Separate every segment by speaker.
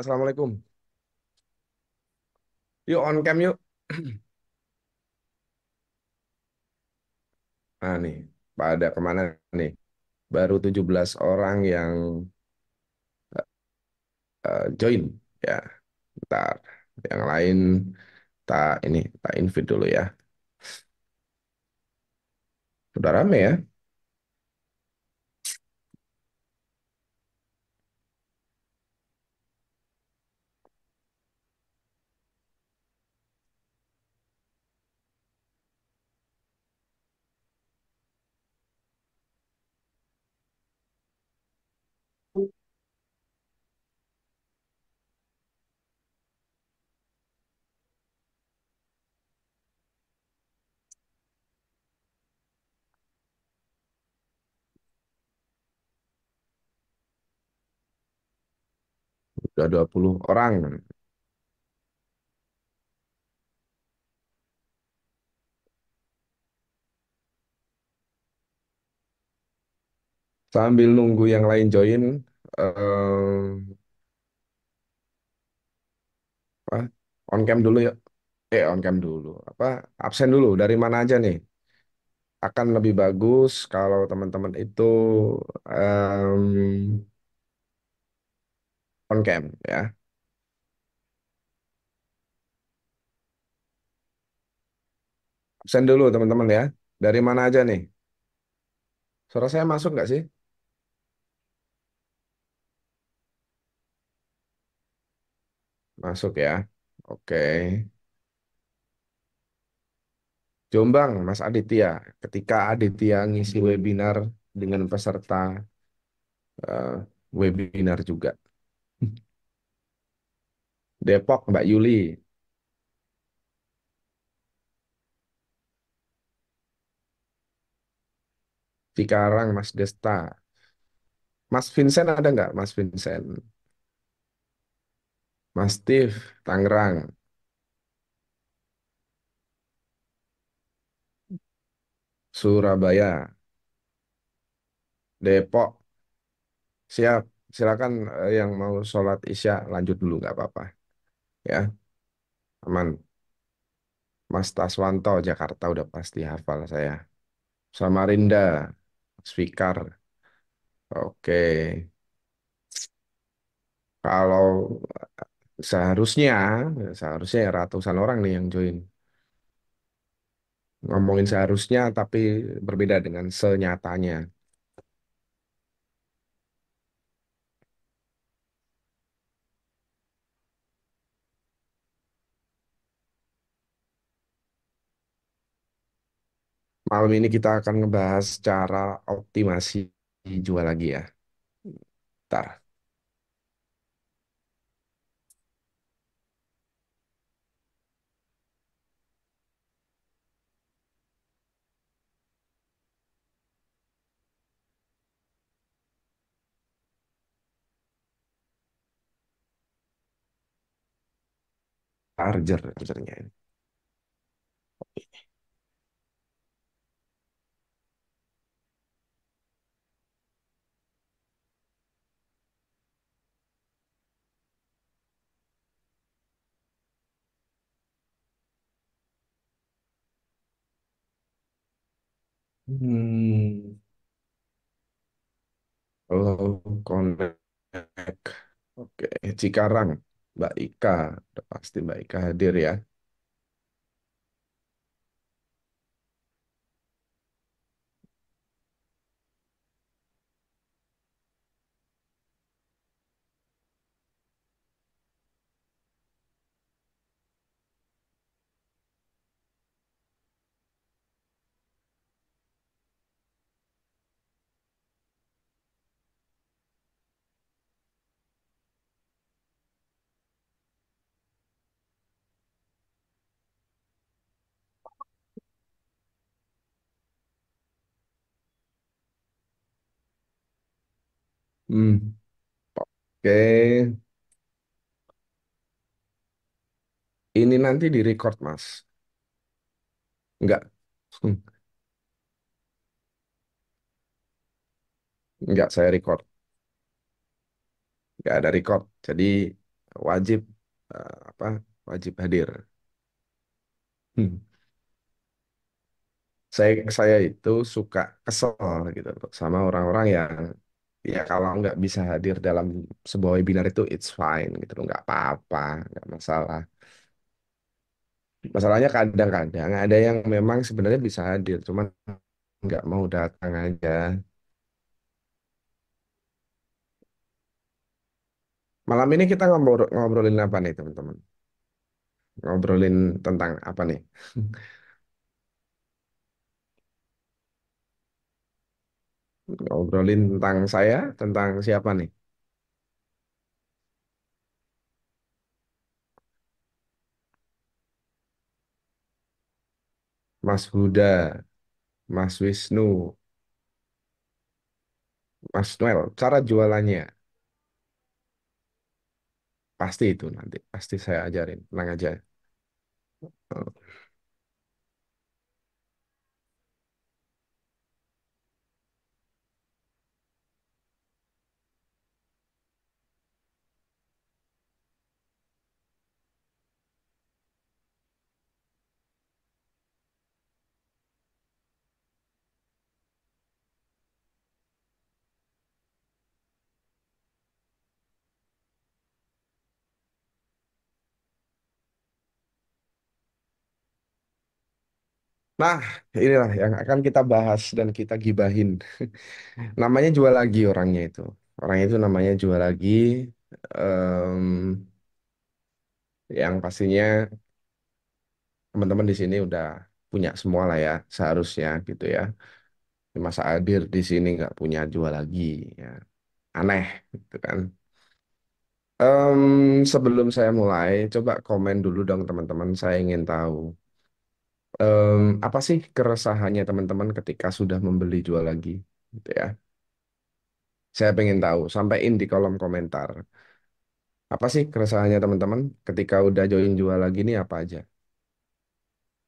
Speaker 1: Assalamualaikum. Yuk on cam yuk. Nah nih, pada kemana nih? Baru 17 orang yang join. Ya, ntar. Yang lain tak invite dulu ya. Udah rame ya? Udah 20 orang. Sambil nunggu yang lain join, apa? On cam dulu ya. On cam dulu. Apa? Absen dulu. Dari mana aja nih? Akan lebih bagus kalau teman-teman itu on cam ya. Absen dulu teman-teman ya. Dari mana aja nih? Suara saya masuk nggak sih? Masuk ya. Oke. Jombang, Mas Aditya. Ketika Aditya ngisi webinar dengan peserta eh, webinar juga. Depok, Mbak Yuli. Cikarang, Mas Desta. Mas Vincent ada nggak, Mas Vincent? Mas Steve, Tangerang. Surabaya. Depok. Siap. Silakan yang mau sholat Isya lanjut dulu nggak apa-apa. Ya, aman. Mas Taswanto, Jakarta udah pasti hafal saya. Samarinda, Svikar. Oke. Kalau seharusnya, seharusnya ya ratusan orang nih yang join. Ngomongin seharusnya, tapi berbeda dengan senyatanya. Malam ini kita akan ngebahas cara optimasi jual lagi ya. Ntar, chargernya ini. Hmm, Halo, connect. Oke, Cikarang, Mbak Ika. Udah pasti Mbak Ika hadir ya. Hmm, Oke, ini nanti di-record, Mas. Enggak. Enggak, saya record. Enggak ada record. Jadi, wajib apa wajib hadir. Hmm. Saya itu suka kesel gitu loh sama orang-orang yang ya kalau nggak bisa hadir dalam sebuah webinar itu it's fine gitu loh, nggak apa-apa, nggak masalah. Masalahnya kadang-kadang ada yang memang sebenarnya bisa hadir, cuman nggak mau datang aja. Malam ini kita ngobrolin apa nih teman-teman? Ngobrolin tentang apa nih? Ngobrolin tentang saya, tentang siapa nih? Mas Huda, Mas Wisnu, Mas Noel. Cara jualannya pasti itu nanti, pasti saya ajarin. Tenang aja. Nah, inilah yang akan kita bahas dan kita gibahin. Namanya jual lagi orangnya itu. Orangnya itu namanya jual lagi. em, yang pastinya teman-teman di sini udah punya semua lah ya, seharusnya gitu ya. Masa hadir di sini nggak punya jual lagi, ya aneh gitu kan. Sebelum saya mulai, coba komen dulu dong teman-teman. Saya ingin tahu apa sih keresahannya teman-teman ketika sudah membeli jual lagi, gitu ya. Saya pengen tahu. Sampaikan di kolom komentar. Apa sih keresahannya teman-teman ketika udah join jual lagi nih apa aja?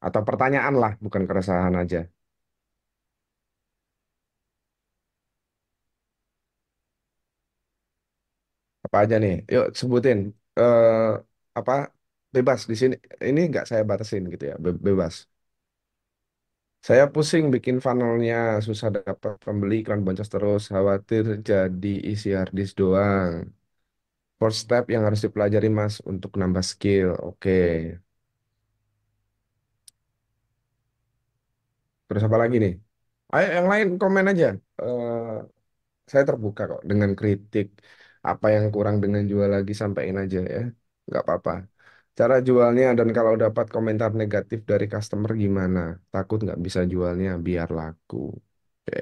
Speaker 1: Atau pertanyaan lah, bukan keresahan aja. Apa aja nih? Yuk sebutin. Apa bebas di sini? Ini nggak saya batasin gitu ya, bebas. Saya pusing bikin funnelnya, susah dapat pembeli, iklan boncos terus, khawatir jadi isi harddisk doang. First step yang harus dipelajari Mas untuk nambah skill. Oke. Terus apa lagi nih? Ayo yang lain komen aja. Eh, saya terbuka kok dengan kritik. Apa yang kurang dengan jual lagi sampaikan aja ya. Nggak apa-apa. Cara jualnya dan kalau dapat komentar negatif dari customer gimana? Takut nggak bisa jualnya biar laku. Oke.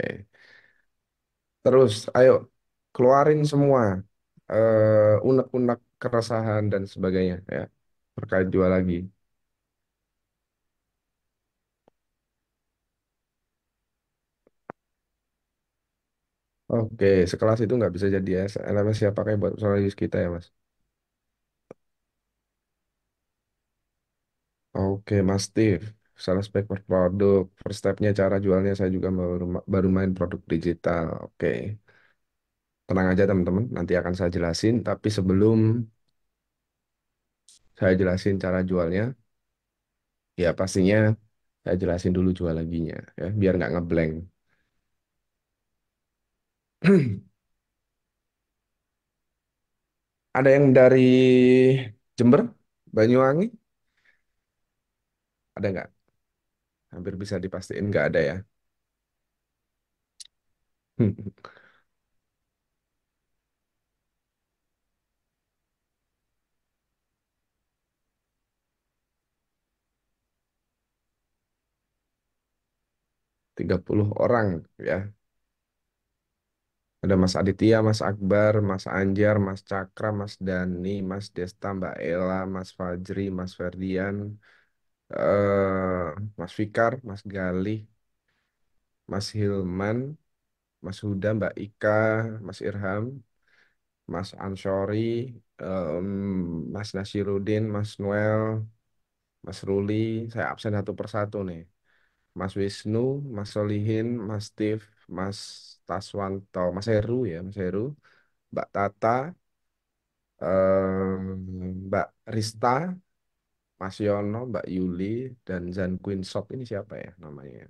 Speaker 1: Terus, ayo keluarin semua unek-unek keresahan dan sebagainya ya terkait jual lagi. Oke, sekelas itu nggak bisa jadi ya. LMS siapa pakai buat soal use kita ya, Mas? Oke, Mas Steve. Salah spek per produk. First step-nya cara jualnya saya juga baru main produk digital. Oke, tenang aja teman-teman. Nanti akan saya jelasin. Tapi sebelum saya jelasin cara jualnya, ya pastinya saya jelasin dulu jual laginya ya, biar nggak ngeblank. Ada yang dari Jember, Banyuwangi, ada nggak? Hampir bisa dipastiin nggak ada ya. 30 orang ya. Ada Mas Aditya, Mas Akbar, Mas Anjar, Mas Cakra, Mas Dani, Mas Desta, Mbak Ella, Mas Fajri, Mas Ferdian, Mas Fikar, Mas Galih, Mas Hilman, Mas Huda, Mbak Ika, Mas Irham, Mas Anshori, Mas Nasiruddin, Mas Noel, Mas Ruli, saya absen satu persatu nih. Mas Wisnu, Mas Solihin, Mas Steve, Mas Taswanto, Mas Heru ya, Mas Heru, Mbak Tata, Mbak Rista, Mas Yono, Mbak Yuli, dan Zan Queen Shop ini siapa ya namanya?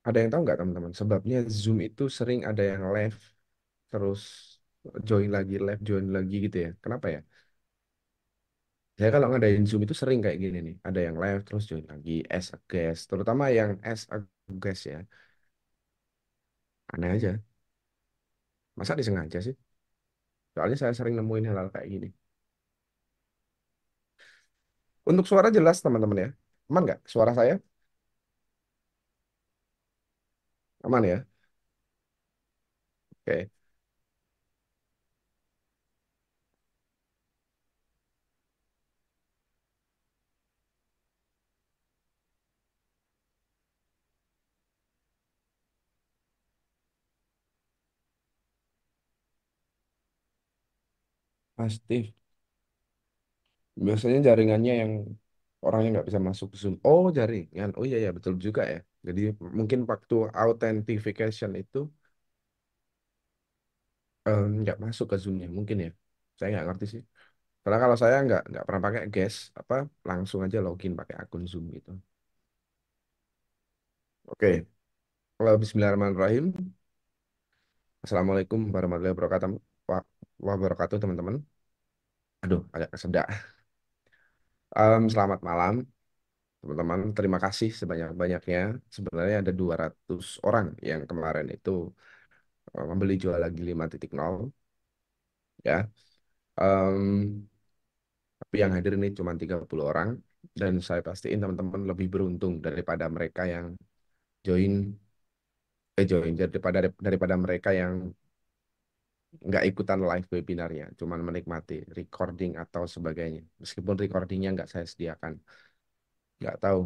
Speaker 1: Ada yang tahu nggak teman-teman? Sebabnya Zoom itu sering ada yang live, terus join lagi, live, join lagi gitu ya. Kenapa ya? Saya kalau ngadain Zoom itu sering kayak gini nih. Ada yang live, terus join lagi, as a guest. Terutama yang as a guest ya. Aneh aja. Masa disengaja sih? Soalnya saya sering nemuin hal-hal kayak gini. Untuk suara jelas teman-teman ya. Aman nggak? Suara saya aman ya? Oke, pasti. Biasanya jaringannya yang orangnya nggak bisa masuk Zoom. Oh, jaringan. Oh iya ya, betul juga ya. Jadi mungkin waktu authentication itu nggak masuk ke Zoom-nya. Mungkin ya. Saya nggak ngerti sih. Karena kalau saya nggak pernah pakai guest, apa langsung aja login pakai akun Zoom gitu. Oke, kalau Bismillahirrahmanirrahim. Assalamualaikum warahmatullahi wabarakatuh. Wabarakatuh teman-teman. Aduh, agak kesedak. Selamat malam teman-teman. Terima kasih sebanyak-banyaknya. Sebenarnya ada 200 orang yang kemarin itu membeli jual lagi 5.0 ya. Em, tapi yang hadir ini cuma 30 orang dan saya pastiin teman-teman lebih beruntung daripada mereka yang join join daripada mereka yang nggak ikutan live webinarnya, cuman menikmati recording atau sebagainya. Meskipun recordingnya nggak saya sediakan, nggak tahu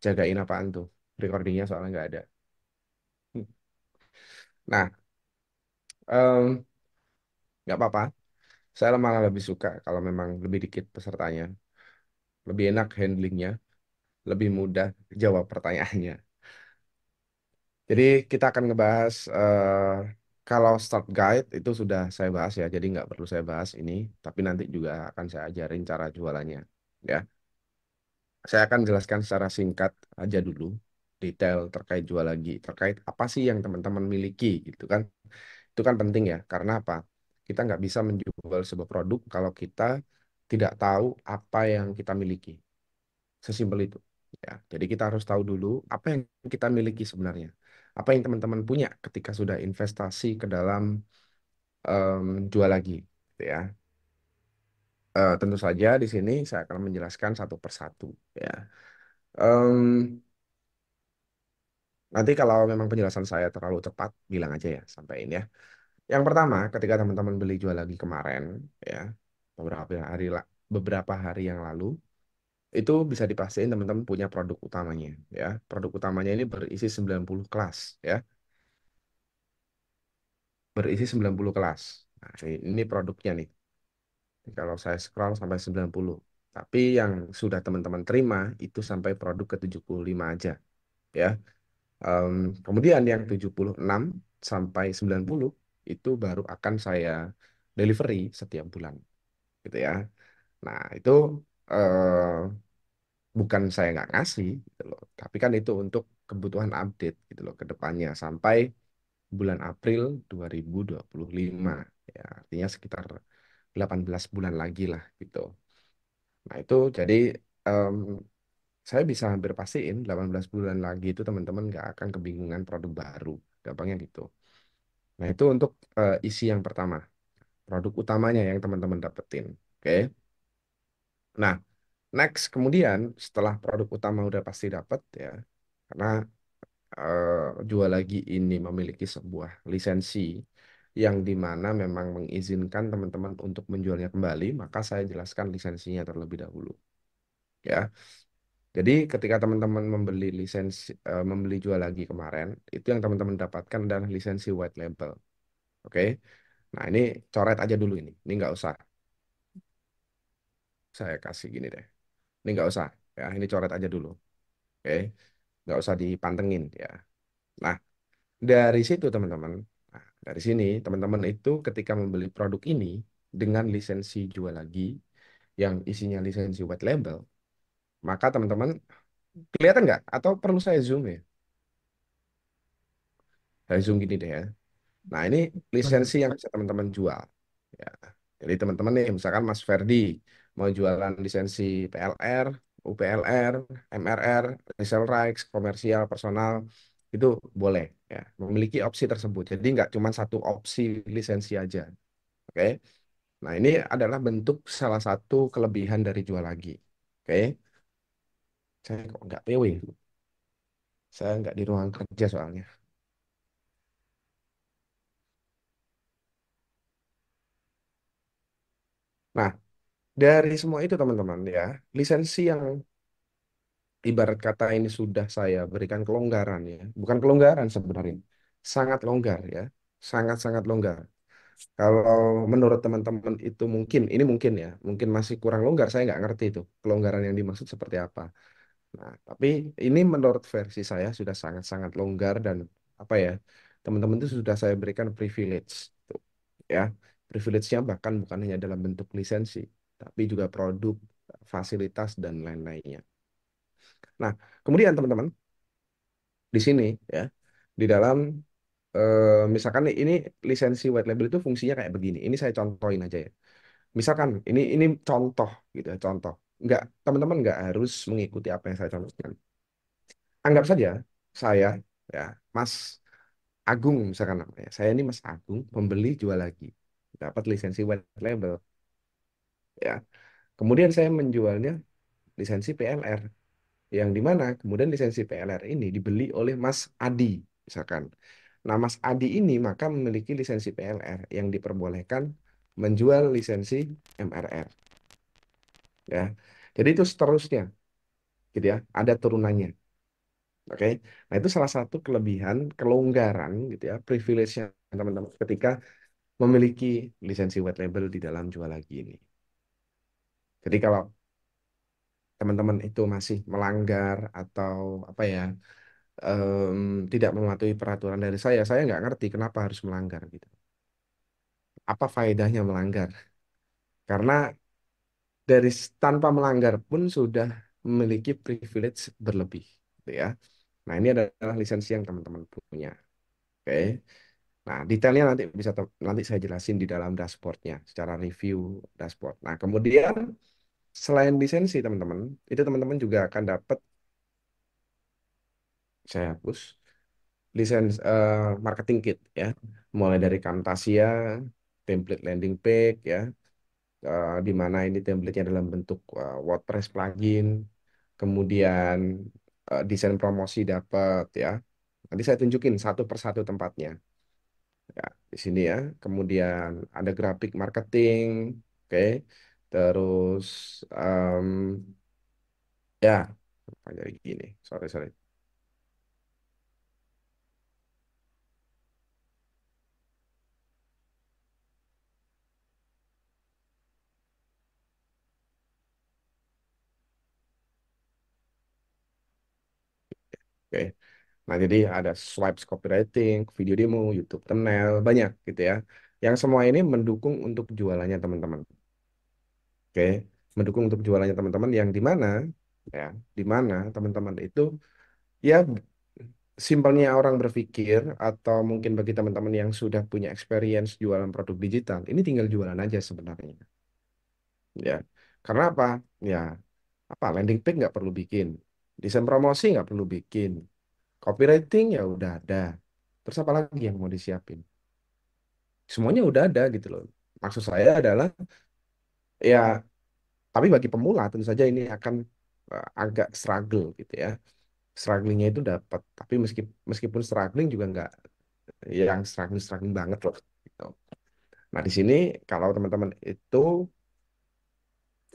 Speaker 1: jagain apaan tuh recordingnya soalnya nggak ada. Nah, em, nggak apa-apa. Saya malah lebih suka kalau memang lebih dikit pesertanya, lebih enak handlingnya, lebih mudah jawab pertanyaannya. Jadi kita akan ngebahas kalau start guide itu sudah saya bahas ya, jadi nggak perlu saya bahas ini, tapi nanti juga akan saya ajarin cara jualannya. Ya, saya akan jelaskan secara singkat aja dulu, detail terkait jual lagi, terkait apa sih yang teman-teman miliki gitu kan. Itu kan penting ya, karena apa? Kita nggak bisa menjual sebuah produk kalau kita tidak tahu apa yang kita miliki. Sesimpel itu. Ya, jadi kita harus tahu dulu apa yang kita miliki sebenarnya. Apa yang teman-teman punya ketika sudah investasi ke dalam jual lagi, gitu ya. Tentu saja di sini saya akan menjelaskan satu persatu. Ya, Em, nanti kalau memang penjelasan saya terlalu cepat, bilang aja ya, sampaikan ya. Yang pertama, ketika teman-teman beli jual lagi kemarin, ya, beberapa hari yang lalu, itu bisa dipastikan teman-teman punya produk utamanya, ya. Produk utamanya ini berisi 90 kelas, ya. Berisi 90 kelas. Nah, ini produknya nih. Kalau saya scroll sampai 90. Tapi yang sudah teman-teman terima itu sampai produk ke 75 aja, ya. Em, Kemudian yang 76 sampai 90 itu baru akan saya delivery setiap bulan, gitu ya. Nah, itu eh, bukan saya nggak ngasih, gitu loh. Tapi kan itu untuk kebutuhan update, gitu loh, ke depannya sampai bulan April 2025. Ya, artinya sekitar 18 bulan lagi lah, gitu. Nah, itu jadi em, saya bisa hampir pastiin 18 bulan lagi itu teman-teman nggak akan kebingungan produk baru. Gampangnya gitu. Nah, itu untuk isi yang pertama, produk utamanya yang teman-teman dapetin. Oke. Nah, next kemudian setelah produk utama udah pasti dapat ya, karena jual lagi ini memiliki sebuah lisensi yang dimana memang mengizinkan teman-teman untuk menjualnya kembali, maka saya jelaskan lisensinya terlebih dahulu. Ya, jadi ketika teman-teman membeli jual lagi kemarin, itu yang teman-teman dapatkan adalah lisensi white label. Oke. Nah, ini coret aja dulu ini. Ini nggak usah saya kasih gini deh. Ini nggak usah. Ya, ini coret aja dulu. Oke. Nggak usah dipantengin ya. Nah, dari situ teman-teman. Dari sini, teman-teman itu ketika membeli produk ini dengan lisensi jual lagi yang isinya lisensi white label, maka teman-teman kelihatan nggak? Atau perlu saya zoom ya? Saya zoom gini deh ya. Nah, ini lisensi yang bisa teman-teman jual. Ya. Jadi teman-teman nih, misalkan Mas Ferdi mau jualan lisensi PLR, UPLR, MRR, resale rights, komersial, personal, itu boleh ya, memiliki opsi tersebut. Jadi nggak cuma satu opsi lisensi aja. Oke. Nah, ini adalah bentuk salah satu kelebihan dari jual lagi. Oke. Saya kok nggak PW? Saya nggak di ruang kerja soalnya. Nah, dari semua itu teman-teman ya, lisensi yang ibarat kata ini sudah saya berikan kelonggaran ya. Bukan kelonggaran sebenarnya. Sangat longgar ya. Sangat-sangat longgar. Kalau menurut teman-teman itu mungkin, ini mungkin ya, mungkin masih kurang longgar, saya nggak ngerti itu kelonggaran yang dimaksud seperti apa. Nah, tapi ini menurut versi saya sudah sangat-sangat longgar dan apa ya, teman-teman itu sudah saya berikan privilege, tuh, ya. Privilege-nya bahkan bukan hanya dalam bentuk lisensi, tapi juga produk, fasilitas dan lain-lainnya. Nah, kemudian teman-teman di sini ya, di dalam misalkan nih, ini lisensi white label itu fungsinya kayak begini. Ini saya contohin aja ya. Misalkan ini contoh gitu ya, contoh. Nggak, teman-teman nggak harus mengikuti apa yang saya contohkan. Anggap saja saya ya, Mas Agung misalkan namanya. Saya ini Mas Agung, pembeli jual lagi. Dapat lisensi white label ya. Kemudian saya menjualnya lisensi PLR. Yang di mana kemudian lisensi PLR ini dibeli oleh Mas Adi misalkan. Nah, Mas Adi ini maka memiliki lisensi PLR yang diperbolehkan menjual lisensi MRR ya. Jadi itu seterusnya gitu ya, ada turunannya. Oke. Nah, itu salah satu kelebihan, kelonggaran gitu ya, privilege-nya teman-teman ketika memiliki lisensi white label di dalam jual lagi ini. Jadi kalau teman-teman itu masih melanggar atau apa ya, tidak mematuhi peraturan dari saya nggak ngerti kenapa harus melanggar gitu. Apa faedahnya melanggar? Karena tanpa melanggar pun sudah memiliki privilege berlebih, gitu ya. Nah, ini adalah lisensi yang teman-teman punya. Oke. Nah, detailnya nanti saya jelasin di dalam dashboardnya secara review dashboard. Nah, kemudian selain lisensi teman-teman, itu teman-teman juga akan dapat, saya hapus, lisensi marketing kit ya, mulai dari Camtasia, template landing page ya, di mana ini template-nya dalam bentuk WordPress plugin, kemudian desain promosi dapat ya. Nanti saya tunjukin satu persatu tempatnya ya di sini ya. Kemudian ada grafik marketing, oke. Terus em, ya apa jadi gini, sorry sorry. Oke. Nah, jadi ada swipes copywriting, video demo, YouTube thumbnail, banyak gitu ya. Yang semua ini mendukung untuk jualannya teman-teman. Oke, mendukung untuk jualannya teman-teman yang di mana ya, di mana teman-teman itu ya simpelnya orang berpikir atau mungkin bagi teman-teman yang sudah punya experience jualan produk digital, ini tinggal jualan aja sebenarnya. Ya, karena apa? Ya, apa landing page nggak perlu bikin, desain promosi nggak perlu bikin, copywriting ya udah ada. Terus apa lagi yang mau disiapin? Semuanya udah ada gitu loh. Maksud saya adalah ya, tapi bagi pemula tentu saja ini akan agak struggle gitu ya. Strugglingnya itu dapat, tapi meskipun struggling juga nggak yang struggling struggling banget loh. Gitu. Nah, di sini kalau teman-teman itu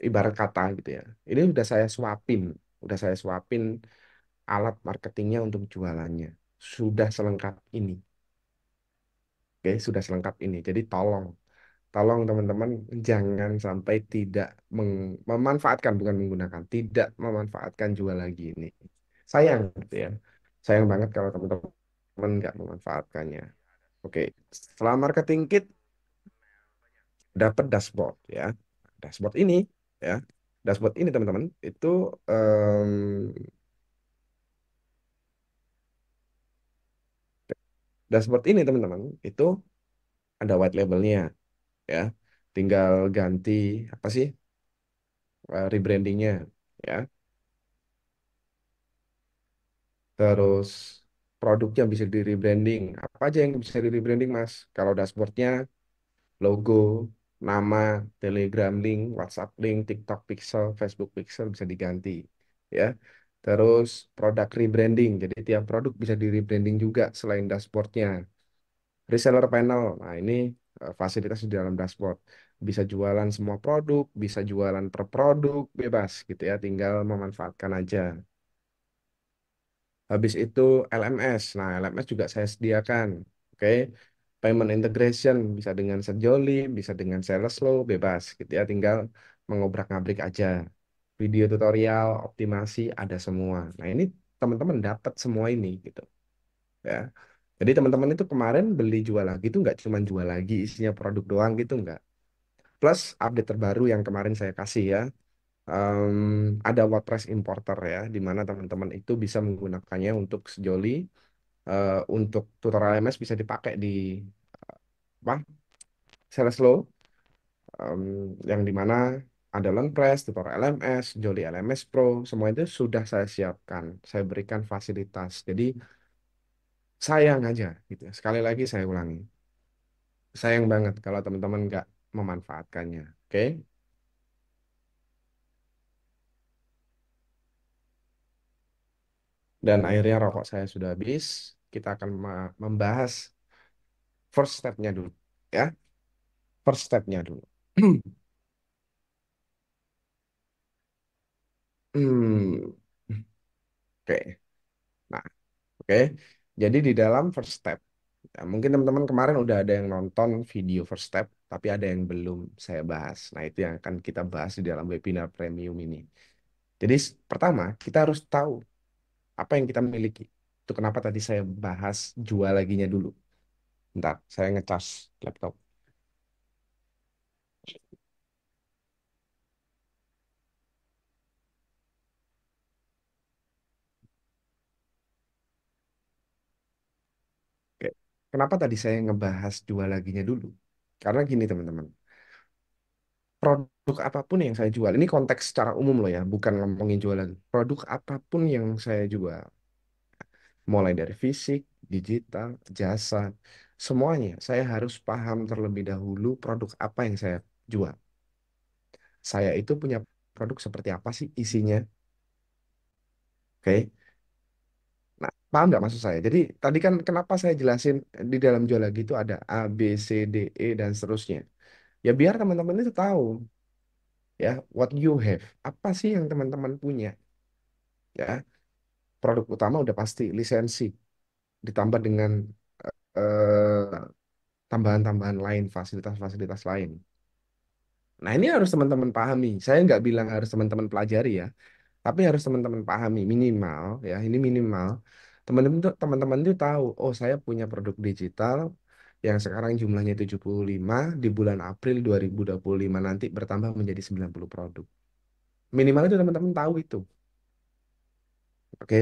Speaker 1: ibarat kata gitu ya, ini udah saya swapin alat marketingnya untuk jualannya, sudah selengkap ini. Oke, sudah selengkap ini. Jadi tolong teman-teman jangan sampai tidak memanfaatkan, bukan menggunakan, tidak memanfaatkan jual lagi ini. Sayang gitu ya. Sayang banget kalau teman-teman nggak memanfaatkannya. Oke, setelah marketing kit dapat dashboard ya. Dashboard ini ya, dashboard ini teman-teman itu dashboard ini teman-teman itu ada white labelnya ya. Tinggal ganti apa sih rebrandingnya ya. Terus produknya bisa di rebranding. Apa aja yang bisa di rebranding Mas? Kalau dashboardnya logo, nama, Telegram link, WhatsApp link, TikTok pixel, Facebook pixel bisa diganti ya. Terus produk rebranding. Jadi tiap produk bisa di rebranding juga selain dashboardnya. Reseller panel. Nah, ini fasilitas di dalam dashboard. Bisa jualan semua produk, bisa jualan per produk, bebas gitu ya. Tinggal memanfaatkan aja. Habis itu LMS. Nah, LMS juga saya sediakan. Oke. Payment integration bisa dengan Sejoli, bisa dengan Saleslow, bebas gitu ya. Tinggal mengobrak-ngabrik aja. Video tutorial, optimasi ada semua. Nah, ini teman-teman dapat semua ini gitu ya. Jadi teman-teman itu kemarin beli jual lagi itu nggak cuma jual lagi isinya produk doang gitu nggak. Plus update terbaru yang kemarin saya kasih ya. Ada WordPress importer ya, di mana teman-teman itu bisa menggunakannya untuk sejoli untuk tutorial LMS bisa dipakai di apa? Saleslow yang di mana ada LearnPress, tutorial LMS, Jolly LMS Pro, semua itu sudah saya siapkan. Saya berikan fasilitas. Jadi sayang aja gitu. Sekali lagi saya ulangi. Sayang banget kalau teman-teman nggak memanfaatkannya. Oke? Dan akhirnya rokok saya sudah habis. Kita akan membahas first step-nya dulu. Ya, first step-nya dulu. Hmm, oke. Nah, oke. Jadi di dalam first step, ya, mungkin teman-teman kemarin udah ada yang nonton video first step, tapi ada yang belum saya bahas. Nah, itu yang akan kita bahas di dalam webinar premium ini. Jadi pertama, kita harus tahu apa yang kita miliki. Itu kenapa tadi saya bahas jual laginya dulu. Bentar, saya ngecas laptop. Oke. Kenapa tadi saya ngebahas jual laginya dulu? Karena gini teman-teman, produk apapun yang saya jual, ini konteks secara umum loh ya, bukan ngomongin jual lagi. Produk apapun yang saya jual, mulai dari fisik, digital, jasa, semuanya saya harus paham terlebih dahulu produk apa yang saya jual. Saya itu punya produk seperti apa sih isinya? Oke. Nah, paham nggak maksud saya? Jadi tadi kan kenapa saya jelasin di dalam jual lagi itu ada A, B, C, D, E, dan seterusnya. Ya biar teman-teman itu tahu ya what you have. Apa sih yang teman-teman punya? Ya, produk utama udah pasti lisensi ditambah dengan eh, tambahan-tambahan lain, fasilitas-fasilitas lain. Nah, ini harus teman-teman pahami. Saya nggak bilang harus teman-teman pelajari ya, tapi harus teman-teman pahami minimal ya. Ini minimal. Teman-teman tuh tahu, oh saya punya produk digital yang sekarang jumlahnya 75 di bulan April 2025 nanti bertambah menjadi 90 produk. Minimal itu teman-teman tahu itu. Oke.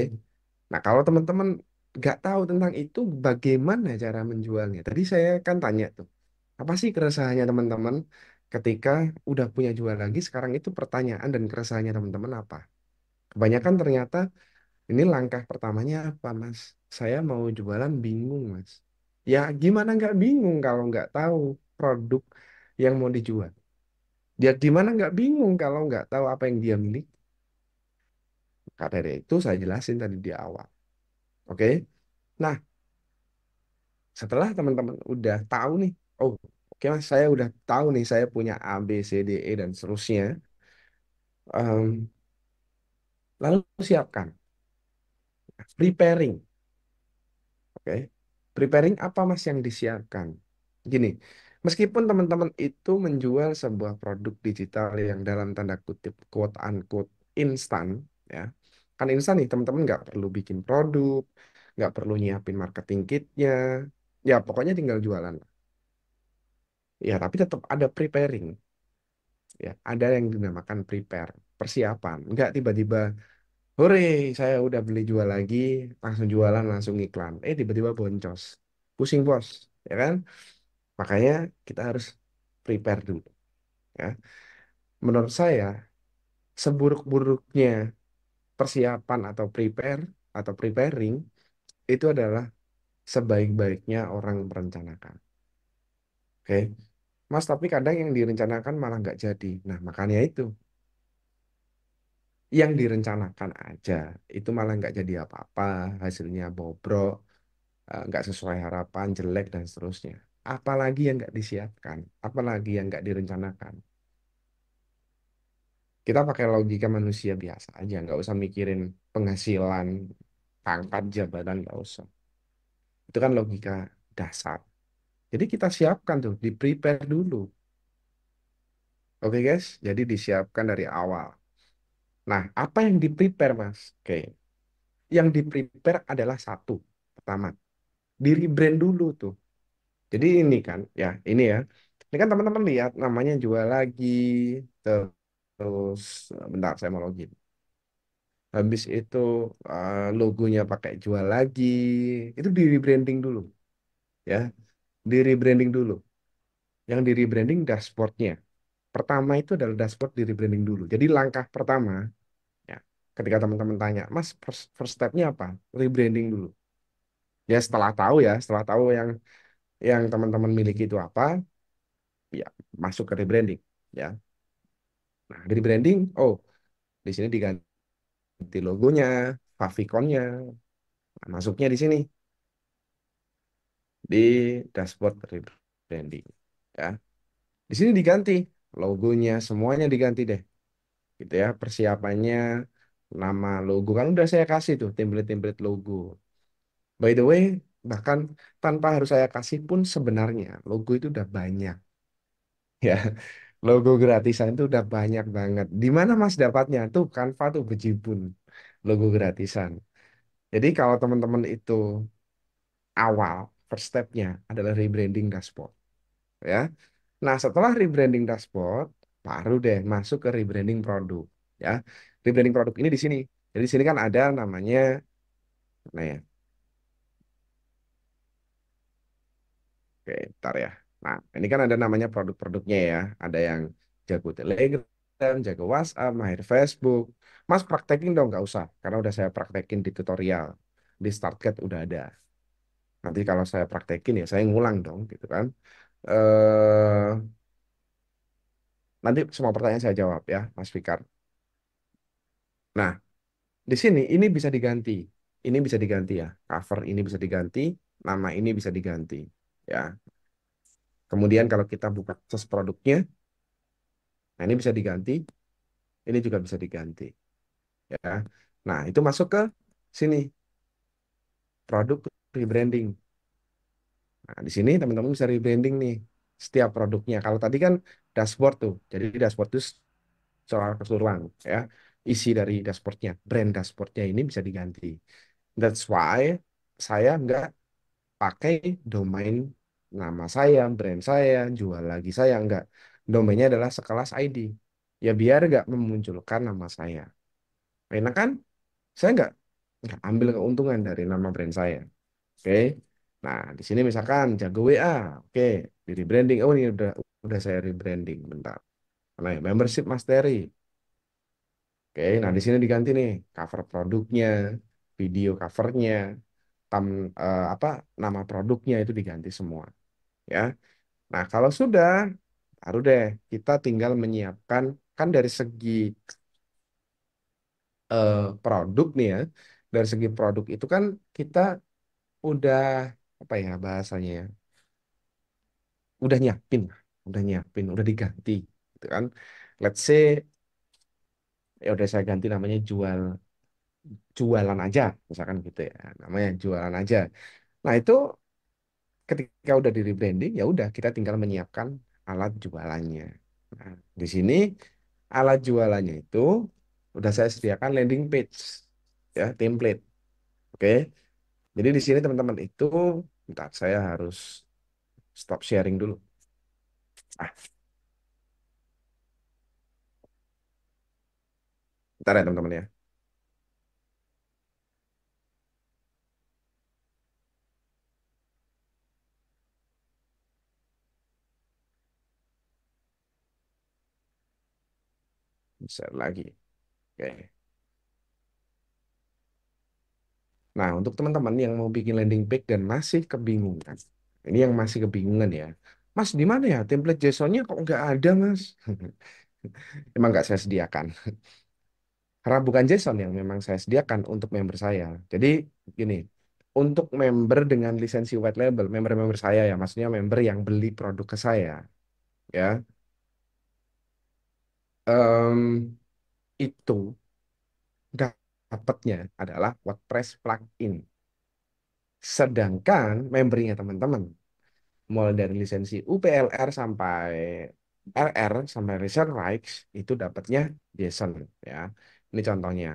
Speaker 1: Nah, kalau teman-teman nggak tahu tentang itu, bagaimana cara menjualnya? Tadi saya kan tanya tuh, apa sih keresahannya teman-teman ketika udah punya jual lagi? Sekarang itu pertanyaan dan keresahannya teman-teman apa? Kebanyakan ternyata ini langkah pertamanya apa, Mas? Saya mau jualan bingung, Mas. Ya, gimana nggak bingung kalau nggak tahu produk yang mau dijual? Dia gimana nggak bingung kalau nggak tahu apa yang dia miliki? Maka dari itu saya jelasin tadi di awal. Oke? Nah, setelah teman-teman udah tahu nih, oh oke Mas, saya udah tahu nih saya punya A, B, C, D, E dan seterusnya. Em, Lalu siapkan preparing, oke? Preparing apa Mas yang disiapkan? Gini, meskipun teman-teman itu menjual sebuah produk digital yang dalam tanda kutip quote unquote instan, ya, kan instan nih teman-teman nggak perlu bikin produk, nggak perlu nyiapin marketing kitnya, Ya pokoknya tinggal jualan. Ya tapi tetap ada preparing. Ya ada yang dinamakan prepare, persiapan. Enggak tiba-tiba, hore, saya udah beli jual lagi, langsung jualan, langsung iklan. Tiba-tiba boncos. Pusing bos, ya kan? Makanya kita harus prepare dulu. Ya, menurut saya seburuk-buruknya persiapan atau prepare atau preparing itu adalah sebaik-baiknya orang merencanakan. Oke, Mas, tapi kadang yang direncanakan malah nggak jadi. Nah, makanya itu yang direncanakan aja itu malah nggak jadi apa-apa, hasilnya bobrok, nggak sesuai harapan, jelek dan seterusnya. Apalagi yang nggak disiapkan, apalagi yang nggak direncanakan. Kita pakai logika manusia biasa aja, nggak usah mikirin penghasilan, pangkat, jabatan, nggak usah. Itu kan logika dasar. Jadi kita siapkan tuh, di prepare dulu. Oke guys, jadi disiapkan dari awal. Nah, apa yang di prepare Mas? Oke, yang di prepare adalah satu. Pertama, di rebrand dulu tuh. Jadi ini kan, ya ini ya. Ini kan teman-teman lihat namanya jual lagi, terus bentar saya mau login. Habis itu logonya pakai jual lagi, itu di rebranding dulu, ya, di rebranding dulu. Yang di rebranding dashboardnya. Pertama itu adalah dashboard di rebranding dulu. Jadi langkah pertama, ya, ketika teman-teman tanya, Mas, first step-nya apa? Rebranding dulu. Ya setelah tahu yang teman-teman miliki itu apa, ya masuk ke rebranding, ya. Nah, di rebranding, oh, di sini diganti logonya, favicon-nya. Nah, masuknya di sini di dashboard rebranding, ya. Di sini diganti logonya, semuanya diganti deh, gitu ya. Persiapannya, nama logo kan udah saya kasih tuh template-template logo. By the way, bahkan tanpa harus saya kasih pun sebenarnya logo itu udah banyak. Ya, logo gratisan itu udah banyak banget. Di mana Mas dapatnya? Tuh Canva tuh bejibun logo gratisan. Jadi kalau teman-teman itu awal, first step-nya adalah rebranding dashboard, ya. Nah, setelah rebranding dashboard, baru deh masuk ke rebranding produk, ya. Rebranding produk ini di sini. Jadi di sini kan ada namanya, nah ya, oke, ntar ya. Nah, ini kan ada namanya produk-produknya ya. Ada yang jago Telegram, jago WhatsApp, mahir Facebook. Mas praktekin dong, nggak usah. Karena udah saya praktekin di tutorial. Di StartGate udah ada. Nanti kalau saya praktekin ya saya ngulang dong, gitu kan. Eh, Nanti semua pertanyaan saya jawab ya, Mas Fikar. Nah, di sini ini bisa diganti. Ini bisa diganti ya. Cover ini bisa diganti, nama ini bisa diganti. Ya. Kemudian kalau kita buka akses produknya, nah ini bisa diganti, ini juga bisa diganti, ya. Nah, itu masuk ke sini, produk rebranding. Nah, di sini teman-teman bisa rebranding nih setiap produknya. Kalau tadi kan dashboard tuh. Jadi dashboard itu secara keseluruhan, ya. Isi dari dashboardnya, brand dashboardnya ini bisa diganti. That's why saya nggak pakai domain nama saya, brand saya, jual lagi saya nggak. Domainnya adalah sekelas ID. Ya biar nggak memunculkan nama saya. Enak kan? Saya nggak ambil keuntungan dari nama brand saya. Oke. Nah, di sini misalkan jago WA. Oke, di rebranding. Oh, ini udah saya rebranding. Bentar. Nah, ya, membership mastery. Oke, nah di sini diganti nih cover produknya, video covernya, tam apa nama produknya itu diganti semua, ya. Nah, kalau sudah baru deh kita tinggal menyiapkan kan dari segi produk nih ya. Dari segi produk itu kan kita udah apa ya bahasanya ya, udah nyiapin, udah diganti, gitu kan. Let's say ya udah saya ganti namanya jualan aja, misalkan gitu ya, namanya jualan aja. Nah itu ketika udah di rebranding ya udah kita tinggal menyiapkan alat jualannya. Nah, di sini alat jualannya itu udah saya sediakan landing page, ya, template. Oke. Jadi di sini teman-teman itu Bentar, saya harus stop sharing dulu. Ah, bentar ya teman-teman ya. Share lagi. Oke. Nah, untuk teman-teman yang mau bikin landing page dan masih kebingungan. Ini yang masih kebingungan ya. Mas, di mana ya template JSON-nya kok nggak ada, Mas? Emang nggak saya sediakan. Karena bukan JSON yang memang saya sediakan untuk member saya. Jadi gini, untuk member dengan lisensi white label, member-member saya ya, maksudnya member yang beli produk ke saya, ya, em, itu dapatnya adalah WordPress plugin. Sedangkan membernya teman-teman, mulai dari lisensi UPLR sampai RR sampai reserve rights itu dapatnya JSON, ya. Ini contohnya.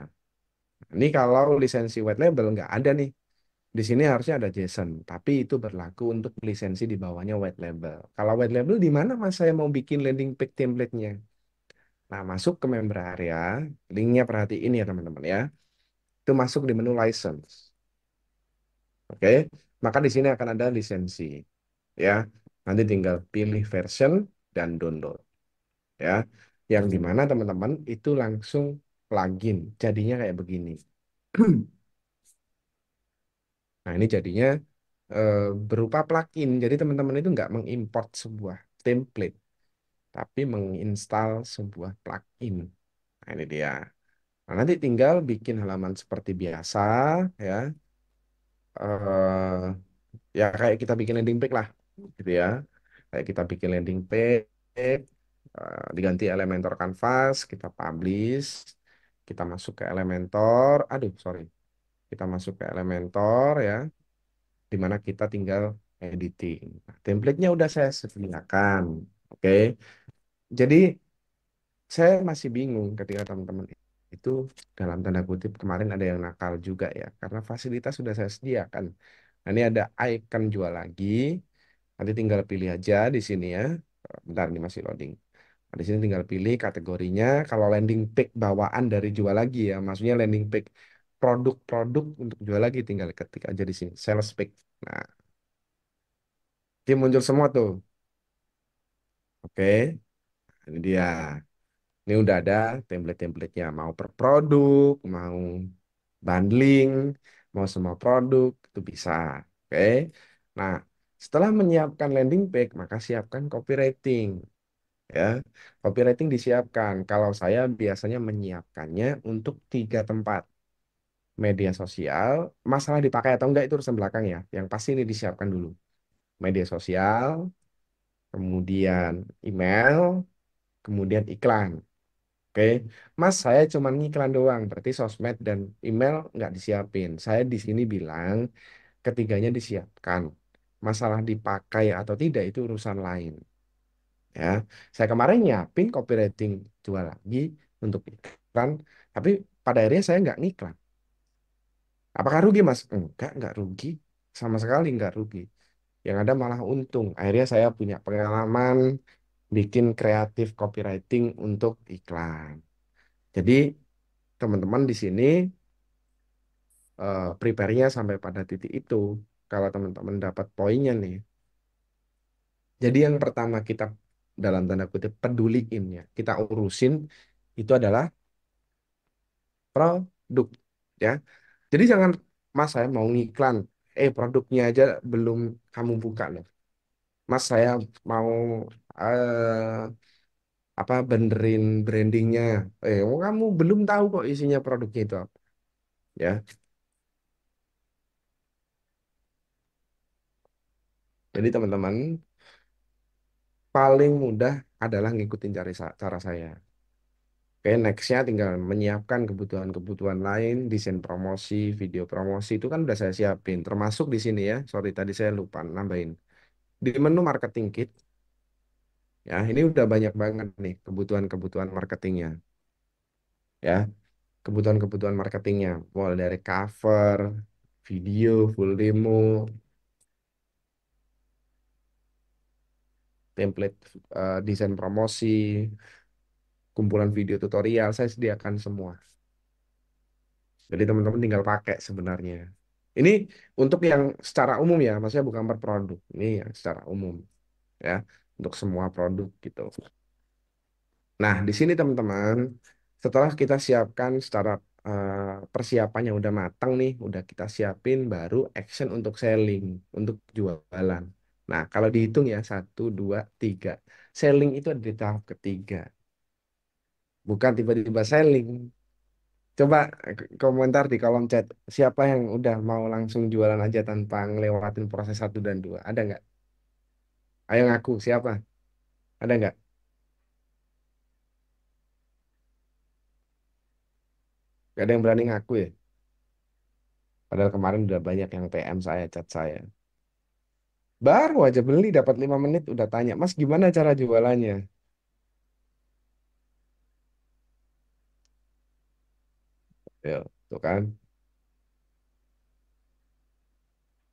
Speaker 1: Ini kalau lisensi white label nggak ada nih. Di sini harusnya ada JSON, tapi itu berlaku untuk lisensi di bawahnya white label. Kalau white label di mana mas saya mau bikin landing page template-nya? Nah, masuk ke member area, linknya perhatiin ya teman-teman ya. Itu masuk di menu license. Oke, maka di sini akan ada lisensi ya. Nanti tinggal pilih version dan download ya. Yang di mana teman-teman itu langsung plugin. Jadinya kayak begini. Nah, ini jadinya eh, berupa plugin. Jadi teman-teman itu nggak mengimport sebuah template, tapi menginstal sebuah plugin. Nah, ini dia. Nah, nanti tinggal bikin halaman seperti biasa, ya. eh Ya kayak kita bikin landing page lah, gitu ya. Kayak kita bikin landing page, diganti Elementor Canvas, kita publish, kita masuk ke Elementor. Aduh, sorry. Kita masuk ke Elementor ya, di mana kita tinggal editing. Nah, template-nya udah saya sediakan. Oke. Jadi saya masih bingung ketika teman-teman itu dalam tanda kutip kemarin ada yang nakal juga ya, karena fasilitas sudah saya sediakan. Nah, ini ada icon jual lagi. Nanti tinggal pilih aja di sini ya. Bentar ini masih loading. Nah, di sini tinggal pilih kategorinya. Kalau landing page bawaan dari jual lagi ya, maksudnya landing page produk-produk untuk jual lagi tinggal ketik aja di sini sales page. Nah, ini muncul semua tuh. Oke, ini dia. Ini udah ada template-templatenya. Mau per produk, mau bundling, mau semua produk, itu bisa. Oke. Nah, setelah menyiapkan landing page, maka siapkan copywriting. Ya, copywriting disiapkan. Kalau saya biasanya menyiapkannya untuk 3 tempat. Media sosial, masalah dipakai atau enggak itu urusan belakang ya. Yang pasti ini disiapkan dulu. Media sosial, kemudian email, kemudian iklan. Oke, Mas, saya cuma ngiklan doang, berarti sosmed dan email nggak disiapin. Saya di sini bilang ketiganya disiapkan. Masalah dipakai atau tidak itu urusan lain. Ya, saya kemarin nyiapin copywriting jual lagi untuk iklan, tapi pada akhirnya saya nggak ngiklan. Apakah rugi, Mas? Nggak rugi. Sama sekali nggak rugi. Yang ada malah untung. Akhirnya saya punya pengalaman bikin kreatif copywriting untuk iklan. Jadi teman-teman di sini prepare-nya sampai pada titik itu. Kalau teman-teman dapat poinnya nih. Jadi yang pertama kita dalam tanda kutip peduliin ya, kita urusin itu adalah produk ya. Jadi jangan Mas saya mau ngiklan, produknya aja belum kamu buka loh. Mas saya mau eh, apa benerin brandingnya, kamu belum tahu kok isinya produknya itu apa ya. Jadi teman-teman paling mudah adalah ngikutin cara saya. Oke, nextnya tinggal menyiapkan kebutuhan-kebutuhan lain, desain promosi, video promosi itu kan udah saya siapin. Termasuk di sini ya, sorry tadi saya lupa nambahin. Di menu marketing kit, ya ini udah banyak banget nih kebutuhan-kebutuhan marketingnya. Ya, kebutuhan-kebutuhan marketingnya. Mulai dari cover, video, full demo, template desain promosi, kumpulan video tutorial, saya sediakan semua. Jadi teman-teman tinggal pakai sebenarnya. Ini untuk yang secara umum ya, maksudnya bukan per produk. Ini yang secara umum ya, untuk semua produk gitu. Nah, di sini teman-teman, setelah kita siapkan secara persiapannya udah matang nih, udah kita siapin baru action untuk selling, untuk jualan. Nah, kalau dihitung ya, satu, dua, tiga. Selling itu ada di tahap ketiga, bukan tiba-tiba selling. Coba komentar di kolom chat, siapa yang udah mau langsung jualan aja tanpa ngelewatin proses satu dan dua? Ada nggak? Ayo ngaku, siapa? Ada nggak? Gak ada yang berani ngaku ya? Padahal kemarin udah banyak yang PM saya, chat saya. Baru aja beli dapat 5 menit udah tanya, Mas gimana cara jualannya? Ya, tuh kan.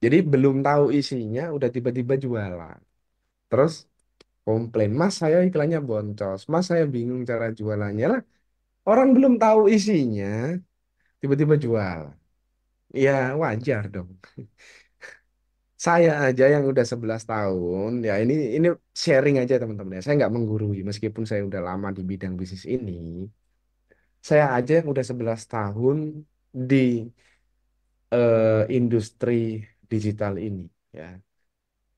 Speaker 1: Jadi belum tahu isinya udah tiba-tiba jualan. Terus komplain, Mas saya iklannya boncos, Mas saya bingung cara jualannya lah. Orang belum tahu isinya, tiba-tiba jual. Ya wajar dong. Saya aja yang udah 11 tahun, ya ini sharing aja teman-teman ya. Saya nggak menggurui, meskipun saya udah lama di bidang bisnis ini. Saya aja yang udah 11 tahun di industri digital ini ya,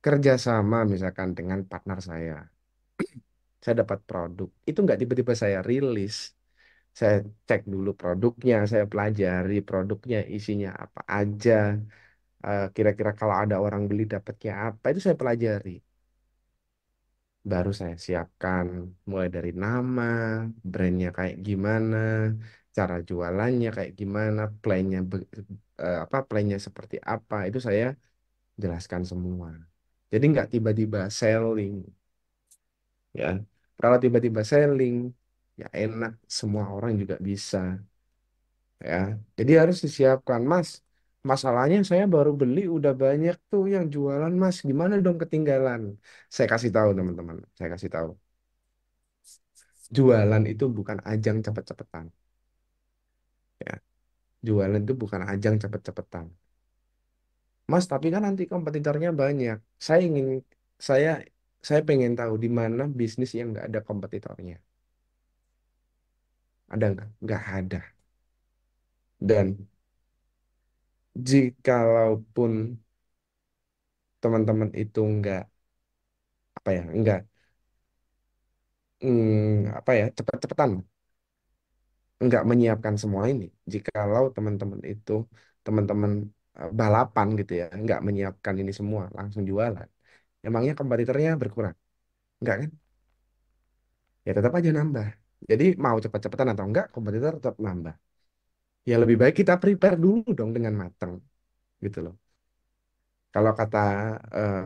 Speaker 1: kerjasama misalkan dengan partner saya dapat produk itu nggak tiba-tiba saya rilis, saya cek dulu produknya, saya pelajari produknya isinya apa aja. Kira-kira kalau ada orang beli dapatnya apa itu saya pelajari, baru saya siapkan mulai dari nama, brandnya kayak gimana, cara jualannya kayak gimana, apa plannya seperti apa itu saya jelaskan semua. Jadi nggak tiba-tiba selling ya. Kalau tiba-tiba selling ya enak, semua orang juga bisa ya. Jadi harus disiapkan, Mas. Masalahnya saya baru beli udah banyak tuh yang jualan, Mas. Gimana dong ketinggalan? Saya kasih tahu teman-teman, saya kasih tahu. Jualan itu bukan ajang cepet-cepetan ya. Jualan itu bukan ajang cepet-cepetan. Mas, tapi kan nanti kompetitornya banyak. Saya saya pengen tahu di mana bisnis yang nggak ada kompetitornya. Ada nggak? Nggak ada. Dan jikalaupun teman-teman itu nggak apa ya, nggak apa ya, cepet-cepetan, nggak menyiapkan semua ini. Jikalau teman-teman itu teman-teman balapan gitu ya, nggak menyiapkan ini semua, langsung jualan. Emangnya kompetitornya berkurang? Nggak kan? Ya tetap aja nambah. Jadi mau cepat-cepatan atau enggak, kompetitor tetap nambah. Ya lebih baik kita prepare dulu dong dengan matang gitu loh. Kalau kata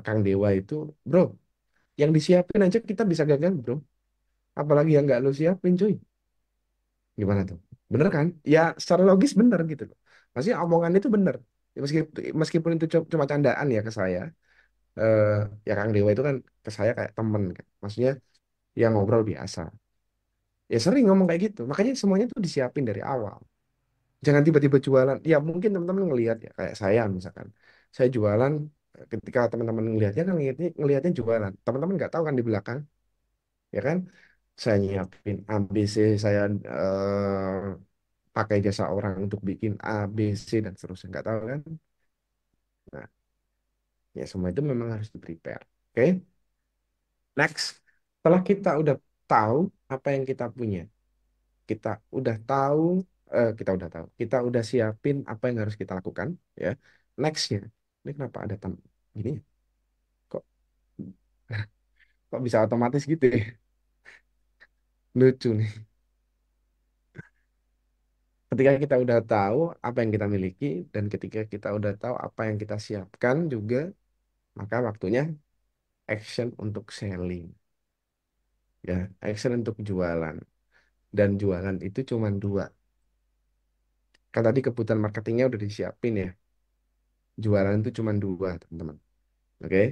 Speaker 1: Kang Dewa itu, bro, yang disiapin aja kita bisa gagal, bro. Apalagi yang nggak lu siapin, cuy. Gimana tuh? Bener kan? Ya secara logis bener gitu loh. Maksudnya omongan itu bener. Ya, meskipun itu cuma candaan ya ke saya, eh, ya Kang Dewa itu kan ke saya kayak temen kan. Maksudnya yang ngobrol biasa. Ya sering ngomong kayak gitu. Makanya semuanya tuh disiapin dari awal. Jangan tiba-tiba jualan. Ya mungkin teman-teman ngelihat ya kayak saya misalkan. Saya jualan ketika teman-teman ngelihatnya kan ngelihatnya jualan. Teman-teman nggak tahu kan di belakang, ya kan? Saya nyiapin ABC, saya pakai jasa orang untuk bikin A, B, C dan seterusnya. Nggak tahu kan? Nah, ya semua itu memang harus di prepare. Oke, next. Setelah kita udah tahu apa yang kita punya, kita udah tahu, kita udah siapin apa yang harus kita lakukan, ya. Nextnya, ini kenapa ada gini? Ya? Kok kok bisa otomatis gitu ya? Lucu nih. Ketika kita udah tahu apa yang kita miliki dan ketika kita udah tahu apa yang kita siapkan juga, maka waktunya action untuk selling, ya, action untuk jualan. Dan jualan itu cuma dua. Kan tadi kebutuhan marketingnya udah disiapin ya. Jualan itu cuma dua, teman-teman. Oke,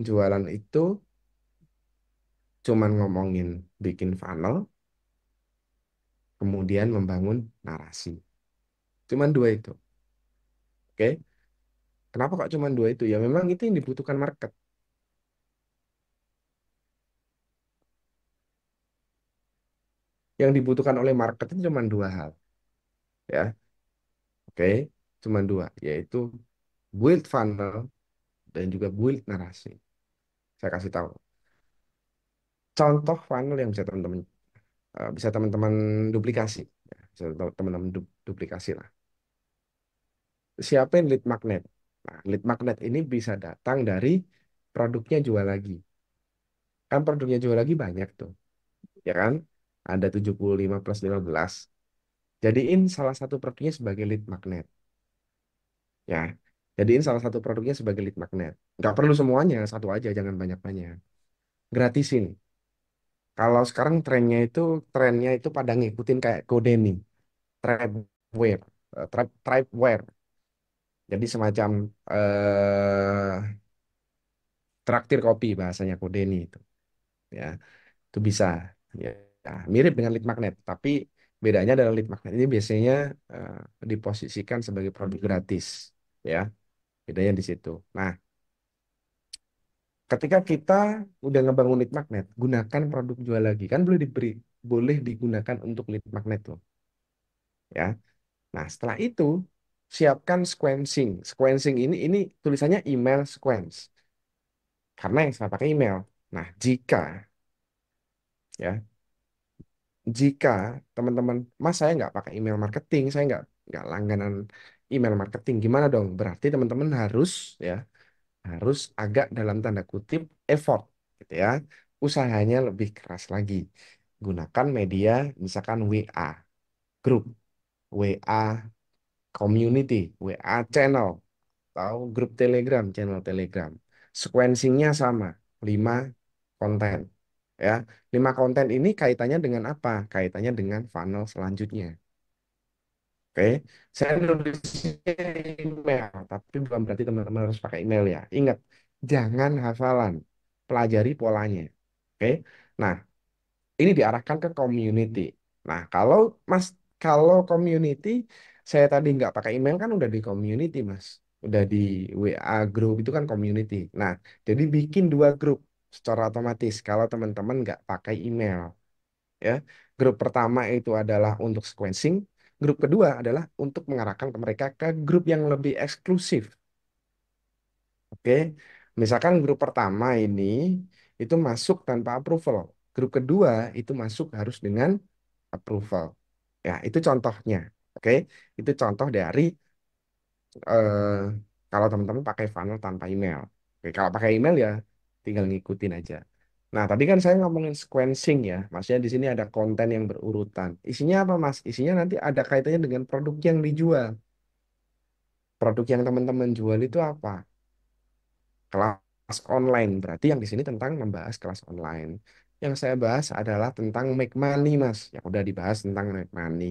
Speaker 1: jualan itu cuman ngomongin bikin funnel, kemudian membangun narasi. Cuman dua itu. Oke. Kenapa kok cuman dua itu? Ya memang itu yang dibutuhkan market. Yang dibutuhkan oleh market itu cuman dua hal. Ya. Oke. Cuman dua. Yaitu build funnel dan juga build narasi. Saya kasih tahu. Contoh funnel yang bisa teman-teman duplikasi. Ya, bisa teman-teman duplikasi lah. Siapin lead magnet. Nah, lead magnet ini bisa datang dari produknya jual lagi. Kan produknya jual lagi banyak tuh, ya kan? Ada 75 plus 15. Jadiin salah satu produknya sebagai lead magnet, ya. Jadiin salah satu produknya sebagai lead magnet. Nggak perlu semuanya, satu aja, jangan banyak-banyak. Gratisin. Kalau sekarang trennya itu pada ngikutin kayak Codemy, Tripwire, Tripewire. Jadi semacam traktir kopi bahasanya Codemy itu, ya. Itu bisa, ya, ya, mirip dengan lead magnet, tapi bedanya adalah lead magnet ini biasanya eh, diposisikan sebagai produk gratis, ya. Bedanya di situ. Nah, ketika kita udah ngebangun lead magnet, gunakan produk jual lagi, kan boleh digunakan untuk lead magnet tuh, ya. Nah, setelah itu siapkan sequencing. Sequencing ini tulisannya email sequence karena yang saya pakai email. Nah, ya jika teman-teman, Mas, saya nggak pakai email marketing, saya nggak langganan email marketing, gimana dong? Berarti teman-teman ya harus agak dalam tanda kutip effort, gitu ya. Usahanya lebih keras lagi. Gunakan media, misalkan WA group, WA community, WA channel, atau grup Telegram, channel Telegram. Sequencingnya sama, 5 konten. Ya, 5 konten ini kaitannya dengan apa? Kaitannya dengan funnel selanjutnya. Oke, saya nulis email, tapi bukan berarti teman-teman harus pakai email ya. Ingat, jangan hafalan, pelajari polanya. Oke, nah ini diarahkan ke community. Nah, kalau community, saya tadi nggak pakai email kan udah di community, Mas. Udah di WA group itu kan community. Nah, jadi bikin dua grup secara otomatis kalau teman-teman nggak pakai email, ya. Grup pertama itu adalah untuk sequencing, grup kedua adalah untuk mengarahkan ke mereka ke grup yang lebih eksklusif. Oke, misalkan grup pertama ini itu masuk tanpa approval. Grup kedua itu masuk harus dengan approval. Ya, itu contohnya. Oke, itu contoh dari eh, kalau teman-teman pakai funnel tanpa email. Oke, kalau pakai email ya tinggal ngikutin aja. Nah, tadi kan saya ngomongin sequencing ya. Maksudnya di sini ada konten yang berurutan. Isinya apa, Mas? Isinya nanti ada kaitannya dengan produk yang dijual. Produk yang teman-teman jual itu apa? Kelas online. Berarti yang di sini tentang membahas kelas online. Yang saya bahas adalah tentang make money, Mas. Yang udah dibahas tentang make money.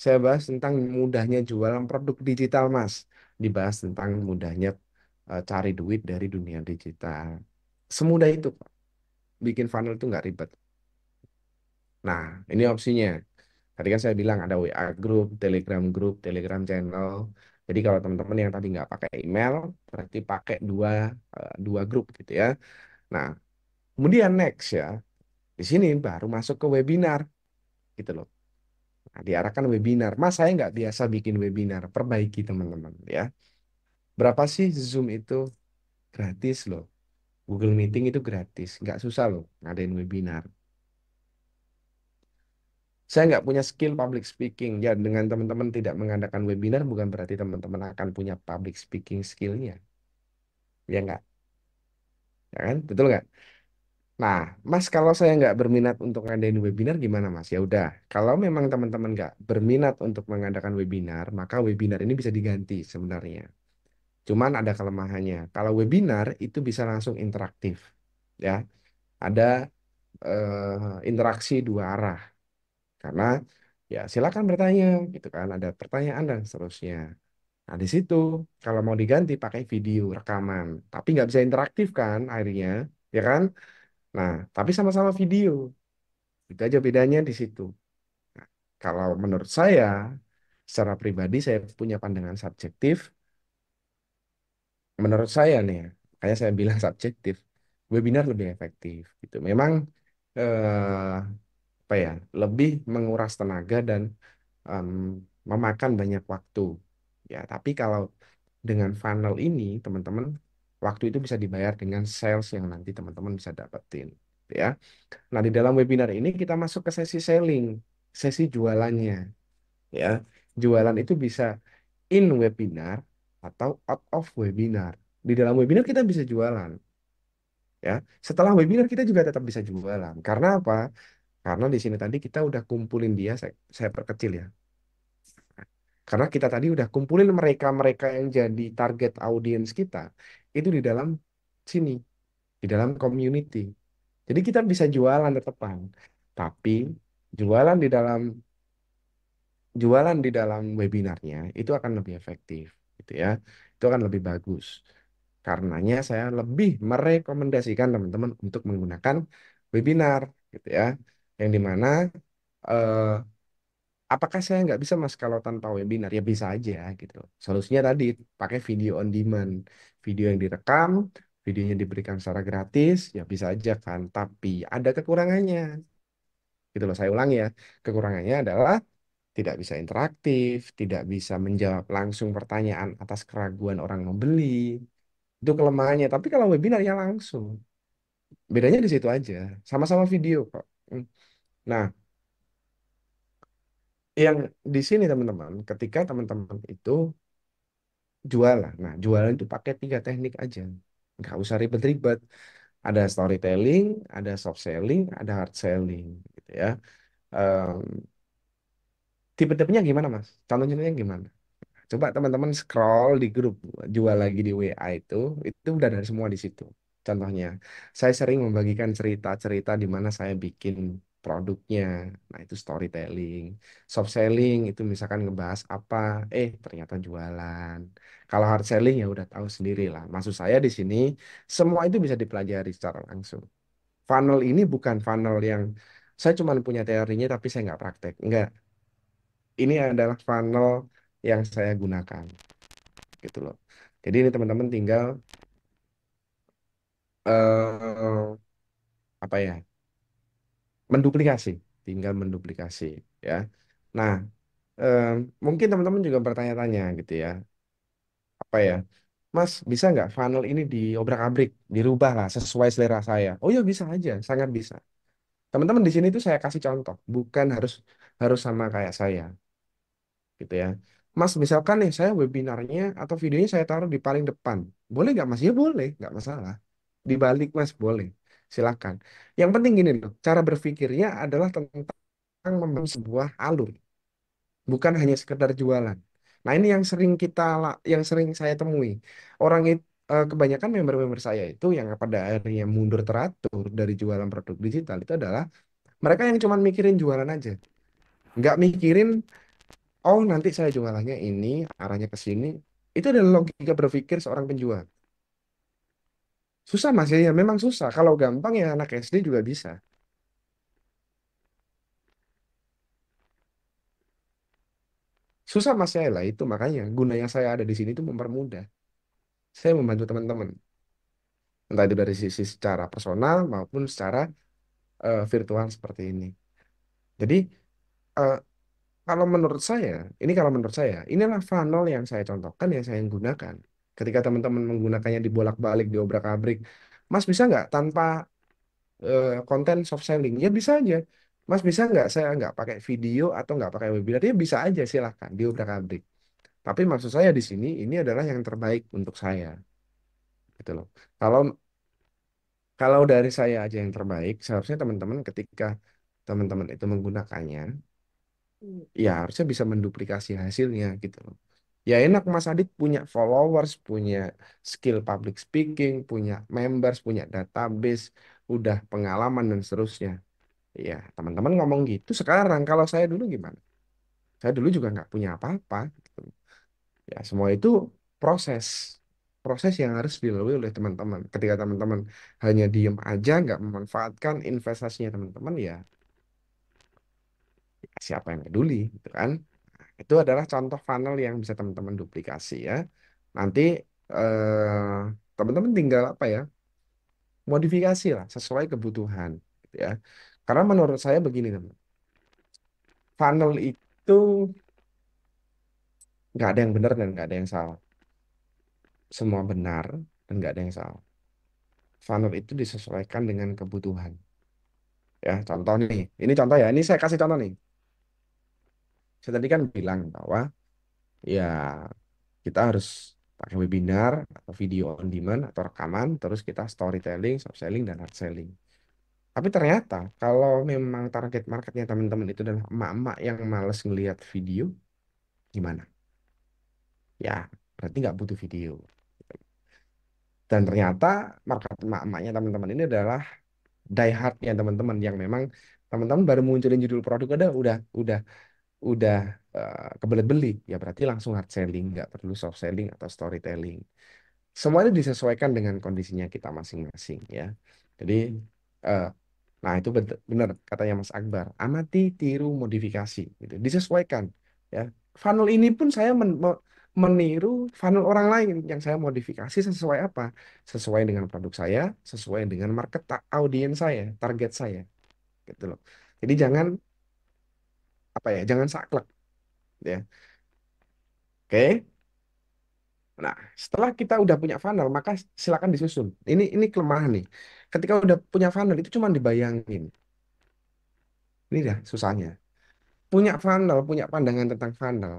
Speaker 1: Saya bahas tentang mudahnya jualan produk digital, Mas. Dibahas tentang mudahnya cari duit dari dunia digital. Semudah itu, Pak. Bikin funnel itu nggak ribet. Nah, ini opsinya. Tadi kan saya bilang ada WA group, Telegram channel. Jadi kalau teman-teman yang tadi nggak pakai email, berarti pakai dua grup gitu ya. Nah, kemudian next ya, di sini baru masuk ke webinar gitu loh. Nah, diarahkan webinar. Mas, saya nggak biasa bikin webinar. Perbaiki teman-teman ya. Berapa sih Zoom itu? Gratis loh. Google Meeting itu gratis. Nggak susah loh ngadain webinar. Saya nggak punya skill public speaking. Ya, dengan teman-teman tidak mengadakan webinar bukan berarti teman-teman akan punya public speaking skillnya. Ya nggak? Ya kan? Betul nggak? Nah, Mas, kalau saya nggak berminat untuk ngadain webinar gimana, Mas? Ya udah, kalau memang teman-teman nggak berminat untuk mengadakan webinar, maka webinar ini bisa diganti sebenarnya. Cuman ada kelemahannya. Kalau webinar itu bisa langsung interaktif, ya. Ada interaksi dua arah. Karena ya silakan bertanya, gitu kan. Ada pertanyaan dan seterusnya. Nah, di situ kalau mau diganti pakai video rekaman, tapi nggak bisa interaktif kan akhirnya, ya kan? Nah, tapi sama-sama video. Itu aja bedanya di situ. Nah, kalau menurut saya, secara pribadi saya punya pandangan subjektif. Menurut saya nih, ya, kayak saya bilang subjektif, webinar lebih efektif. Gitu. Memang eh, apa ya, lebih menguras tenaga dan em, memakan banyak waktu. Ya, tapi kalau dengan funnel ini, teman-teman, waktu itu bisa dibayar dengan sales yang nanti teman-teman bisa dapetin. Ya. Nah, di dalam webinar ini kita masuk ke sesi selling, sesi jualannya. Ya, jualan itu bisa in webinar atau out of webinar. Di dalam webinar kita bisa jualan. Ya, setelah webinar kita juga tetap bisa jualan. Karena apa? Karena di sini tadi kita udah kumpulin dia, saya perkecil ya. Karena kita tadi udah kumpulin mereka-mereka yang jadi target audiens kita itu di dalam sini, di dalam community. Jadi kita bisa jualan tetepan. Tapi jualan di dalam jualan di dalam webinarnya itu akan lebih efektif gitu ya. Itu akan lebih bagus. Karenanya saya lebih merekomendasikan teman-teman untuk menggunakan webinar gitu ya. Yang dimana eh, apakah saya nggak bisa Mas kalau tanpa webinar? Ya bisa aja gitu. Solusinya tadi pakai video on demand, video yang direkam, videonya diberikan secara gratis, ya bisa aja kan. Tapi ada kekurangannya, gitu loh. Saya ulangi ya, kekurangannya adalah tidak bisa interaktif, tidak bisa menjawab langsung pertanyaan atas keraguan orang membeli. Itu kelemahannya. Tapi kalau webinar ya langsung, bedanya di situ aja. Sama-sama video kok. Hmm. Nah, yang di sini teman-teman, ketika teman-teman itu jualan. Nah, jualan itu pakai tiga teknik aja. Nggak usah ribet-ribet. Ada storytelling, ada soft selling, ada hard selling. Gitu ya. Em, tipe-tipenya gimana, Mas? Contohnya gimana? Coba teman-teman scroll di grup jual lagi di WA itu udah ada semua di situ. Contohnya, saya sering membagikan cerita-cerita di mana saya bikin produknya. Nah, itu storytelling. Soft selling itu misalkan ngebahas apa, ternyata jualan. Kalau hard selling ya udah tahu sendiri lah. Maksud saya di sini semua itu bisa dipelajari secara langsung. Funnel ini bukan funnel yang saya cuma punya teorinya tapi saya nggak praktek. Enggak, ini adalah funnel yang saya gunakan gitu loh. Jadi ini teman-teman tinggal eh apa ya? Menduplikasi, tinggal menduplikasi ya. Nah, eh, mungkin teman-teman juga bertanya-tanya gitu ya. Apa ya? Mas, bisa nggak funnel ini diobrak-abrik, dirubah lah sesuai selera saya? Oh ya bisa aja, sangat bisa. Teman-teman di sini tuh saya kasih contoh, bukan harus harus sama kayak saya gitu ya. Mas, misalkan nih saya webinarnya atau videonya saya taruh di paling depan. Boleh nggak Mas? Ya boleh, nggak masalah. Dibalik Mas, boleh. Silakan. Yang penting gini loh, cara berpikirnya adalah tentang membangun sebuah alur, bukan hanya sekedar jualan. Nah, ini yang sering yang sering saya temui. Orang itu kebanyakan member-member saya itu yang pada akhirnya mundur teratur dari jualan produk digital itu adalah mereka yang cuma mikirin jualan aja. Nggak mikirin, oh nanti saya jualannya ini, arahnya ke sini. Itu adalah logika berpikir seorang penjual. Susah Mas ya, ya memang susah. Kalau gampang ya anak SD juga bisa. Susah Mas ya lah itu makanya gunanya saya ada di sini itu mempermudah. Saya membantu teman-teman. Entah itu dari sisi secara personal maupun secara virtual seperti ini. Jadi eh, kalau menurut saya, inilah funnel yang saya contohkan yang saya gunakan. Ketika teman-teman menggunakannya dibolak-balik, diobrak-abrik, Mas bisa nggak tanpa konten soft selling? Ya bisa aja. Mas bisa nggak saya nggak pakai video atau nggak pakai webinar? Ya bisa aja silahkan diobrak-abrik. Tapi maksud saya di sini ini adalah yang terbaik untuk saya, gitu loh. Kalau kalau dari saya aja yang terbaik, seharusnya teman-teman ketika teman-teman itu menggunakannya, ya harusnya bisa menduplikasi hasilnya gitu loh. Ya enak Mas Adit punya followers, punya skill public speaking, punya members, punya database, udah pengalaman dan seterusnya. Ya teman-teman ngomong gitu sekarang. Kalau saya dulu gimana? Saya dulu juga nggak punya apa-apa. Gitu. Ya semua itu proses. proses yang harus dilalui oleh teman-teman. Ketika teman-teman hanya diem aja, nggak memanfaatkan investasinya teman-teman, ya siapa yang peduli, gitu kan? Itu adalah contoh funnel yang bisa teman-teman duplikasi ya. Nanti teman-teman tinggal apa ya? Modifikasi lah sesuai kebutuhan, gitu ya. Karena menurut saya begini, teman. Funnel itu nggak ada yang benar dan nggak ada yang salah. Semua benar dan nggak ada yang salah. Funnel itu disesuaikan dengan kebutuhan. Ya, contoh nih. Ini contoh ya. Ini saya kasih contoh nih. Saya tadi kan bilang bahwa ya kita harus pakai webinar atau video on demand atau rekaman, terus kita storytelling, soft selling, dan hard selling. Tapi ternyata kalau memang target marketnya teman-teman itu adalah emak-emak yang males ngelihat video, gimana? Ya, berarti nggak butuh video. Dan ternyata market emak-emaknya teman-teman ini adalah die hardnya teman-teman yang memang teman-teman baru munculin judul produk udah kebelet beli, ya berarti langsung hard selling, nggak perlu soft selling atau storytelling. Semuanya disesuaikan dengan kondisinya kita masing-masing ya. Jadi eh, nah itu benar katanya Mas Akbar, amati, tiru, modifikasi gitu. Disesuaikan ya. Funnel ini pun saya meniru funnel orang lain yang saya modifikasi sesuai apa? Sesuai dengan produk saya, sesuai dengan market audiens saya, target saya gitu loh. Jadi jangan apa ya, jangan saklek ya. Oke. Nah, setelah kita udah punya funnel, maka silakan disusun. Ini kelemahan nih. Ketika udah punya funnel itu cuma dibayangin. Ini dah susahnya. Punya funnel, punya pandangan tentang funnel.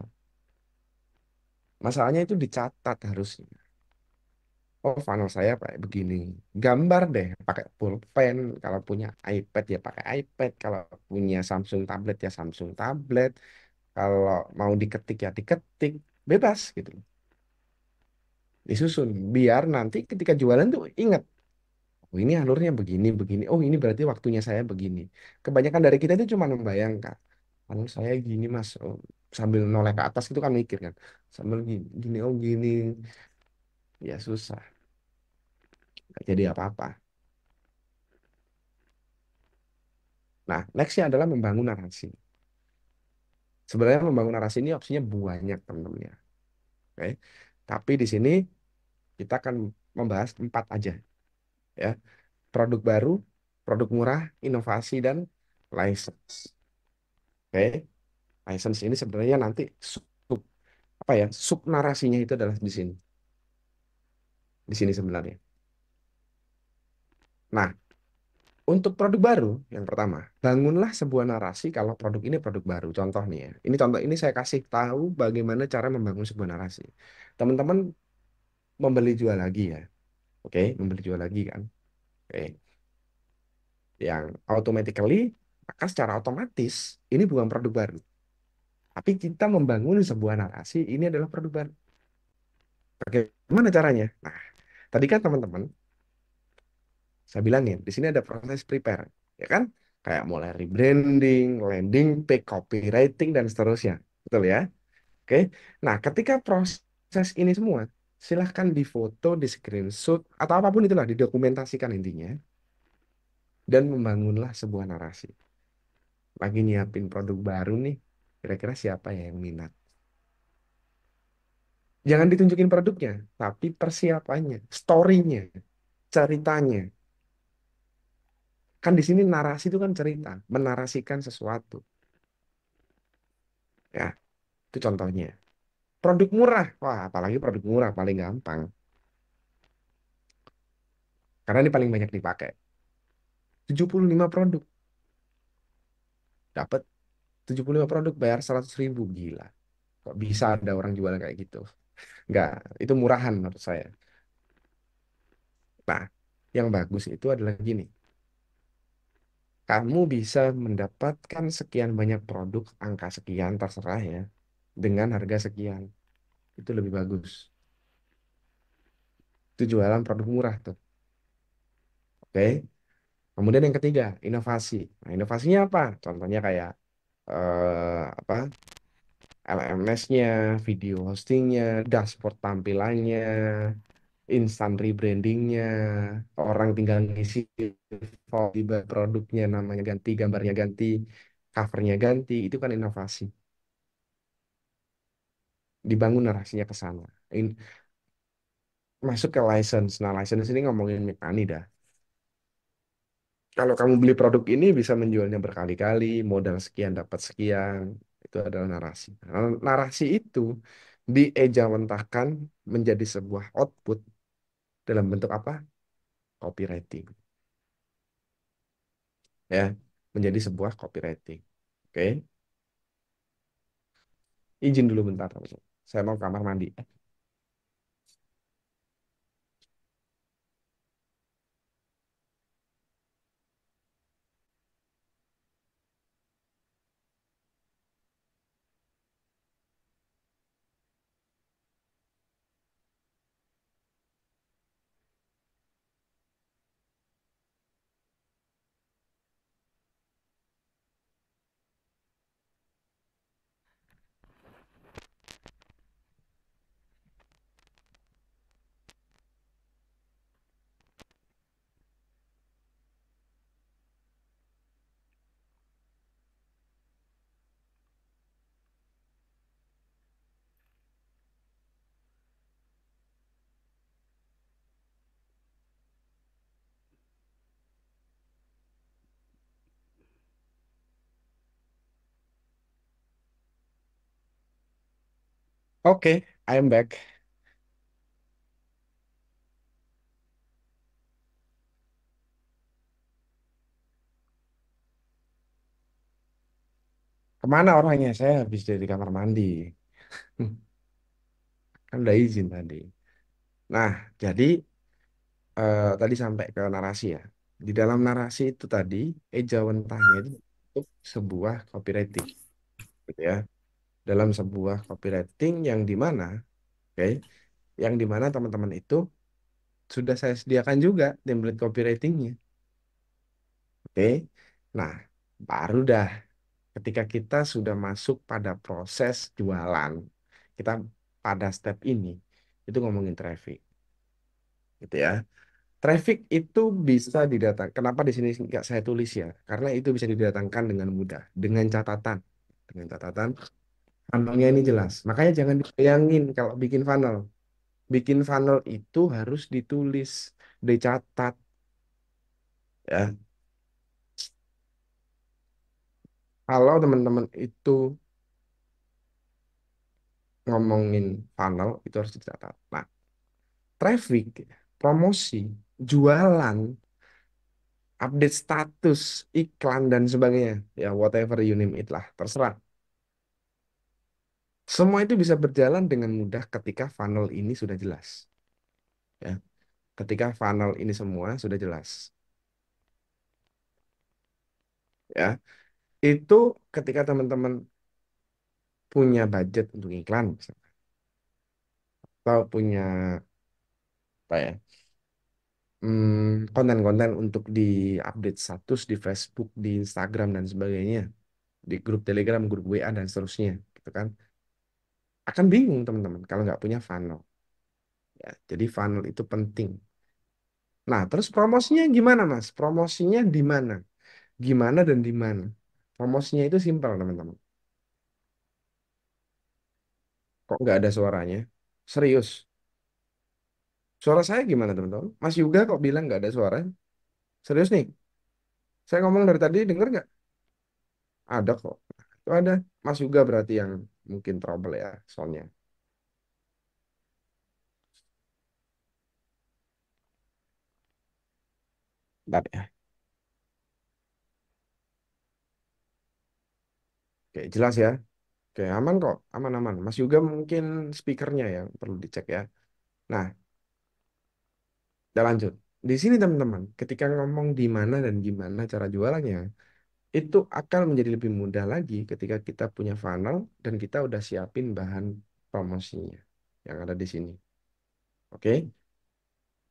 Speaker 1: Masalahnya itu dicatat harusnya. Oh, funnel saya kayak begini. Gambar deh, pakai pulpen. Kalau punya iPad ya pakai iPad. Kalau punya Samsung tablet ya Samsung tablet. Kalau mau diketik ya diketik. Bebas gitu. Disusun. Biar nanti ketika jualan tuh ingat. Oh, ini alurnya begini, begini. Oh, ini berarti waktunya saya begini. Kebanyakan dari kita itu cuma membayangkan. Kalau saya gini, Mas, oh, sambil noleh ke atas itu kan mikir kan. Sambil gini, gini, oh gini. Ya susah. Nggak jadi apa-apa. Nah, nextnya adalah membangun narasi. Sebenarnya membangun narasi ini opsinya banyak, teman-teman ya. Oke. Tapi di sini kita akan membahas 4 aja. Ya. Produk baru, produk murah, inovasi, dan license. Oke. License ini sebenarnya nanti apa ya, sub narasinya itu adalah di sini sebenarnya. Nah, untuk produk baru yang pertama, bangunlah sebuah narasi kalau produk ini produk baru. Contoh nih ya, ini contoh ini saya kasih tahu bagaimana cara membangun sebuah narasi. Teman-teman membeli jual lagi ya, oke, membeli jual lagi kan, oke, yang automatically maka secara otomatis ini bukan produk baru, tapi kita membangun sebuah narasi ini adalah produk baru. Bagaimana caranya? Nah, tadi kan teman-teman saya bilangin, di sini ada proses prepare, ya kan? Kayak mulai rebranding, landing page, copywriting, dan seterusnya. Betul ya? Oke. Nah, ketika proses ini semua, silahkan difoto, di screenshot, atau apapun itulah, didokumentasikan intinya, dan membangunlah sebuah narasi. Lagi nyiapin produk baru nih, kira-kira siapa ya yang minat? Jangan ditunjukin produknya, tapi persiapannya, story-nya, ceritanya. Kan di sini narasi itu kan cerita, menarasikan sesuatu. Ya, itu contohnya. Produk murah. Wah, apalagi produk murah paling gampang. Karena ini paling banyak dipakai. 75 produk. Dapat 75 produk bayar 100.000. Gila. Kok bisa ada orang jual kayak gitu? Enggak, itu murahan menurut saya. Nah, yang bagus itu adalah gini. Kamu bisa mendapatkan sekian banyak produk, angka sekian, terserah ya, dengan harga sekian. Itu lebih bagus. Itu jualan produk murah tuh. Oke. Kemudian yang ketiga, inovasi. Nah, inovasinya apa? Contohnya kayak apa, LMS-nya, video hostingnya, dashboard tampilannya, instan rebrandingnya, orang tinggal ngisi form di produknya, namanya ganti, gambarnya ganti, covernya ganti, itu kan inovasi. Dibangun narasinya ke sana. Masuk ke license. Nah, license ini ngomongin Mikani dah. Kalau kamu beli produk ini bisa menjualnya berkali-kali, modal sekian dapat sekian, itu adalah narasi. Nah, narasi itu diejawantahkan menjadi sebuah output dalam bentuk apa? Copywriting, ya, menjadi sebuah copywriting. Oke, izin dulu bentar, teman-teman. Saya mau kamar mandi. Oke, I am back. Kemana orangnya? Saya habis dari kamar mandi. Kan udah izin tadi. Nah, jadi tadi sampai ke narasi ya. Di dalam narasi itu tadi, ejawantahnya itu untuk sebuah copywriting, gitu ya. Dalam sebuah copywriting yang di mana, oke, yang di mana teman-teman itu sudah saya sediakan juga template copywritingnya, oke. Nah, baru dah ketika kita sudah masuk pada proses jualan, kita pada step ini, itu ngomongin traffic, gitu ya. Traffic itu bisa didatang. Kenapa di sini nggak saya tulis ya? Karena itu bisa didatangkan dengan mudah, dengan catatan, dengan catatan funnelnya ini jelas. Makanya jangan dibayangin kalau bikin funnel. Bikin funnel itu harus ditulis, dicatat, ya. Kalau teman-teman itu ngomongin funnel, itu harus dicatat. Nah, traffic, promosi, jualan, update status, iklan dan sebagainya, ya whatever you name it lah, terserah. Semua itu bisa berjalan dengan mudah ketika funnel ini sudah jelas. Ya, ketika funnel ini semua sudah jelas. Ya, itu ketika teman-teman punya budget untuk iklan, misalnya, atau punya apa ya, konten-konten untuk di update status di Facebook, di Instagram dan sebagainya, di grup Telegram, grup WA dan seterusnya, gitu kan? Akan bingung teman-teman kalau nggak punya funnel. Ya, jadi funnel itu penting. Nah, terus promosinya gimana, Mas? Promosinya di mana? Gimana dan di mana? Promosinya itu simpel, teman-teman. Kok nggak ada suaranya? Serius. Suara saya gimana, teman-teman? Mas Yuga kok bilang nggak ada suara? Serius nih. Saya ngomong dari tadi, denger nggak? Ada kok. Itu ada. Mas Yuga berarti yang mungkin trouble ya, soalnya. Bentar ya. Oke, jelas ya. Oke, aman kok. Aman-aman. Mas Yuga mungkin speakernya yang perlu dicek ya. Nah, kita lanjut. Di sini, teman-teman, ketika ngomong di mana dan gimana cara jualannya, itu akan menjadi lebih mudah lagi ketika kita punya funnel dan kita udah siapin bahan promosinya yang ada di sini. Oke.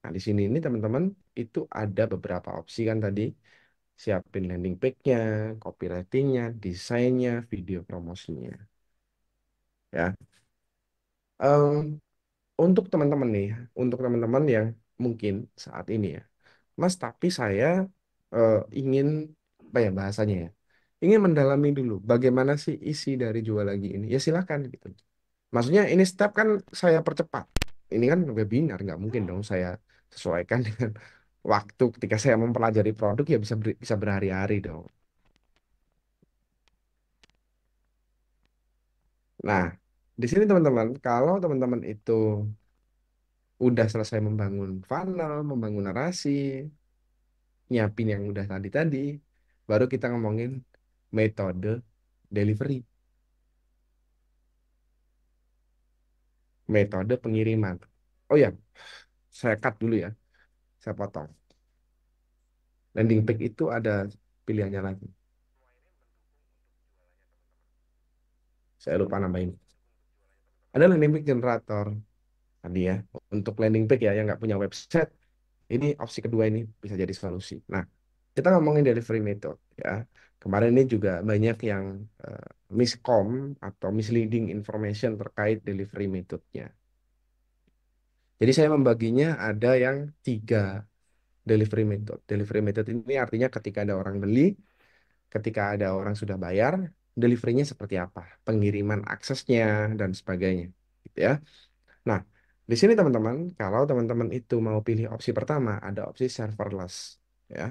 Speaker 1: Nah, di sini ini teman-teman itu ada beberapa opsi kan tadi. Siapin landing page-nya, copywriting-nya, desainnya, video promosinya. Ya. untuk teman-teman nih, untuk teman-teman yang mungkin saat ini ya, Mas, tapi saya ingin apa ya bahasanya ya, ingin mendalami dulu bagaimana sih isi dari jual lagi ini. Ya silakan gitu. Maksudnya ini step kan saya percepat. Ini kan webinar, nggak mungkin dong saya sesuaikan dengan waktu ketika saya mempelajari produk ya bisa berhari-hari dong. Nah, di sini teman-teman, kalau teman-teman itu udah selesai membangun funnel, membangun narasi, nyiapin yang udah tadi-tadi, baru kita ngomongin metode delivery, metode pengiriman. Oh ya, saya cut dulu ya, saya potong. Landing page itu ada pilihannya lagi. Saya lupa nambahin. Ada landing page generator tadi ya. Untuk landing page ya yang nggak punya website, ini opsi kedua ini bisa jadi solusi. Nah, kita ngomongin delivery method ya. Kemarin ini juga banyak yang eh, miscom atau misleading information terkait delivery methodnya. Jadi saya membaginya ada yang tiga delivery method. Delivery method ini artinya ketika ada orang beli, ketika ada orang sudah bayar, deliverynya seperti apa, pengiriman aksesnya dan sebagainya, gitu ya. Nah, di sini teman-teman, kalau teman-teman itu mau pilih opsi pertama, ada opsi serverless, ya.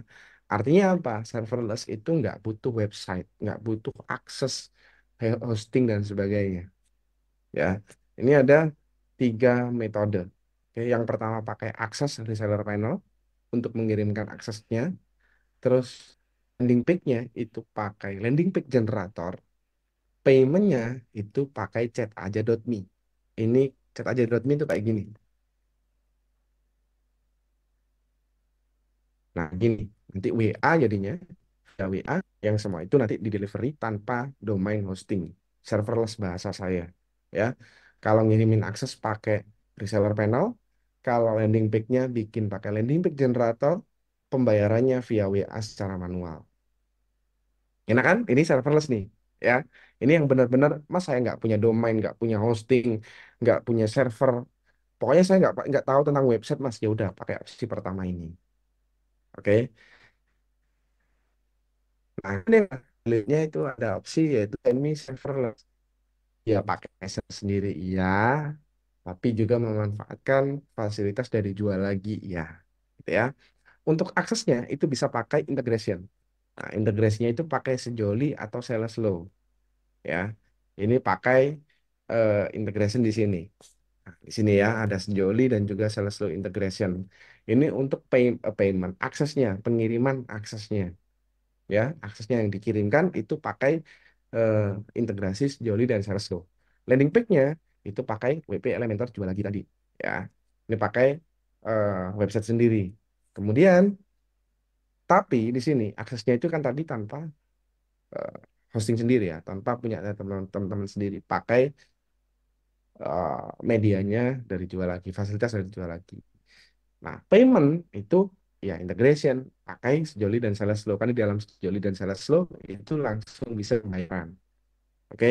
Speaker 1: Artinya apa? Serverless itu nggak butuh website, nggak butuh akses hosting dan sebagainya, ya. Ini ada tiga metode. Oke, yang pertama pakai akses reseller panel untuk mengirimkan aksesnya. Terus landing page-nya itu pakai landing page generator. Payment-nya itu pakai chataja.me. Ini chataja.me itu kayak gini. Nah, gini. Nanti WA jadinya. Ya WA yang semua itu nanti di delivery tanpa domain hosting. Serverless bahasa saya. Ya. Kalau ngirimin akses pakai reseller panel. Kalau landing page-nya bikin pakai landing page generator. Pembayarannya via WA secara manual. Enak kan? Ini serverless nih, ya. Ini yang benar-benar, mas saya nggak punya domain, nggak punya hosting, nggak punya server. Pokoknya saya nggak tahu tentang website, mas. Ya udah pakai opsi pertama ini, oke? Nah, ini selanjutnya itu ada opsi yaitu semi serverless. Ya pakai access sendiri, iya. Tapi juga memanfaatkan fasilitas dari jual lagi, ya. Gitu ya. Untuk aksesnya itu bisa pakai integration. Nah, integrasinya itu pakai Sejoli atau Saleslow. Ya. Ini pakai integration di sini. Nah, di sini ya ada Sejoli dan juga Saleslow integration. Ini untuk payment, aksesnya, pengiriman aksesnya, ya, aksesnya yang dikirimkan itu pakai eh, integrasi Sejoli dan Saleslow. Landing page-nya itu pakai WP Elementor jual lagi tadi, ya. Ini pakai website sendiri. Kemudian, tapi di sini aksesnya itu kan tadi tanpa eh, hosting sendiri ya, tanpa punya teman-teman sendiri, pakai eh, medianya dari jual lagi, fasilitas dari jual lagi. Nah, payment itu ya integration, pakai Sejoli dan Saleslow. Kan di dalam Sejoli dan Saleslow itu langsung bisa pembayaran. Oke.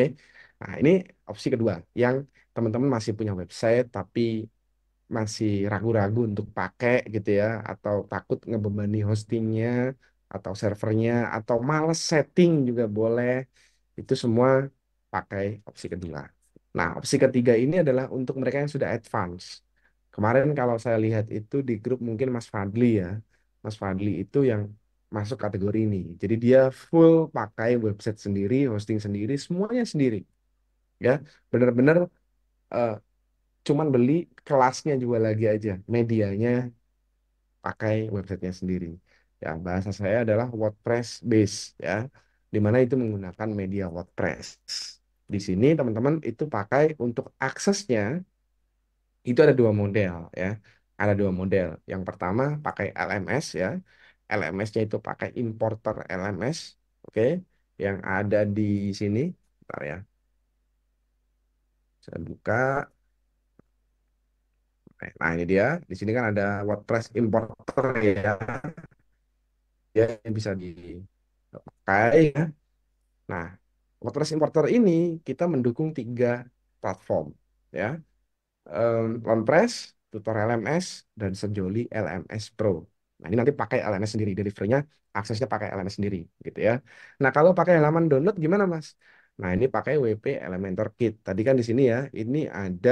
Speaker 1: Nah, ini opsi kedua yang teman-teman masih punya website tapi masih ragu-ragu untuk pakai gitu ya, atau takut ngebebani hostingnya atau servernya atau males setting juga boleh. Itu semua pakai opsi kedua. Nah, opsi ketiga ini adalah untuk mereka yang sudah advance. Kemarin kalau saya lihat itu di grup mungkin Mas Fadli ya. Mas Fadli itu yang masuk kategori ini. Jadi dia full pakai website sendiri, hosting sendiri, semuanya sendiri. Ya, benar-benar eh, cuman beli kelasnya juga lagi aja. Medianya pakai websitenya sendiri. Ya, bahasa saya adalah WordPress base ya, di mana itu menggunakan media WordPress. Di sini teman-teman itu pakai untuk aksesnya itu ada dua model ya. Ada dua model. Yang pertama pakai LMS ya. LMS-nya itu pakai importer LMS, oke. Yang ada di sini, bentar ya. Saya buka. Nah, ini dia. Di sini kan ada WordPress importer ya. Ya, yang bisa dipakai ya. Nah, WordPress importer ini kita mendukung tiga platform ya. OnPress, Tutor LMS, dan Sejoli LMS Pro. Nah, ini nanti pakai LMS sendiri, deliverynya aksesnya pakai LMS sendiri, gitu ya. Nah, kalau pakai halaman download gimana, Mas? Nah, ini pakai WP Elementor Kit. Tadi kan di sini ya, ini ada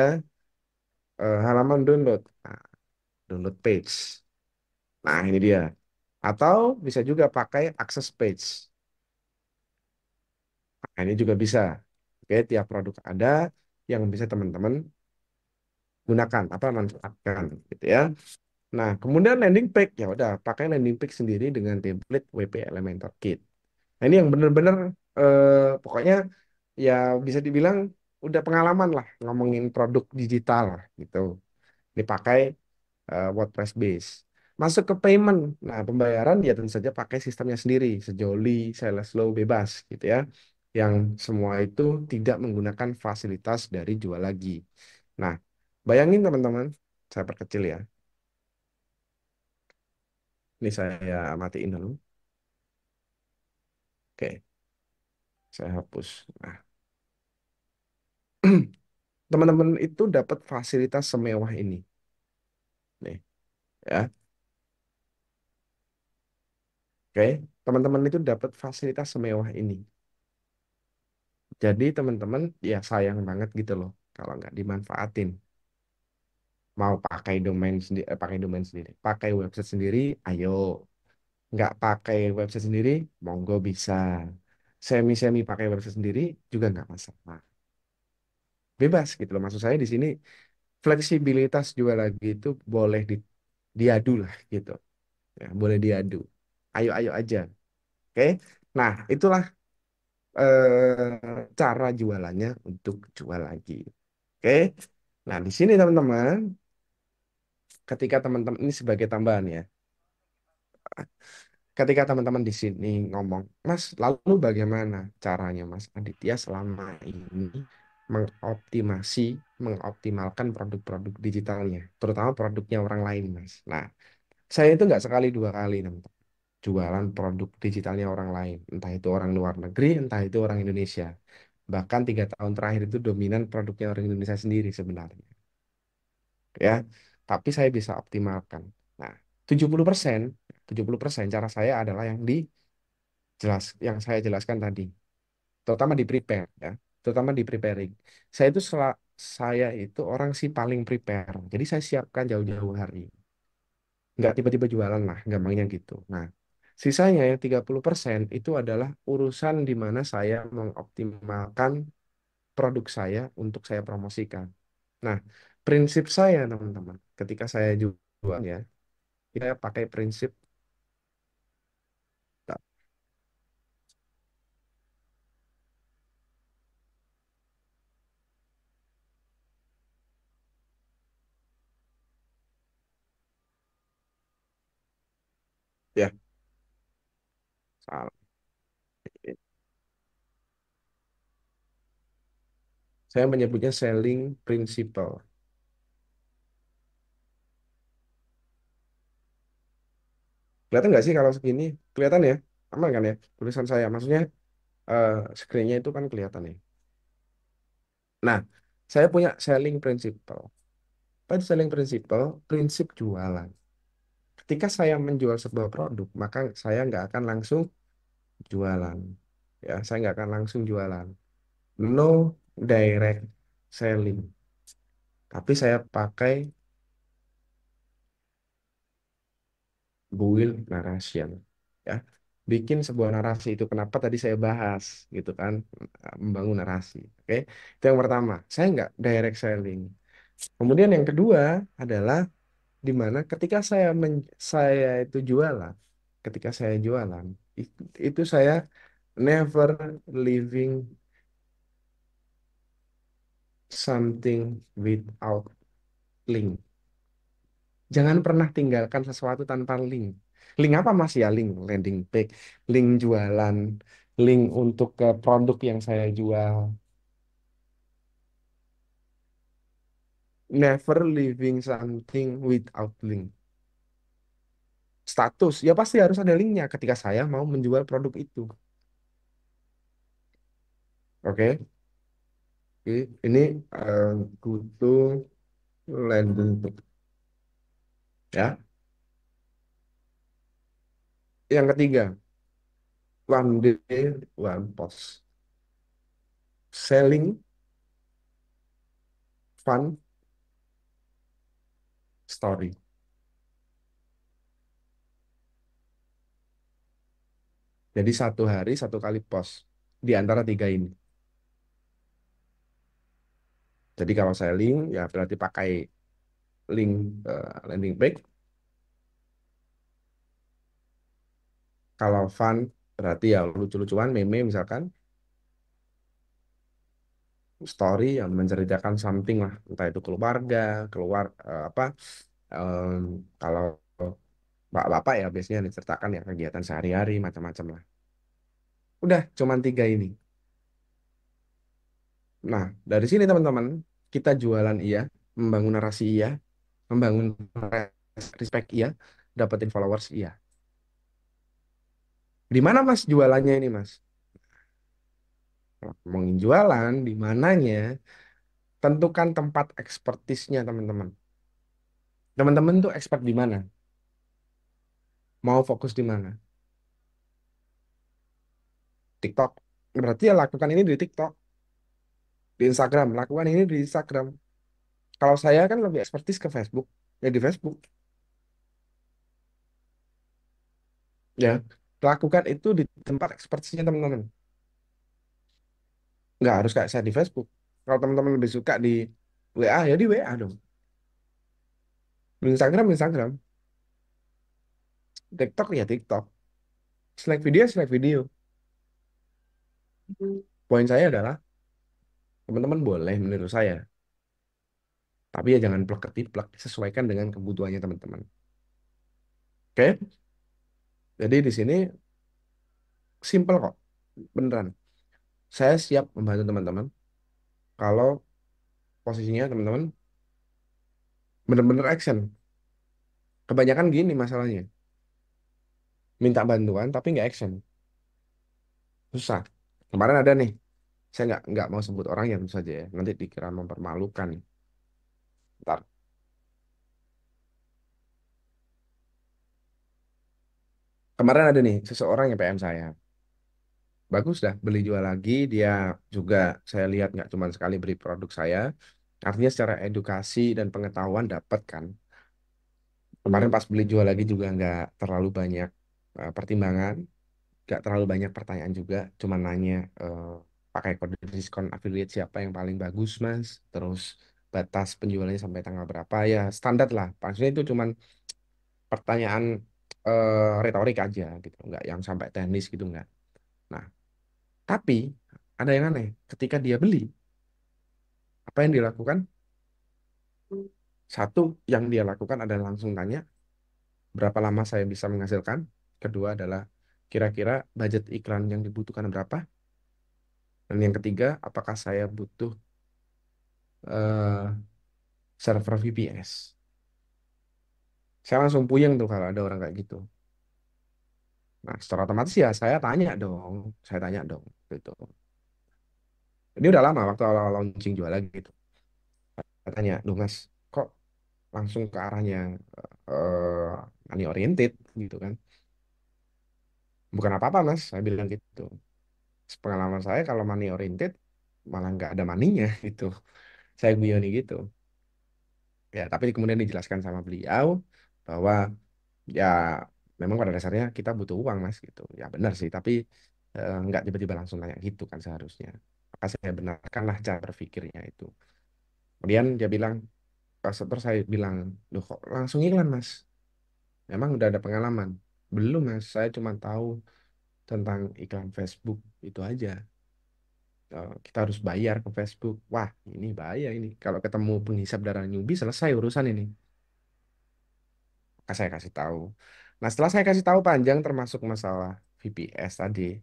Speaker 1: halaman download. Nah, download page. Nah, ini dia. Atau bisa juga pakai akses page. Nah, ini juga bisa. Oke, tiap produk ada yang bisa teman-teman gunakan, apa manfaatkan, gitu ya. Nah, kemudian landing page ya udah pakai landing page sendiri dengan template WP Elementor Kit. Nah, ini yang benar-benar pokoknya ya bisa dibilang udah pengalaman lah ngomongin produk digital lah, gitu. Dipakai WordPress base. Masuk ke payment. Nah, pembayaran ya tentu saja pakai sistemnya sendiri, Sejoli, Saleslow bebas gitu ya. Yang semua itu tidak menggunakan fasilitas dari jual lagi. Nah, bayangin teman-teman, saya perkecil ya. Ini saya matiin dulu. Oke, saya hapus. Nah, teman-teman itu dapat fasilitas semewah ini. Nih, ya. Oke, teman-teman itu dapat fasilitas semewah ini. Jadi teman-teman ya sayang banget gitu loh kalau nggak dimanfaatin. Mau pakai domain sendiri, pakai website sendiri, ayo. Nggak pakai website sendiri, monggo bisa. Semi-semi pakai website sendiri juga nggak masalah. Bebas gitu loh. Maksud saya di sini fleksibilitas juga lagi itu boleh diadu lah gitu. Ya, boleh diadu. Ayo-ayo aja. Oke. Nah, itulah cara jualannya untuk jual lagi. Oke. Nah, di sini teman-teman, ketika teman-teman ini sebagai tambahan ya. Ketika teman-teman di sini ngomong, Mas, lalu bagaimana caranya Mas Aditya selama ini mengoptimasi, mengoptimalkan produk-produk digitalnya, terutama produknya orang lain, Mas. Nah, saya itu nggak sekali dua kali, teman-teman, jualan produk digitalnya orang lain, entah itu orang luar negeri, entah itu orang Indonesia. Bahkan 3 tahun terakhir itu dominan produknya orang Indonesia sendiri sebenarnya, ya. Tapi saya bisa optimalkan. Nah, 70%, 70% cara saya adalah yang saya jelaskan tadi, terutama di prepare ya, terutama di preparing. Saya itu orang sih paling prepare. Jadi saya siapkan jauh-jauh hari. Nggak tiba-tiba jualan lah, gampangnya gitu. Nah, sisanya yang 30% itu adalah urusan di mana saya mengoptimalkan produk saya untuk saya promosikan. Nah, prinsip saya teman-teman, ketika saya jual ya, saya pakai prinsip ya, salah. Saya menyebutnya selling principle. Kelihatan nggak sih kalau segini? Kelihatan ya? Aman kan ya? Tulisan saya. Maksudnya eh screen-nya itu kan kelihatan nih. Nah, saya punya selling principle. Apa itu selling principle? Prinsip jualan. Ketika saya menjual sebuah produk, maka saya nggak akan langsung jualan. Ya, saya nggak akan langsung jualan. No direct selling. Tapi saya pakai build narration. Ya, bikin sebuah narasi itu kenapa tadi saya bahas gitu kan, membangun narasi. Oke, itu yang pertama. Saya nggak direct selling. Kemudian yang kedua adalah di mana ketika saya itu jualan, ketika saya jualan itu saya never leaving something without link. Jangan pernah tinggalkan sesuatu tanpa link. Link apa Mas ya? Link landing page, link jualan, link untuk ke produk yang saya jual. Never leaving something without link. Status, ya pasti harus ada linknya ketika saya mau menjual produk itu. Oke, Oke, ini kutu. Landing. Ya. Yang ketiga, one day, one post. Selling fun story. Jadi satu hari satu kali post di antara tiga ini. Jadi kalau selling ya berarti pakai link landing page. Kalau fun berarti ya lucu-lucuan, meme misalkan. Story yang menceritakan something lah, entah itu keluarga, keluar apa em, kalau bapak-bapak ya biasanya diceritakan ya kegiatan sehari-hari macam-macam lah. Udah cuman tiga ini. Nah, dari sini teman-teman, kita jualan iya, membangun narasi iya, membangun respect iya, dapetin followers iya. Di mana Mas jualannya ini Mas? Kalau ngomongin jualan, di mananya? Tentukan tempat ekspertisnya teman-teman. Teman-teman tuh expert di mana? Mau fokus di mana? TikTok. Berarti ya lakukan ini di TikTok, di Instagram. Lakukan ini di Instagram. Kalau saya kan lebih ekspertis ke Facebook, ya di Facebook. Ya, lakukan itu di tempat ekspertisnya teman-teman. Nggak harus kayak saya di Facebook. Kalau teman-teman lebih suka di WA, ya di WA dong. Di Instagram, Instagram. TikTok, ya TikTok. Slack video, Slack video. Poin saya adalah, teman-teman boleh meniru saya. Tapi ya jangan plek ketiplek, sesuaikan dengan kebutuhannya teman-teman. Oke? Jadi di sini simple kok. Beneran. Saya siap membantu teman-teman kalau posisinya teman-teman bener-bener action. Kebanyakan gini masalahnya. Minta bantuan tapi nggak action. Susah. Kemarin ada nih, saya nggak mau sebut orangnya tentu saja ya. Nanti dikira mempermalukan. Ntar. Kemarin ada nih, seseorang yang PM saya. Bagus dah, beli jual lagi. Dia juga, saya lihat nggak cuma sekali beli produk saya. Artinya secara edukasi dan pengetahuan dapat kan. Kemarin pas beli jual lagi juga nggak terlalu banyak pertimbangan. Gak terlalu banyak pertanyaan juga, cuma nanya pakai kode diskon affiliate siapa yang paling bagus mas, terus batas penjualannya sampai tanggal berapa ya standar lah. Maksudnya itu cuma pertanyaan retorik aja gitu, nggak yang sampai teknis gitu nggak. Nah, tapi ada yang aneh, ketika dia beli, apa yang dilakukan? Satu yang dia lakukan adalah langsung tanya berapa lama saya bisa menghasilkan. Kedua adalah kira-kira budget iklan yang dibutuhkan berapa. Dan yang ketiga, apakah saya butuh eh, server VPS. Saya langsung puyeng tuh kalau ada orang kayak gitu. Nah, secara otomatis ya saya tanya dong, saya tanya dong, gitu. Ini udah lama waktu awal launching jual lagi gitu. Saya tanya, duh mas, kok langsung ke arahnya eh money oriented gitu kan? Bukan apa-apa mas, saya bilang gitu. Pengalaman saya kalau money oriented malah nggak ada maninya gitu. Saya guyoni gitu. Ya, tapi kemudian dijelaskan sama beliau bahwa ya memang pada dasarnya kita butuh uang mas gitu ya benar sih tapi nggak tiba-tiba langsung tanya gitu kan seharusnya maka saya benarkanlah cara berpikirnya itu kemudian dia bilang terus saya bilang loh kok langsung iklan mas memang udah ada pengalaman belum mas saya cuma tahu tentang iklan Facebook itu aja. Kita harus bayar ke Facebook wah ini bahaya ini kalau ketemu penghisap darah newbie selesai urusan ini. Maka saya kasih tahu. Nah, setelah saya kasih tahu panjang termasuk masalah VPS tadi,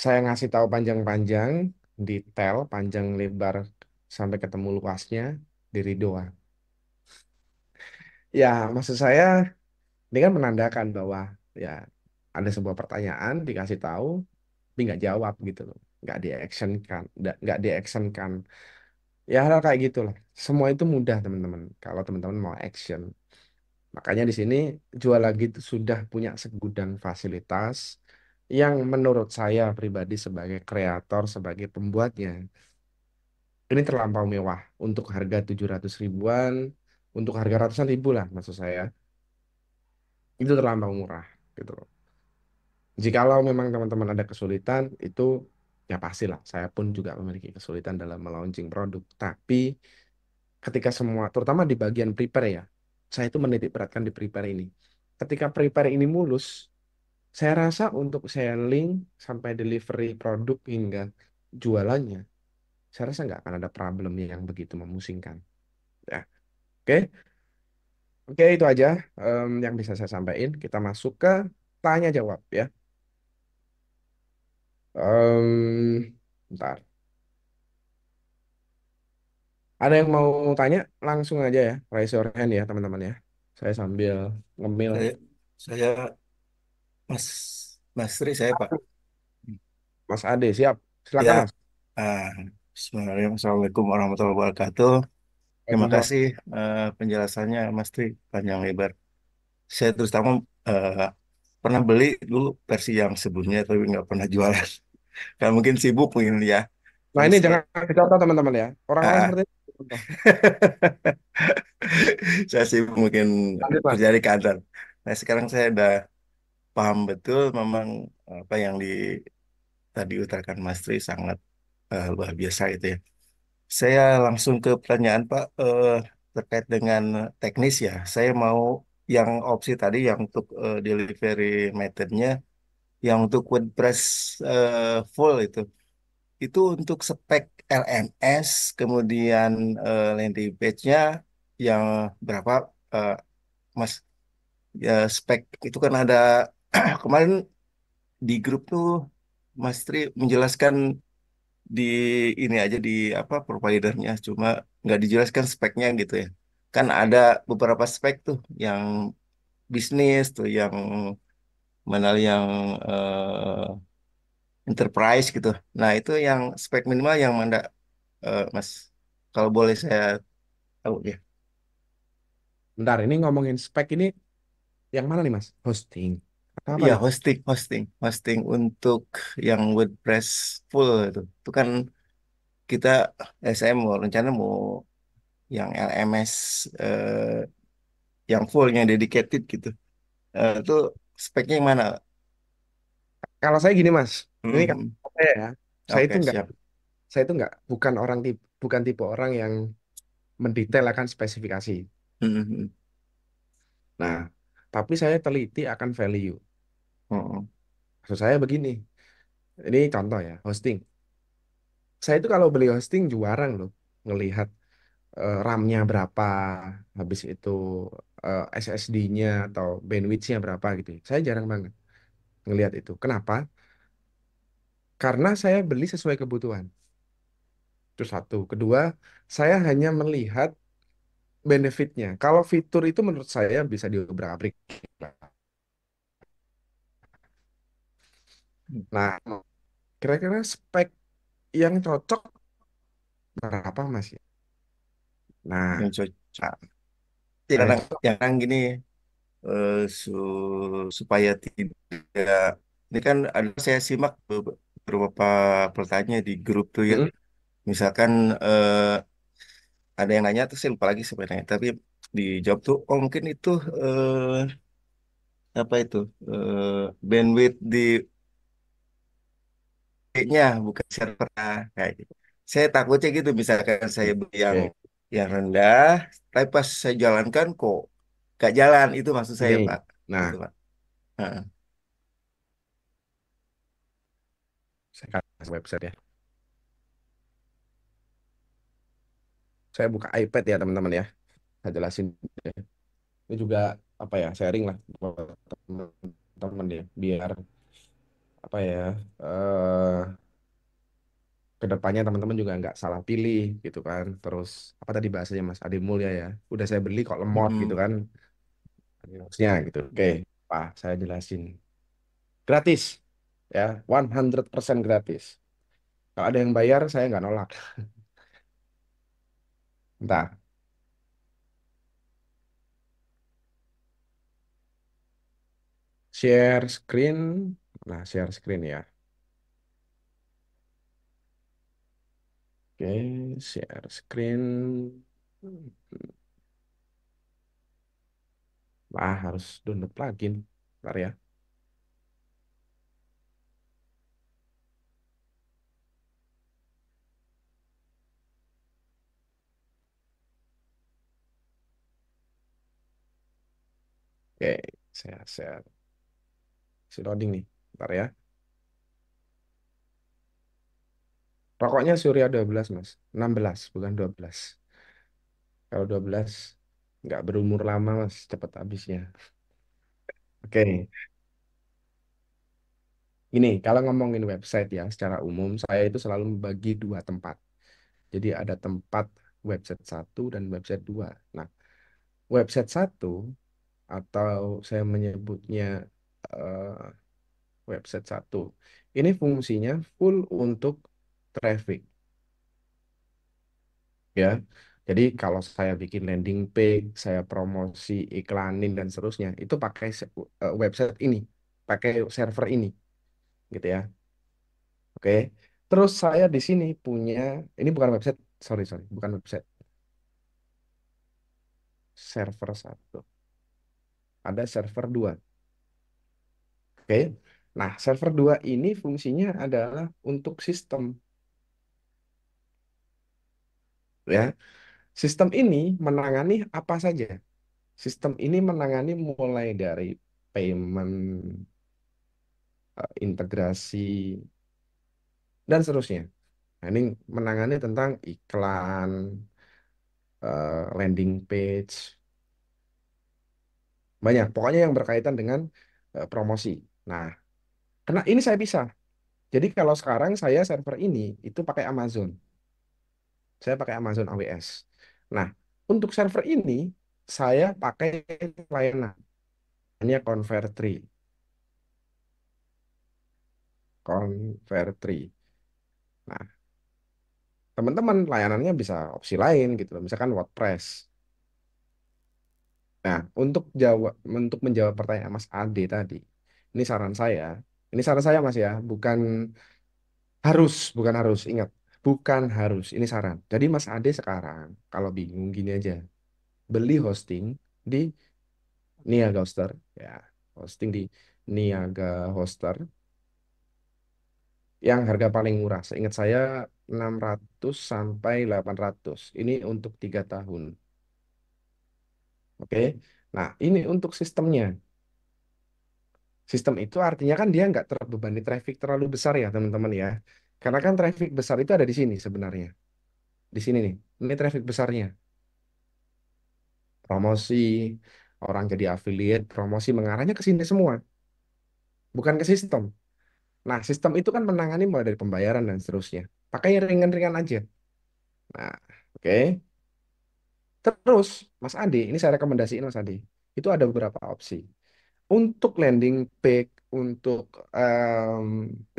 Speaker 1: saya ngasih tahu panjang-panjang, detail, panjang lebar sampai ketemu luasnya diri doang. Ya, maksud saya ini kan menandakan bahwa ya ada sebuah pertanyaan dikasih tahu tapi nggak jawab gitu loh, nggak diactionkan, nggak diactionkan. Ya hal kayak gitulah. Semua itu mudah teman-teman. Kalau teman-teman mau action. Makanya di sini jual lagi itu sudah punya segudang fasilitas yang menurut saya pribadi sebagai kreator, sebagai pembuatnya, ini terlampau mewah untuk harga 700 ribuan, untuk harga ratusan ribu lah maksud saya. Itu terlampau murah gitu loh. Jikalau memang teman-teman ada kesulitan, itu ya pastilah. Saya pun juga memiliki kesulitan dalam melaunching produk. Tapi ketika semua, terutama di bagian prepare ya, saya itu menitik beratkan di prepare ini. Ketika prepare ini mulus, saya rasa untuk selling sampai delivery produk hingga jualannya, saya rasa nggak akan ada problem yang begitu memusingkan. Ya, oke, oke itu aja yang bisa saya sampaikan. Kita masuk ke tanya jawab ya. Bentar. Ada yang mau tanya? Langsung aja ya, raise your hand ya teman-teman ya. Saya sambil ngemil.
Speaker 2: Saya, saya Mas Mas Tri saya Pak.
Speaker 1: Mas Ade, siap.
Speaker 2: Ya,
Speaker 1: Silakan Mas.
Speaker 2: ah, Bismillahirrahmanirrahim. Assalamualaikum warahmatullahi wabarakatuh. Terima
Speaker 1: Waalaikumsalam.
Speaker 2: kasih penjelasannya Mas Tri panjang lebar. Saya terus terang pernah beli dulu versi yang sebelumnya tapi nggak pernah jualan. Kan mungkin sibuk mungkin ya.
Speaker 1: Nah
Speaker 2: Terus
Speaker 1: ini jangan dicontoh teman-teman ya. Orang-orang
Speaker 2: ah,
Speaker 1: seperti itu. Contoh.
Speaker 2: saya sibuk mungkin
Speaker 1: Lanjut Mas.
Speaker 2: kerja di kantor. Nah sekarang saya udah paham betul memang apa yang tadi utarakan Mas Tri sangat luar biasa itu ya. Saya langsung ke pertanyaan Pak terkait dengan teknis ya. Saya mau yang opsi tadi yang untuk delivery methodnya, yang untuk WordPress full itu untuk spek LMS, kemudian landing page-nya yang berapa eh, Mas? Ya spek itu kan ada kemarin di grup tuh Mas Tri menjelaskan di ini aja di apa providernya cuma nggak dijelaskan speknya gitu ya kan ada beberapa spek tuh yang bisnis tuh yang mana yang enterprise gitu nah itu yang spek minimal yang mana Mas kalau boleh saya tahu ya.
Speaker 1: Bentar, ini ngomongin spek ini yang mana nih Mas? Hosting. Atau apa
Speaker 2: Ya
Speaker 1: nih?
Speaker 2: hosting untuk yang WordPress full itu kan kita saya mau rencana mau yang LMS yang full yang dedicated gitu. Itu speknya yang mana?
Speaker 1: Kalau saya gini Mas, ini kan
Speaker 2: Mhm.
Speaker 1: saya ya,
Speaker 2: Oke, siap.
Speaker 1: saya itu nggak, bukan orang tipe, bukan tipe orang yang mendetailkan spesifikasi.
Speaker 2: Mhm.
Speaker 1: Nah, tapi saya teliti akan value.
Speaker 2: Mhm.
Speaker 1: Maksud saya begini, ini contoh ya, hosting. Saya itu kalau beli hosting jarang loh ngelihat RAM-nya berapa, habis itu SSD-nya atau bandwidth-nya berapa gitu. Saya jarang banget ngelihat itu. Kenapa? Karena saya beli sesuai kebutuhan. Itu satu. Kedua, saya hanya melihat benefitnya. Kalau fitur itu menurut saya bisa diobrak-abrik. Nah, kira-kira spek yang cocok berapa Mas ya?
Speaker 2: Yang
Speaker 1: Nah,
Speaker 2: cocok. Ya, kadang,
Speaker 1: itu
Speaker 2: yang gini eh, su supaya tidak ini kan ada saya simak beberapa pertanyaan di grup tuh ya.
Speaker 1: mm,
Speaker 2: Misalkan ada yang nanya tuh saya lupa lagi sebenarnya, tapi dijawab tuh oh mungkin itu apa itu bandwidth di nya bukan servernya kayak gitu. Saya takutnya gitu misalkan saya beli
Speaker 1: oke.
Speaker 2: yang rendah, tapi pas saya jalankan kok gak jalan itu maksud saya
Speaker 1: Ini.
Speaker 2: Pak. Itu
Speaker 1: Nah,
Speaker 2: Pak. Heeh.
Speaker 1: saya kasih website ya. Saya buka iPad ya teman-teman ya. Saya jelasin. Ini juga apa ya, sharing lah buat teman-teman ya. Biar apa ya, kedepannya teman-teman juga nggak salah pilih gitu kan. Terus apa tadi bahasanya Mas Adi Mulya ya, udah saya beli kok lemot gitu
Speaker 2: Mm-mm.
Speaker 1: kan, harusnya gitu. Oke, Pak, saya jelasin gratis ya, 100% gratis. Kalau ada yang bayar saya nggak nolak. Bentar, share screen. Nah, share screen ya. Oke, share screen. Wah, harus download plugin. Bentar ya. Oke, saya si loading nih. Bentar ya. Rokoknya Surya 12 Mas. 16 bukan 12. Kalau 12 nggak berumur lama, Mas. Cepat habisnya. Oke, ini kalau ngomongin website ya, secara umum saya itu selalu membagi dua tempat. Jadi ada tempat website satu dan website dua. Nah, website satu atau saya menyebutnya eh, website satu, ini fungsinya full untuk traffic ya. Jadi kalau saya bikin landing page, saya promosi, iklanin dan seterusnya, itu pakai website ini, pakai server ini, gitu ya. Oke. Terus saya di sini punya, ini bukan website, sorry sorry, bukan website, server satu. Ada server dua. Oke. Nah, server dua ini fungsinya adalah untuk sistem, ya. Sistem ini menangani apa saja? Sistem ini menangani mulai dari payment, integrasi, dan seterusnya. Nah, ini menangani tentang iklan, landing page, banyak. Pokoknya yang berkaitan dengan promosi. Nah, karena ini saya bisa. Jadi kalau sekarang saya server ini itu pakai Amazon. Saya pakai Amazon AWS. Nah, untuk server ini saya pakai layanan. Ini Convertri. Convertri. Nah, teman-teman layanannya bisa opsi lain gitu loh. Misalkan WordPress. Nah, untuk menjawab pertanyaan Mas Ade tadi, ini saran saya. Ini saran saya Mas ya, bukan harus, ingat, bukan harus. Ini saran. Jadi Mas Ade sekarang kalau bingung gini aja, beli hosting di Niaga Hoster, ya, hosting di Niaga Hoster yang harga paling murah. Seingat saya 600 sampai 800. Ini untuk 3 tahun. Oke. Nah, ini untuk sistemnya. Sistem itu artinya kan dia nggak terbebani traffic terlalu besar ya teman-teman ya. Karena kan traffic besar itu ada di sini sebenarnya. Di sini nih. Ini traffic besarnya. Promosi, orang jadi affiliate, promosi mengarahnya ke sini semua. Bukan ke sistem. Nah, sistem itu kan menangani mulai dari pembayaran dan seterusnya. Pakai yang ringan-ringan aja. Nah, oke. Terus, Mas Adi, ini saya rekomendasiin Mas Adi. Itu ada beberapa opsi. Untuk landing page, untuk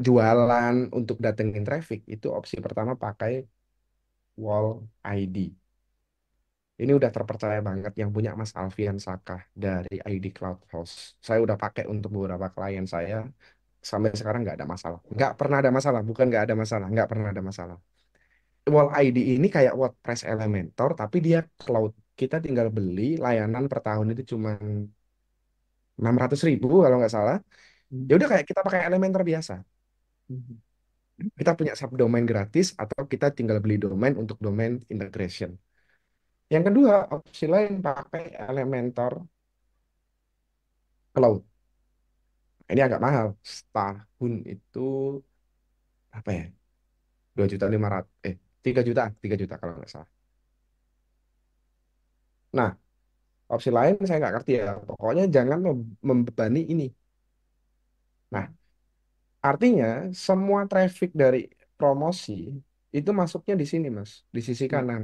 Speaker 1: jualan, untuk datengin traffic, itu opsi pertama pakai Wall ID. Ini udah terpercaya banget yang punya Mas Alfian Sakah dari ID Cloud Host. Saya udah pakai untuk beberapa klien saya, sampai sekarang nggak ada masalah. Nggak pernah ada masalah, bukan nggak ada masalah, nggak pernah ada masalah. Wall ID ini kayak WordPress Elementor, tapi dia cloud. Kita tinggal beli layanan per tahun itu cuma 600.000 kalau nggak salah. Ya
Speaker 2: Hmm.
Speaker 1: udah kayak kita pakai Elementor biasa.
Speaker 2: Hmm.
Speaker 1: Kita punya subdomain gratis atau kita tinggal beli domain untuk domain integration. Yang kedua, opsi lain pakai Elementor Cloud. Ini agak mahal. Setahun itu apa ya? 2.500.000, 3 juta kalau nggak salah. Nah, opsi lain saya nggak ngerti ya. Pokoknya jangan membebani ini. Nah, artinya semua traffic dari promosi itu masuknya di sini, Mas, di sisi kanan,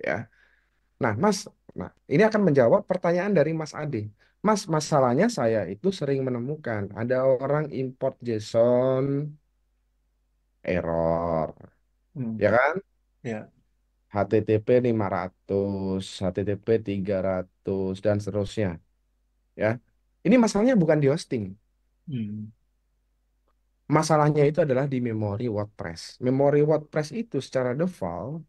Speaker 1: ya. Nah, Mas, nah ini akan menjawab pertanyaan dari Mas Ade. Mas, masalahnya saya itu sering menemukan ada orang import JSON error,
Speaker 2: Hmm.
Speaker 1: ya kan?
Speaker 2: Ya.
Speaker 1: HTTP 500, HTTP 300 dan seterusnya, ya. Ini masalahnya bukan di hosting.
Speaker 2: Hmm.
Speaker 1: Masalahnya itu adalah di memori WordPress. Memori WordPress itu secara default,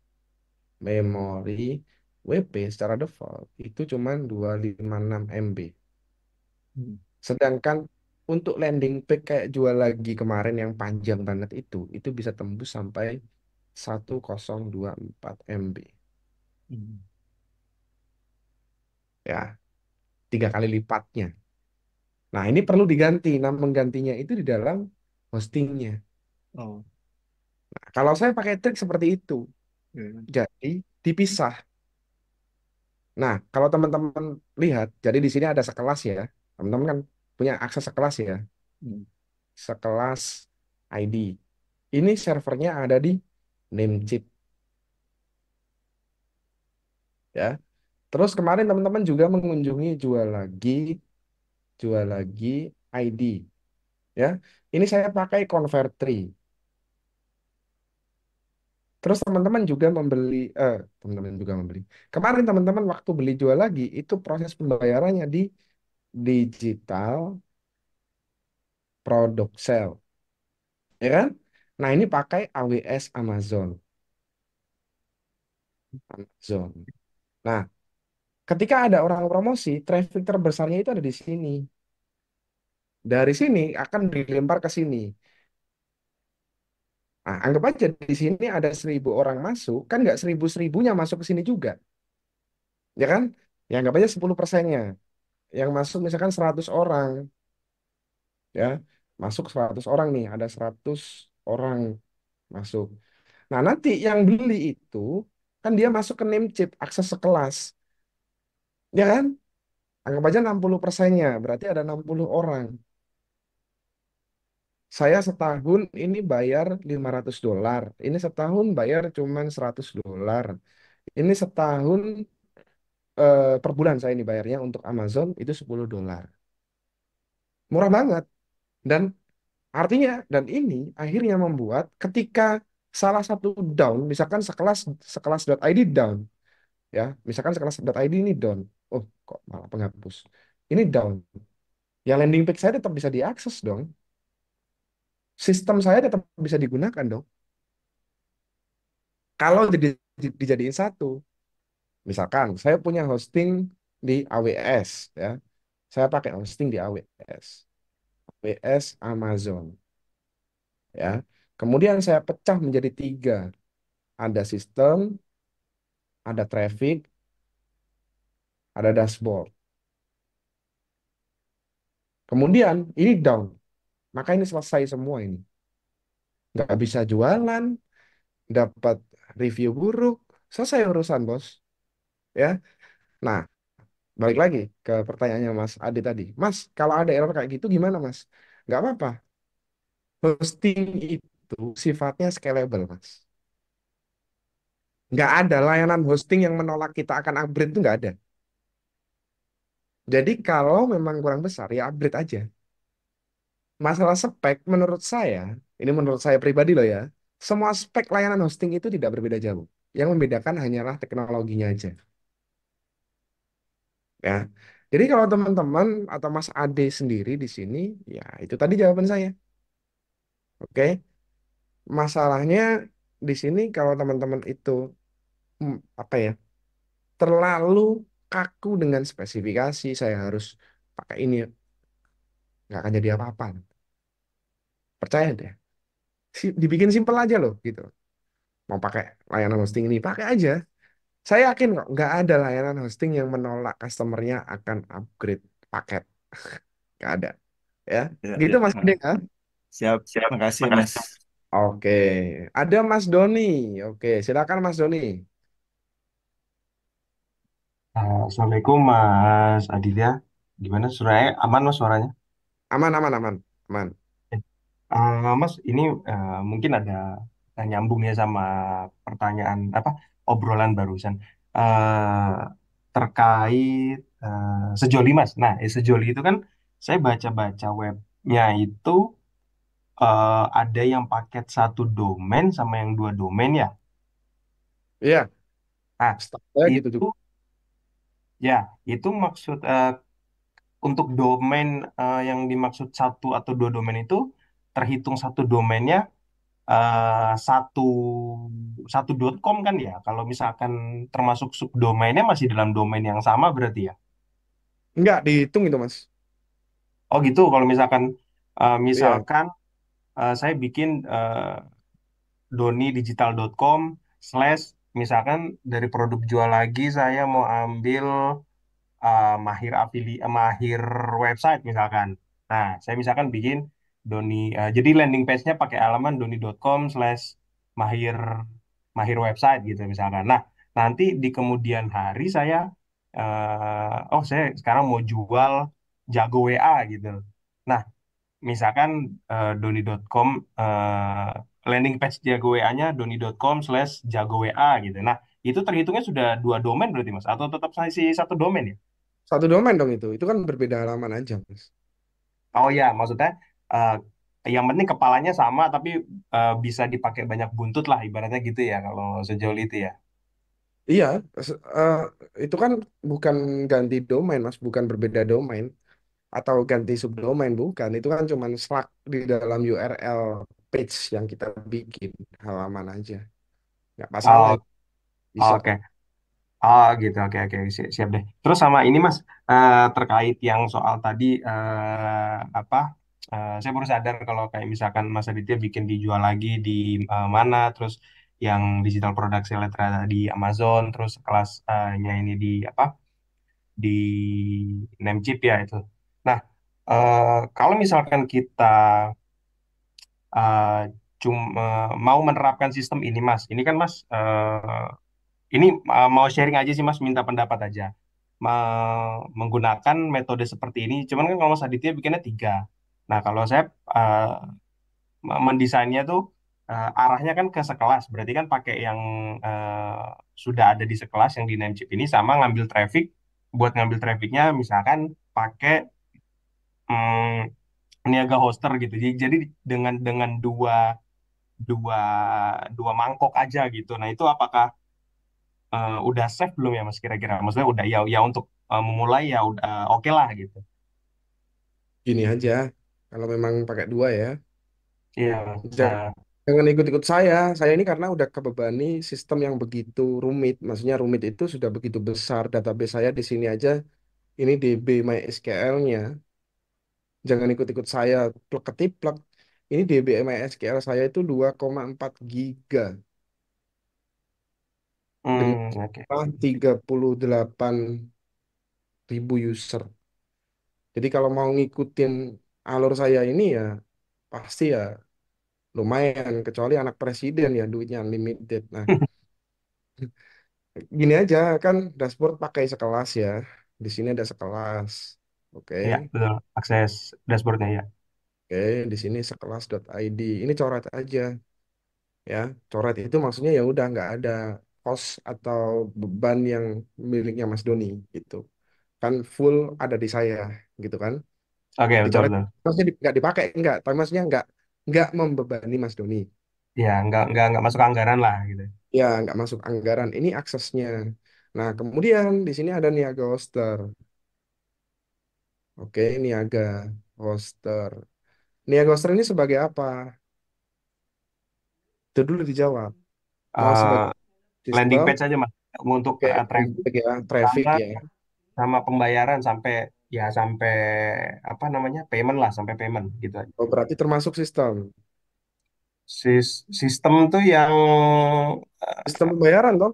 Speaker 1: memori WP secara default itu cuma 256 MB.
Speaker 2: Hmm.
Speaker 1: Sedangkan untuk landing page kayak jual lagi kemarin yang panjang banget itu bisa tembus sampai 1024 MB.
Speaker 2: Hmm.
Speaker 1: Ya, 3 kali lipatnya. Nah, ini perlu diganti. Nah, menggantinya itu di dalam hostingnya.
Speaker 2: Oh.
Speaker 1: Nah, kalau saya pakai trik seperti itu,
Speaker 2: Hmm.
Speaker 1: jadi dipisah. Nah, kalau teman-teman lihat, jadi di sini ada sekelas ya. Teman-teman kan punya akses sekelas ya,
Speaker 2: Hmm.
Speaker 1: sekelas ID. Ini servernya ada di Namecheap ya. Terus kemarin teman-teman juga mengunjungi jual lagi ID ya. Ini saya pakai Convertri. Terus teman-teman juga membeli. Kemarin teman-teman waktu beli jual lagi itu proses pembayarannya di digital product sale, ya kan? Nah, ini pakai AWS Amazon. Amazon. Nah, ketika ada orang promosi, traffic terbesarnya itu ada di sini. Dari sini akan dilempar ke sini. Nah, anggap aja di sini ada 1.000 orang masuk, kan nggak seribunya masuk ke sini juga, ya kan? Ya anggap aja 10%-nya. Yang masuk misalkan 100 orang, ya. Masuk 100 orang nih, ada 100 orang masuk. Nah, nanti yang beli itu, kan dia masuk ke Namecheap, akses sekelas, ya kan? Anggap aja 60%-nya, berarti ada 60 orang. Saya setahun ini bayar $500. Ini setahun bayar cuman $100. Ini setahun per bulan saya ini bayarnya untuk Amazon itu $10. Murah banget. Dan artinya dan ini akhirnya membuat ketika salah satu down, misalkan sekelas sekelas.id down, ya, misalkan sekelas.id ini down. Oh, kok malah penghapus. Ini down. Ya landing page saya tetap bisa diakses dong. Sistem saya tetap bisa digunakan dong. Kalau dijadiin satu, misalkan saya punya hosting di AWS, ya. Saya pakai hosting di AWS. AWS Amazon, ya. Kemudian saya pecah menjadi tiga. Ada sistem, ada traffic, ada dashboard. Kemudian ini down. Maka ini selesai semua ini. Nggak bisa jualan, dapat review buruk, selesai urusan, bos. Ya. Nah, balik lagi ke pertanyaannya Mas Adi tadi. Mas, kalau ada error kayak gitu gimana, Mas? Nggak apa-apa. Hosting itu sifatnya scalable, Mas. Nggak ada layanan hosting yang menolak kita akan upgrade itu nggak ada. Jadi kalau memang kurang besar, ya upgrade aja. Masalah spek, menurut saya, ini menurut saya pribadi loh ya, semua spek layanan hosting itu tidak berbeda jauh. Yang membedakan hanyalah teknologinya aja. Ya. Jadi kalau teman-teman atau Mas Ade sendiri di sini, ya itu tadi jawaban saya. Oke. Masalahnya di sini kalau teman-teman itu apa ya, terlalu kaku dengan spesifikasi, saya harus pakai ini, nggak akan jadi apa-apa. Percaya deh. Dibikin simpel aja loh gitu. Mau pakai layanan hosting ini, pakai aja. Saya yakin kok nggak ada layanan hosting yang menolak customernya akan upgrade paket. Nggak ada. Ya,
Speaker 2: Ya,
Speaker 1: gitu
Speaker 2: ya.
Speaker 1: Mas Ade
Speaker 2: Nah,
Speaker 1: ya.
Speaker 2: siap. Makasih, Mas.
Speaker 1: Oke, ada Mas Doni. Oke, silakan Mas Doni.
Speaker 3: Assalamualaikum Mas Adilia. Gimana suaranya? Aman Mas suaranya?
Speaker 1: Aman, aman, aman, aman.
Speaker 3: Eh, Mas, ini mungkin ada nyambung ya sama pertanyaan apa obrolan barusan Eh, terkait sejoli Mas. Nah, sejoli itu kan saya baca-baca webnya itu ada yang paket satu domain sama yang dua domain ya.
Speaker 1: Iya,
Speaker 3: Nah,
Speaker 1: Setahu saya gitu
Speaker 3: itu
Speaker 1: juga.
Speaker 3: ya, itu maksud untuk domain yang dimaksud satu atau dua domain itu terhitung satu domainnya satu satu .com kan ya. Kalau misalkan termasuk subdomainnya masih dalam domain yang sama berarti ya.
Speaker 1: Enggak dihitung itu Mas.
Speaker 3: Oh gitu. Kalau misalkan
Speaker 1: Iya,
Speaker 3: misalkan saya bikin donidigital.com slash misalkan dari produk jual lagi saya mau ambil mahir website misalkan. Nah, saya misalkan bikin jadi landing page-nya pakai halaman doni.com slash mahir mahir website gitu misalkan. Nah, nanti di kemudian hari oh saya sekarang mau jual jago WA gitu. Nah, misalkan doni.com landing page jago WA-nya doni.com slash jago WA gitu. Nah, itu terhitungnya sudah dua domain berarti Mas? Atau tetap masih satu domain ya?
Speaker 1: satu domain dong itu. Itu kan berbeda halaman aja Mas.
Speaker 3: Oh ya, maksudnya eh, yang penting kepalanya sama tapi bisa dipakai banyak buntut lah ibaratnya gitu ya kalau sejauh itu ya.
Speaker 1: Iya, itu kan bukan ganti domain Mas, bukan berbeda domain atau ganti subdomain bukan. Itu kan cuman slug di dalam URL page yang kita bikin halaman aja. Nggak masalah,
Speaker 3: Oh,
Speaker 1: itu bisa
Speaker 3: oke.
Speaker 1: kok.
Speaker 3: Oh gitu, oke oke siap deh. Terus sama ini Mas terkait yang soal tadi apa? Saya baru sadar kalau kayak misalkan Mas Aditya bikin dijual lagi di mana, terus yang digital product seller di Amazon, terus kelasnya ini di apa? Di Namecheap ya itu. Nah, kalau misalkan kita uh, cuma mau menerapkan sistem ini, Mas, ini kan Mas, ini mau sharing aja sih Mas, minta pendapat aja. Menggunakan metode seperti ini, cuman kan kalau Mas Aditya bikinnya tiga. Nah, kalau saya mendesainnya tuh arahnya kan ke sekelas, berarti kan pakai yang sudah ada di sekelas yang di Namecheap ini sama ngambil traffic, buat ngambil trafficnya misalkan pakai niaga hoster gitu. Jadi dengan dua dua dua mangkok aja gitu. Nah, itu apakah udah safe belum ya Mas kira-kira? Maksudnya udah ya ya untuk memulai ya udah oke lah gitu.
Speaker 1: Gini aja, kalau memang pakai dua ya,
Speaker 3: Iya, Mas.
Speaker 1: jangan, jangan ikut-ikut saya. Saya ini karena udah kebebani sistem yang begitu rumit. Maksudnya rumit itu sudah begitu besar. Database saya di sini aja, ini DB MySQL-nya. Jangan ikut-ikut saya, plek ketiplek. Ini DB MySQL saya itu 2,4 giga dengan
Speaker 3: Oke.
Speaker 1: 38.000 user. Jadi kalau mau ngikutin alur saya ini ya pasti ya lumayan. Kecuali anak presiden ya duitnya unlimited. Nah, gini aja kan dashboard pakai sekelas ya. Di sini ada sekelas. Oke.
Speaker 3: Ya, betul. Akses dashboardnya ya.
Speaker 1: Oke, di sini sekelas.id. Ini coret aja ya. Coret itu maksudnya ya udah nggak ada cost atau beban yang miliknya Mas Doni gitu. Kan full ada di saya gitu kan.
Speaker 3: Oke, betul
Speaker 1: Dicoret
Speaker 3: betul.
Speaker 1: maksudnya nggak dipakai enggak, tapi maksudnya nggak membebani Mas Doni.
Speaker 3: Ya, nggak masuk anggaran lah gitu.
Speaker 1: Ya, nggak masuk anggaran. Ini aksesnya. Nah, kemudian di sini ada niaga hoster. Oke, niaga hoster. Niaga hoster ini sebagai apa? Itu dulu dijawab. Mau
Speaker 3: Eh,
Speaker 1: sebagai
Speaker 3: Landing
Speaker 1: sistem?
Speaker 3: page aja Mas untuk
Speaker 1: Oke,
Speaker 3: traffic
Speaker 1: ya, traffic
Speaker 3: sama
Speaker 1: ya.
Speaker 3: sama pembayaran sampai ya sampai apa namanya payment lah sampai payment gitu aja.
Speaker 1: Oh, berarti termasuk sistem.
Speaker 3: Sistem tuh yang
Speaker 1: Sistem pembayaran toh?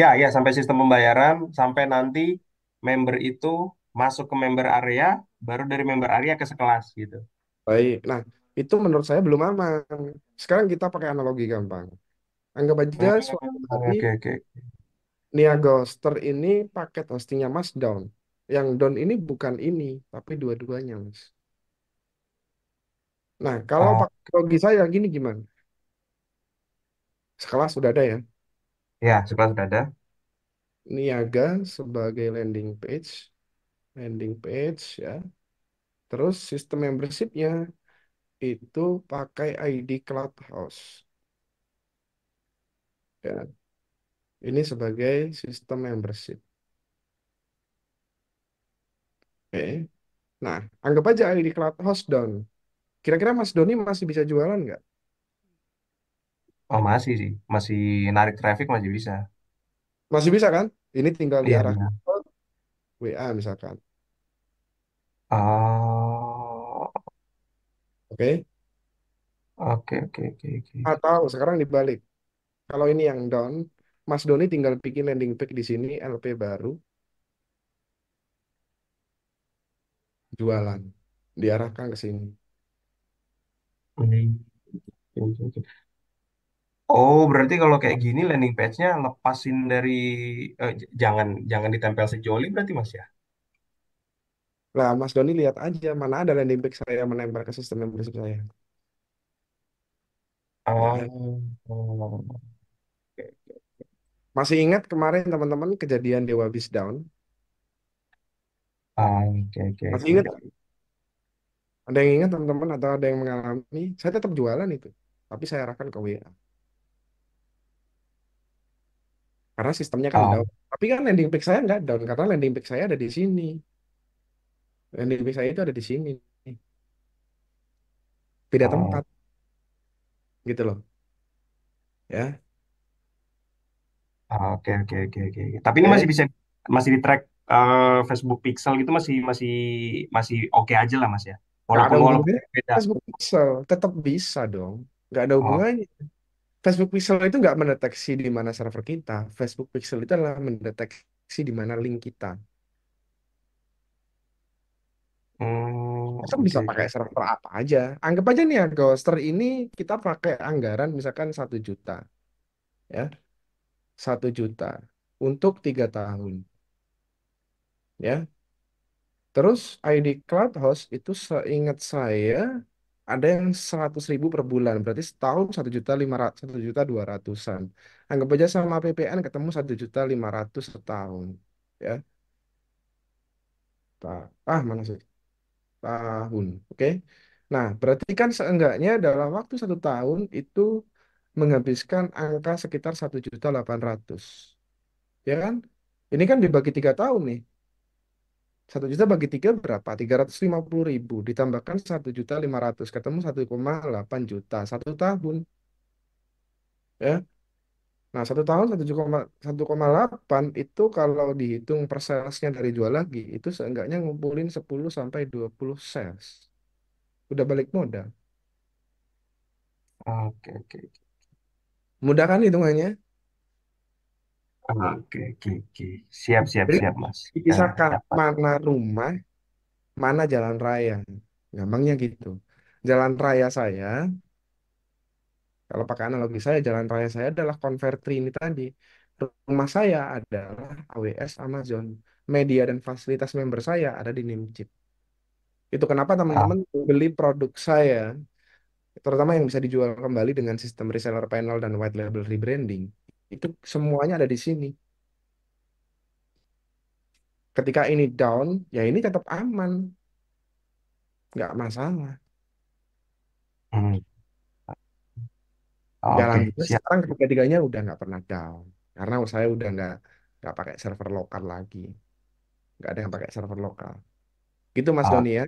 Speaker 3: ya ya sampai sistem pembayaran sampai nanti member itu masuk ke member area baru dari member area ke sekelas gitu.
Speaker 1: Baik. Nah, itu menurut saya belum aman. Sekarang kita pakai analogi gampang. Anggap aja
Speaker 3: Hmm,
Speaker 1: suatu hari
Speaker 3: oke oke.
Speaker 1: Niaga Hoster ini paket hostingnya Mas down. Yang down ini bukan ini, tapi dua-duanya, Mas. Nah, kalau
Speaker 3: Oh
Speaker 1: pakai logi saya gini gimana? Sekelas sudah ada ya.
Speaker 3: ya sekelas sudah ada.
Speaker 1: Niaga sebagai landing page ya. Terus sistem membershipnya itu pakai ID Clubhouse. Ya. Ini sebagai sistem membership. Oke. Nah, anggap aja ID Cloud host down. Kira-kira Mas Doni masih bisa jualan nggak?
Speaker 3: Oh masih sih, masih narik traffic masih bisa.
Speaker 1: Masih bisa kan? Ini tinggal
Speaker 3: Iya,
Speaker 1: diarah
Speaker 3: iya.
Speaker 1: ke WA misalkan.
Speaker 3: Oh,
Speaker 1: Oke.
Speaker 3: oke, oke, oke, oke.
Speaker 1: Atau sekarang dibalik. Kalau ini yang down, Mas Doni tinggal bikin landing page di sini, LP baru, jualan. Diarahkan ke sini.
Speaker 3: Hmm, oke, oke. Oh, berarti kalau kayak gini landing page-nya lepasin dari jangan jangan ditempel sejoli berarti Mas ya?
Speaker 1: Lah, Mas Doni lihat aja mana ada landing page saya menempel ke sistem membership saya. Nggak ada.
Speaker 3: Oh, oh,
Speaker 1: Masih ingat kemarin teman-teman kejadian Dewa Bis down?
Speaker 3: oke, oke,
Speaker 1: Masih
Speaker 3: oke.
Speaker 1: ingat? Ada yang ingat teman-teman atau ada yang mengalami? Saya tetap jualan itu. Tapi saya arahkan ke WA. Karena sistemnya kan
Speaker 3: Oh,
Speaker 1: down. Tapi kan landing page saya nggak down. Karena landing page saya ada di sini. Landing page saya itu ada di sini. Beda
Speaker 3: oh,
Speaker 1: tempat. Gitu loh. Ya.
Speaker 3: oke, oke, oke, oke. Tapi ini
Speaker 1: Oke.
Speaker 3: masih di track Facebook Pixel gitu masih masih masih oke aja lah Mas ya.
Speaker 1: Nggak ada
Speaker 3: Walaupun
Speaker 1: hubungannya.
Speaker 3: beda.
Speaker 1: Facebook Pixel. Tetap bisa dong. Nggak ada
Speaker 3: Oh,
Speaker 1: hubungannya. Facebook Pixel itu nggak mendeteksi di mana server kita. Facebook Pixel itu adalah mendeteksi di mana link kita. Kita bisa
Speaker 3: oke,
Speaker 1: pakai
Speaker 3: oke.
Speaker 1: server apa aja. Anggap aja nih ya, Ghoster ini kita pakai anggaran misalkan 1 juta, ya, 1 juta untuk 3 tahun, ya. Terus ID Cloud Host itu seingat saya ada yang 100.000 per bulan, berarti setahun 1.500.000, 1.200.000-an. Anggap aja sama PPN ketemu 1.500.000 setahun, ya. Mana sih? Tahun, oke? Nah, berarti kan seenggaknya dalam waktu 1 tahun itu menghabiskan angka sekitar 1.800.000, ya kan? Ini kan dibagi 3 tahun nih. 1 juta bagi 3 berapa? 350.000 ditambahkan 1.500.000 ketemu 1,8 juta 1 tahun, ya. Nah, 1 tahun 1,8 itu kalau dihitung per salesnya dari jual lagi itu seenggaknya ngumpulin 10 sampai 20 sales. Udah balik modal.
Speaker 3: Oke, oke.
Speaker 1: Mudah kan hitungannya?
Speaker 3: Oke, oke, oke. Siap, siap,
Speaker 1: Jadi
Speaker 3: siap, Mas. Ya,
Speaker 1: dipisahkan
Speaker 3: dapat.
Speaker 1: mana rumah, mana jalan raya. Gampangnya gitu. Jalan raya saya, kalau pakai analogi saya, jalan raya saya adalah konverter ini tadi. Rumah saya adalah AWS Amazon. Media dan fasilitas member saya ada di Nimchip. Itu kenapa
Speaker 3: Ah,
Speaker 1: teman-teman beli produk saya, terutama yang bisa dijual kembali dengan sistem reseller panel dan white label rebranding. Itu semuanya ada di sini. Ketika ini down, ya ini tetap aman, nggak masalah.
Speaker 3: hmm.
Speaker 1: Ya
Speaker 3: Oke,
Speaker 1: alhamdulillah
Speaker 3: siap.
Speaker 1: sekarang ketiga-tiganya udah nggak pernah down karena saya udah nggak pakai server lokal lagi, nggak ada yang pakai server lokal. Gitu Mas
Speaker 3: Ah,
Speaker 1: Doni ya.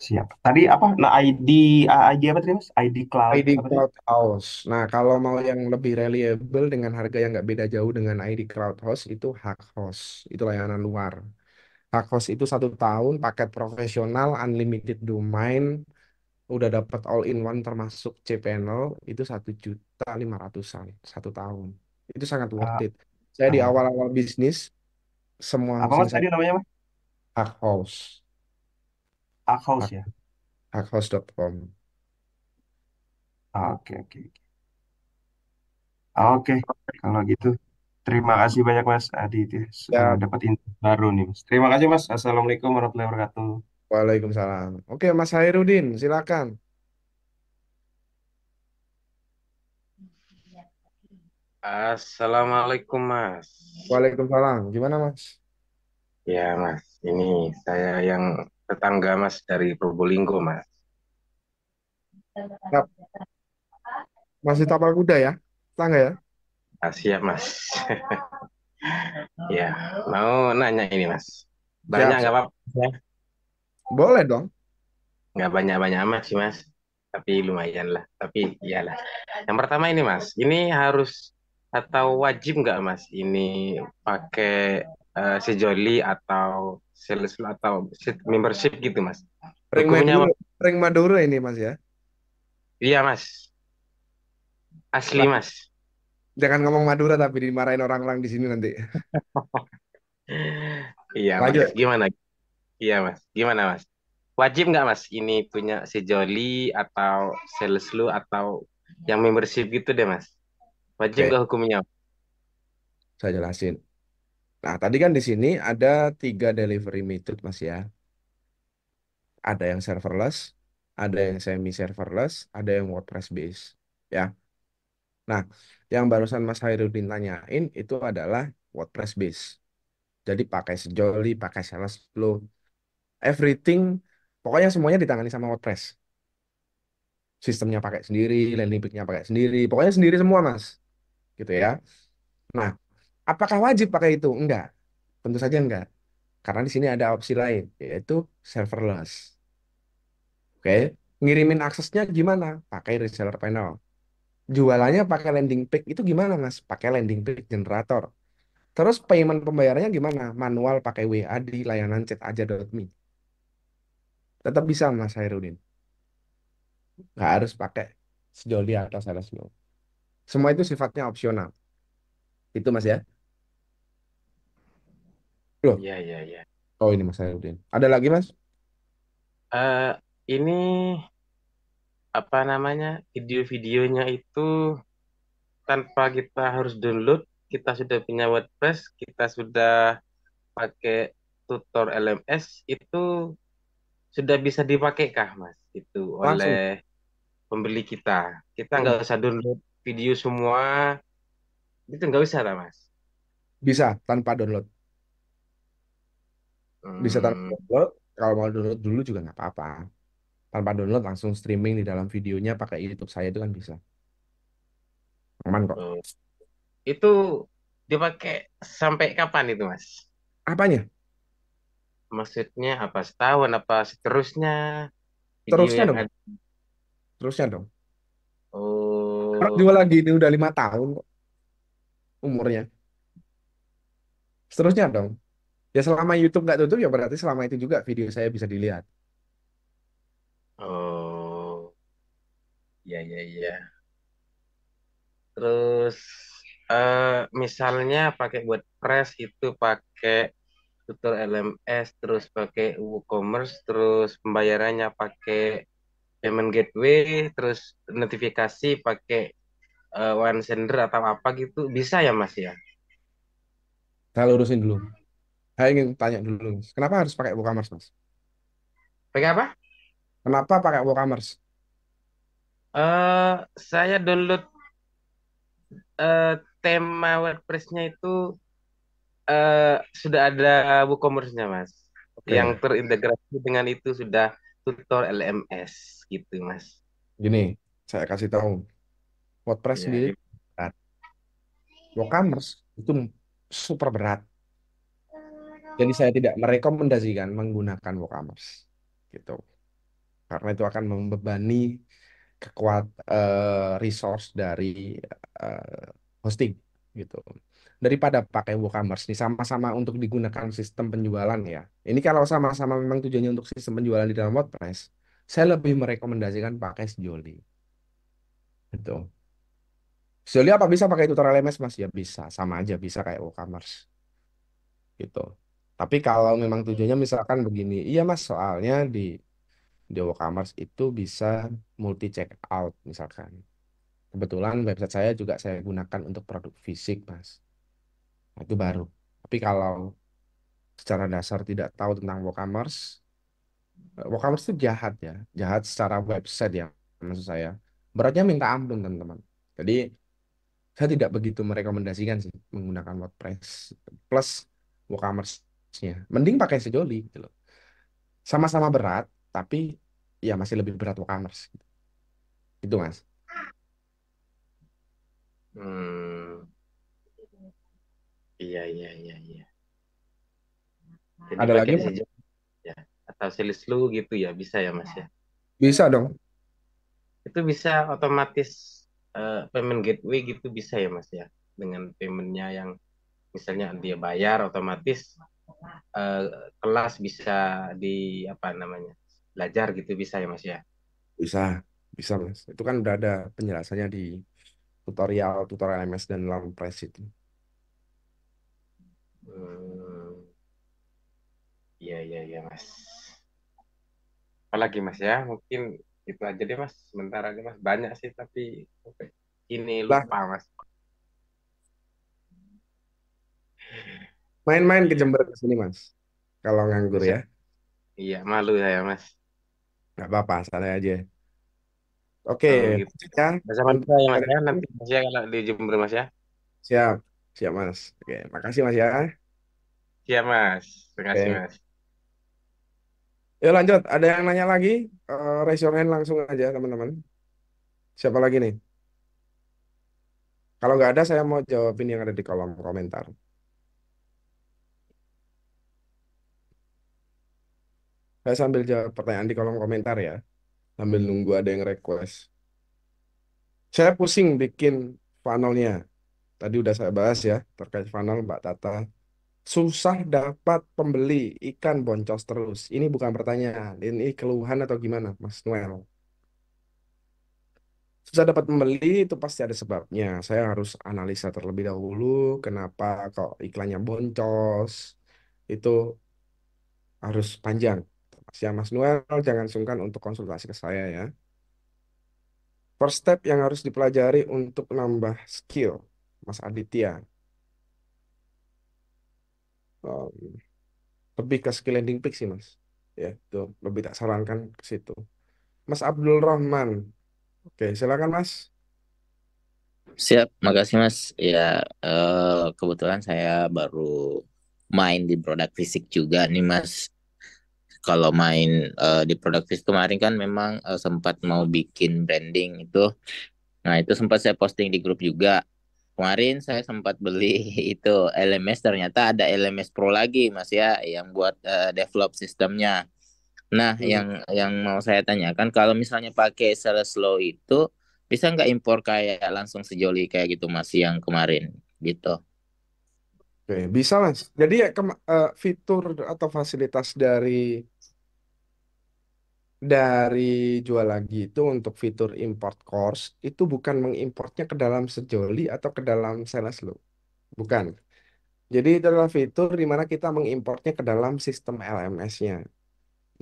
Speaker 3: siap. Tadi apa? Nah, ID apa tadi, Mas? ID Cloud
Speaker 1: ID
Speaker 3: apa tadi?
Speaker 1: Cloud Host. Nah kalau mau yang lebih reliable dengan harga yang nggak beda jauh dengan ID Cloud Host itu Hak Host, itu layanan luar. Hak Host itu 1 tahun paket profesional unlimited domain udah dapat all in one termasuk cPanel itu 1.500.000-an 1 tahun. Itu sangat worth
Speaker 3: Ah,
Speaker 1: it. Saya di
Speaker 3: ah.
Speaker 1: awal-awal bisnis semua
Speaker 3: Apa,
Speaker 1: hosting
Speaker 3: Mas?
Speaker 1: saya
Speaker 3: Tadi namanya, Mas?
Speaker 1: Hak House,
Speaker 3: House
Speaker 1: Hak-
Speaker 3: ya?
Speaker 1: hakhouse.com.
Speaker 3: Ah, oke, oke. Oke, kalau gitu. Terima kasih banyak, Mas Adi.
Speaker 1: Ya,
Speaker 3: Dapat info baru nih, Mas. Terima kasih, Mas. Assalamualaikum warahmatullahi wabarakatuh.
Speaker 1: Waalaikumsalam. Oke, Mas Hairudin, silakan.
Speaker 4: Assalamualaikum Mas.
Speaker 1: Waalaikumsalam. Gimana Mas?
Speaker 4: Ya Mas, ini saya yang tetangga Mas dari Probolinggo Mas.
Speaker 1: Ya, masih tapal kuda ya? Tangga ya?
Speaker 4: Ah, siap, Mas. Ya, mau nanya ini, Mas. Banyak
Speaker 1: Siap,
Speaker 4: nggak
Speaker 1: siap.
Speaker 4: apa-apa, ya?
Speaker 1: Boleh dong.
Speaker 4: Nggak banyak-banyak amat sih, Mas. Tapi lumayan lah. Tapi iyalah. Yang pertama ini, Mas. Ini harus atau wajib nggak, Mas? Ini pakai sejoli atau sales atau membership gitu, Mas?
Speaker 1: Ring
Speaker 4: Hukumnya,
Speaker 1: Maduro,
Speaker 4: Mas?
Speaker 1: ring Maduro ini Mas ya.
Speaker 4: Iya, Mas. Asli,
Speaker 1: Lah,
Speaker 4: Mas.
Speaker 1: jangan ngomong Madura tapi dimarahin orang-orang di sini nanti.
Speaker 4: Iya, Mas.
Speaker 1: Lanjut.
Speaker 4: Gimana? Iya, Mas. Gimana, Mas? Wajib nggak, Mas? Ini punya sejoli atau sales lu atau yang membership gitu deh, Mas. Wajib
Speaker 1: Oke,
Speaker 4: nggak hukumnya?
Speaker 1: saya jelasin. Nah, tadi kan di sini ada 3 delivery method Mas ya. Ada yang serverless, ada yang semi serverless, ada yang WordPress base. Ya. Nah, yang barusan Mas Hairudin tanyain itu adalah WordPress base. Jadi pakai sejoli, pakai sales flow, everything, pokoknya semuanya ditangani sama WordPress. Sistemnya pakai sendiri, landing page-nya pakai sendiri, pokoknya sendiri semua Mas, gitu ya. Nah, apakah wajib pakai itu? Enggak, tentu saja enggak. Karena di sini ada opsi lain, yaitu serverless. Oke, ngirimin aksesnya gimana? Pakai reseller panel. Jualannya pakai landing page itu gimana Mas? Pakai landing page generator. Terus payment pembayarannya gimana? Manual pakai WA di layanan chataja.me. Tetap bisa Mas Hairudin. Nggak harus pakai sejoli atau salesforce. Semua itu sifatnya opsional. Itu Mas ya. Loh,
Speaker 4: Iya, iya, iya.
Speaker 1: oh ini Mas Hairudin. Ada lagi Mas?
Speaker 4: Eh, ini apa namanya? Video-videonya itu tanpa kita harus download, kita sudah punya WordPress, kita sudah pakai tutor LMS itu sudah bisa dipakai kah, Mas? Itu
Speaker 1: Langsung.
Speaker 4: oleh pembeli kita. Kita nggak
Speaker 1: Mm.
Speaker 4: usah download video semua, itu nggak usah lah, Mas.
Speaker 1: Bisa tanpa download. Bisa tanpa
Speaker 4: Hmm,
Speaker 1: download. Kalau mau download dulu juga nggak apa-apa. Tanpa download langsung streaming di dalam videonya pakai YouTube saya itu kan bisa. Aman kok.
Speaker 4: oh. Itu dipakai sampai kapan itu, Mas?
Speaker 1: Apanya?
Speaker 4: Maksudnya apa setahun apa seterusnya video
Speaker 1: Terusnya
Speaker 4: yang
Speaker 1: dong.
Speaker 4: ada?
Speaker 1: Terusnya dong. Kalau
Speaker 4: Oh,
Speaker 1: jual lagi ini udah 5 tahun kok umurnya. Seterusnya dong. Ya selama YouTube nggak tutup ya berarti selama itu juga video saya bisa dilihat.
Speaker 4: oh, iya iya iya. Terus misalnya pakai WordPress itu pakai tutor LMS, terus pakai WooCommerce, terus pembayarannya pakai payment gateway, terus notifikasi pakai one sender atau apa gitu, bisa ya Mas ya?
Speaker 1: Saya lurusin dulu. Saya ingin tanya dulu, Mas. Kenapa harus pakai WooCommerce, Mas?
Speaker 4: Pakai apa?
Speaker 1: Kenapa pakai WooCommerce?
Speaker 4: Saya download eh, tema WordPress-nya itu sudah ada WooCommerce-nya, Mas. Yang
Speaker 1: Oke,
Speaker 4: terintegrasi dengan itu sudah tutor LMS gitu, Mas.
Speaker 1: gini, saya kasih tahu. WordPress
Speaker 4: Ya,
Speaker 1: sendiri berat. WooCommerce itu super berat. Jadi saya tidak merekomendasikan menggunakan WooCommerce. Gitu. Karena itu akan membebani kekuat resource dari hosting gitu. Daripada pakai WooCommerce ini sama-sama untuk digunakan sistem penjualan ya. Ini kalau sama-sama memang tujuannya untuk sistem penjualan di dalam WordPress, saya lebih merekomendasikan pakai Sejoli. Gitu. Sejoli apa bisa pakai tutorial LMS Mas? Ya bisa, sama aja bisa kayak WooCommerce gitu. Tapi kalau memang tujuannya misalkan begini, iya Mas, soalnya di WooCommerce itu bisa multi check out misalkan. Kebetulan website saya juga saya gunakan untuk produk fisik, Mas. Nah, itu baru. Tapi kalau secara dasar tidak tahu tentang WooCommerce, WooCommerce itu jahat ya. Jahat secara website ya, maksud saya. Beratnya minta ampun, teman-teman. Jadi, saya tidak begitu merekomendasikan sih menggunakan WordPress plus WooCommerce-nya. Mending pakai Sejoli gitu loh. Sama-sama berat, tapi ya masih lebih berat WooCommerce. Gitu, Mas.
Speaker 4: hmm. Iya, iya, iya, iya. Jadi
Speaker 1: Ada
Speaker 4: pakai
Speaker 1: lagi, Mas?
Speaker 4: sejauh ya atau sales lu gitu ya bisa ya Mas ya.
Speaker 1: Bisa dong.
Speaker 4: Itu bisa otomatis payment gateway gitu bisa ya Mas ya. Dengan paymentnya yang misalnya dia bayar otomatis eh, kelas bisa di apa namanya belajar gitu bisa ya Mas ya.
Speaker 1: Bisa. Bisa, Mas. Itu kan udah ada penjelasannya di tutorial MS dan Lampres itu.
Speaker 4: Hmm, iya iya iya Mas. Apalagi Mas ya mungkin itu aja deh Mas. Sebentar aja Mas banyak sih tapi oke. Ini
Speaker 1: Lah,
Speaker 4: lupa Mas.
Speaker 1: main-main ke
Speaker 4: Iya
Speaker 1: Jember ke sini, Mas. Kalau nganggur
Speaker 4: bisa.
Speaker 1: ya.
Speaker 4: Iya malu saya Mas.
Speaker 1: Nggak apa-apa, santai aja. Oke,
Speaker 4: Oh gitu.
Speaker 1: ya.
Speaker 4: Bersama
Speaker 1: Untuk
Speaker 4: juga ya Mas
Speaker 1: hari
Speaker 4: ya
Speaker 1: ini,
Speaker 4: nanti Mas ya kalau di Jember Mas ya.
Speaker 1: siap. Siap, Mas. Oke, makasih, Mas ya.
Speaker 4: Siap Mas. Terima kasih
Speaker 1: Oke.
Speaker 4: Mas.
Speaker 1: Yuk lanjut. Ada yang nanya lagi? Raise your hand langsung aja, teman-teman. Siapa lagi nih? Kalau nggak ada, saya mau jawabin yang ada di kolom komentar. Saya sambil jawab pertanyaan di kolom komentar ya. Sambil nunggu ada yang request. Saya pusing bikin funnelnya. Tadi udah saya bahas ya, terkait funnel Mbak Tata. Susah dapat pembeli, ikan boncos terus. Ini bukan pertanyaan, ini keluhan atau gimana, Mas Noel? Susah dapat pembeli itu pasti ada sebabnya. Saya harus analisa terlebih dahulu, kenapa kok iklannya boncos. Itu harus panjang. Mas Noel, jangan sungkan untuk konsultasi ke saya ya. First step yang harus dipelajari untuk nambah skill, Mas Aditya. Um, Lebih ke skill landing page sih, Mas. Ya, itu lebih tak sarankan ke situ. Mas Abdul Rahman. Oke, silakan Mas.
Speaker 5: Siap, makasih Mas. Ya, kebetulan saya baru main di produk fisik juga nih Mas. Kalau main di produk fisik kemarin kan memang sempat mau bikin branding itu. Nah, itu sempat saya posting di grup juga. Kemarin saya sempat beli itu LMS, ternyata ada LMS Pro lagi Mas ya, yang buat develop sistemnya. Nah,
Speaker 1: Hmm.
Speaker 5: yang mau saya tanyakan, kalau misalnya pakai Saleslow itu bisa nggak impor kayak langsung sejoli kayak gitu Mas yang kemarin gitu?
Speaker 1: Oke, bisa Mas. Jadi ya fitur atau fasilitas dari jual lagi itu untuk fitur import course itu bukan mengimportnya ke dalam Sejoli atau ke dalam Saleslow. Bukan. Jadi itu adalah fitur di mana kita mengimportnya ke dalam sistem LMS-nya.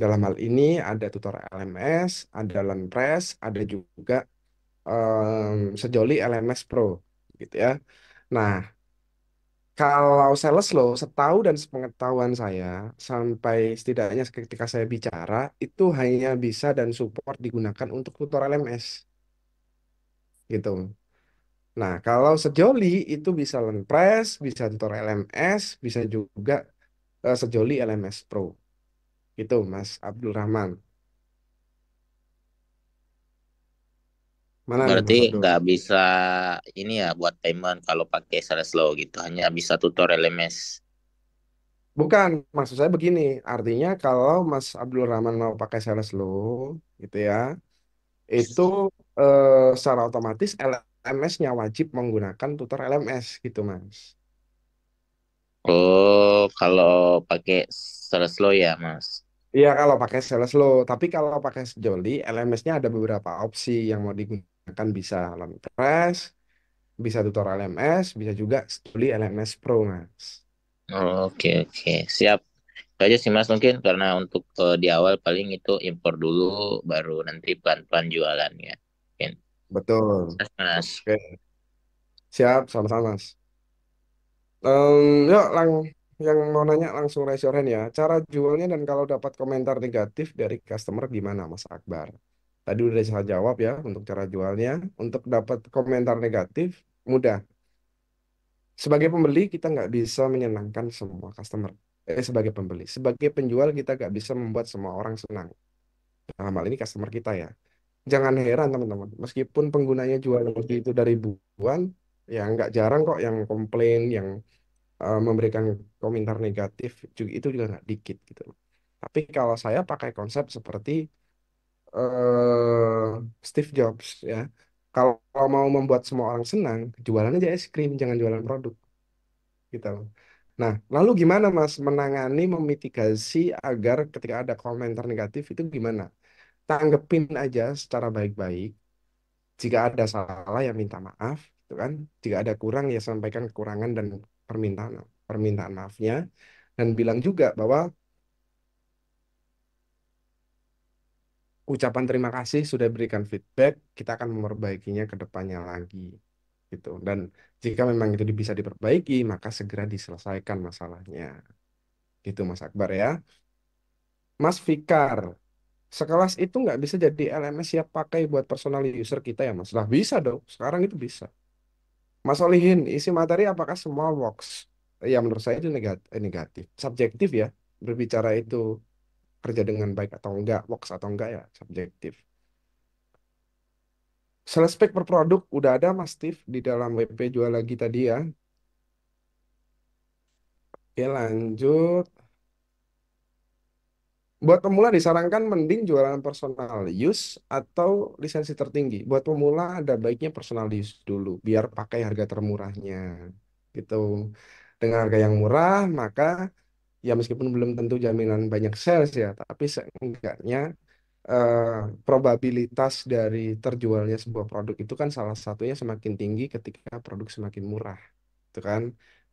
Speaker 1: Dalam hal ini ada tutor LMS, ada LearnPress, ada juga Sejoli LMS Pro gitu ya. Nah, kalau sales loh, setahu dan sepengetahuan saya, sampai setidaknya ketika saya bicara, itu hanya bisa dan support digunakan untuk tutor LMS gitu. Nah, kalau Sejoli itu bisa LearnPress, bisa tutor LMS, bisa juga Sejoli LMS Pro. Gitu, Mas Abdul Rahman. Mana nih,
Speaker 5: Berarti
Speaker 1: Mas Abdul?
Speaker 5: nggak bisa ini ya buat payment kalau pakai Saleslow gitu, hanya bisa tutor LMS.
Speaker 1: Bukan, maksud saya begini. Artinya kalau Mas Abdul Rahman mau pakai sales low, gitu ya, itu secara otomatis LMS-nya wajib menggunakan tutor LMS gitu, Mas.
Speaker 5: Oh, kalau pakai Saleslow ya Mas.
Speaker 1: Iya kalau pakai sales low, tapi kalau pakai Jolly, LMS-nya ada beberapa opsi yang mau digunakan bisa LearnPress, bisa tutor LMS, bisa juga Jolly LMS Pro, Mas.
Speaker 5: Oh, oke oke, siap. Itu aja sih Mas, mungkin karena untuk di awal paling itu impor dulu, baru nanti pelan-pelan jualannya. Mungkin.
Speaker 1: Betul.
Speaker 5: Mas.
Speaker 1: Oke, siap, sama-sama, Mas. Yuk, yang mau nanya langsung raise your hand ya. Cara jualnya dan kalau dapat komentar negatif dari customer gimana, Mas Akbar? Tadi udah saya jawab ya untuk cara jualnya. Untuk dapat komentar negatif, mudah. Sebagai pembeli, kita nggak bisa menyenangkan semua customer. Sebagai pembeli. Sebagai penjual, kita nggak bisa membuat semua orang senang. Dalam hal ini customer kita ya. Jangan heran, teman-teman. Meskipun penggunanya jual lebih itu dari ribuan, ya nggak jarang kok yang komplain, yang memberikan komentar negatif juga, itu juga nggak dikit gitu. Tapi kalau saya pakai konsep seperti eh Steve Jobs ya, kalau mau membuat semua orang senang, jualan aja es krim, jangan jualan produk gitu. Nah, lalu gimana Mas menangani, memitigasi agar ketika ada komentar negatif itu gimana? Tanggepin aja secara baik-baik. Jika ada salah ya minta maaf, gitu kan? Jika ada kurang ya sampaikan kekurangan dan permintaan permintaan maafnya, dan bilang juga bahwa ucapan terima kasih sudah berikan feedback, kita akan memperbaikinya ke depannya lagi gitu. Dan jika memang itu bisa diperbaiki, maka segera diselesaikan masalahnya. Gitu Mas Akbar ya. Mas Fikar, sekelas itu nggak bisa jadi LMS siap pakai buat personal user kita ya Mas? Lah bisa dong, sekarang itu bisa. Mas Olihin, isi materi apakah semua works? Ya menurut saya itu negatif. Subjektif ya, berbicara itu kerja dengan baik atau enggak, works atau enggak ya, subjektif. Sales spek per produk udah ada Mas Steve di dalam WP jual lagi tadi ya. Oke lanjut. Buat pemula disarankan mending jualan personal use atau lisensi tertinggi. Buat pemula ada baiknya personal use dulu, biar pakai harga termurahnya. Gitu. Dengan harga yang murah, maka ya meskipun belum tentu jaminan banyak sales ya, tapi seenggaknya eh, probabilitas dari terjualnya sebuah produk itu kan salah satunya semakin tinggi ketika produk semakin murah, itu kan,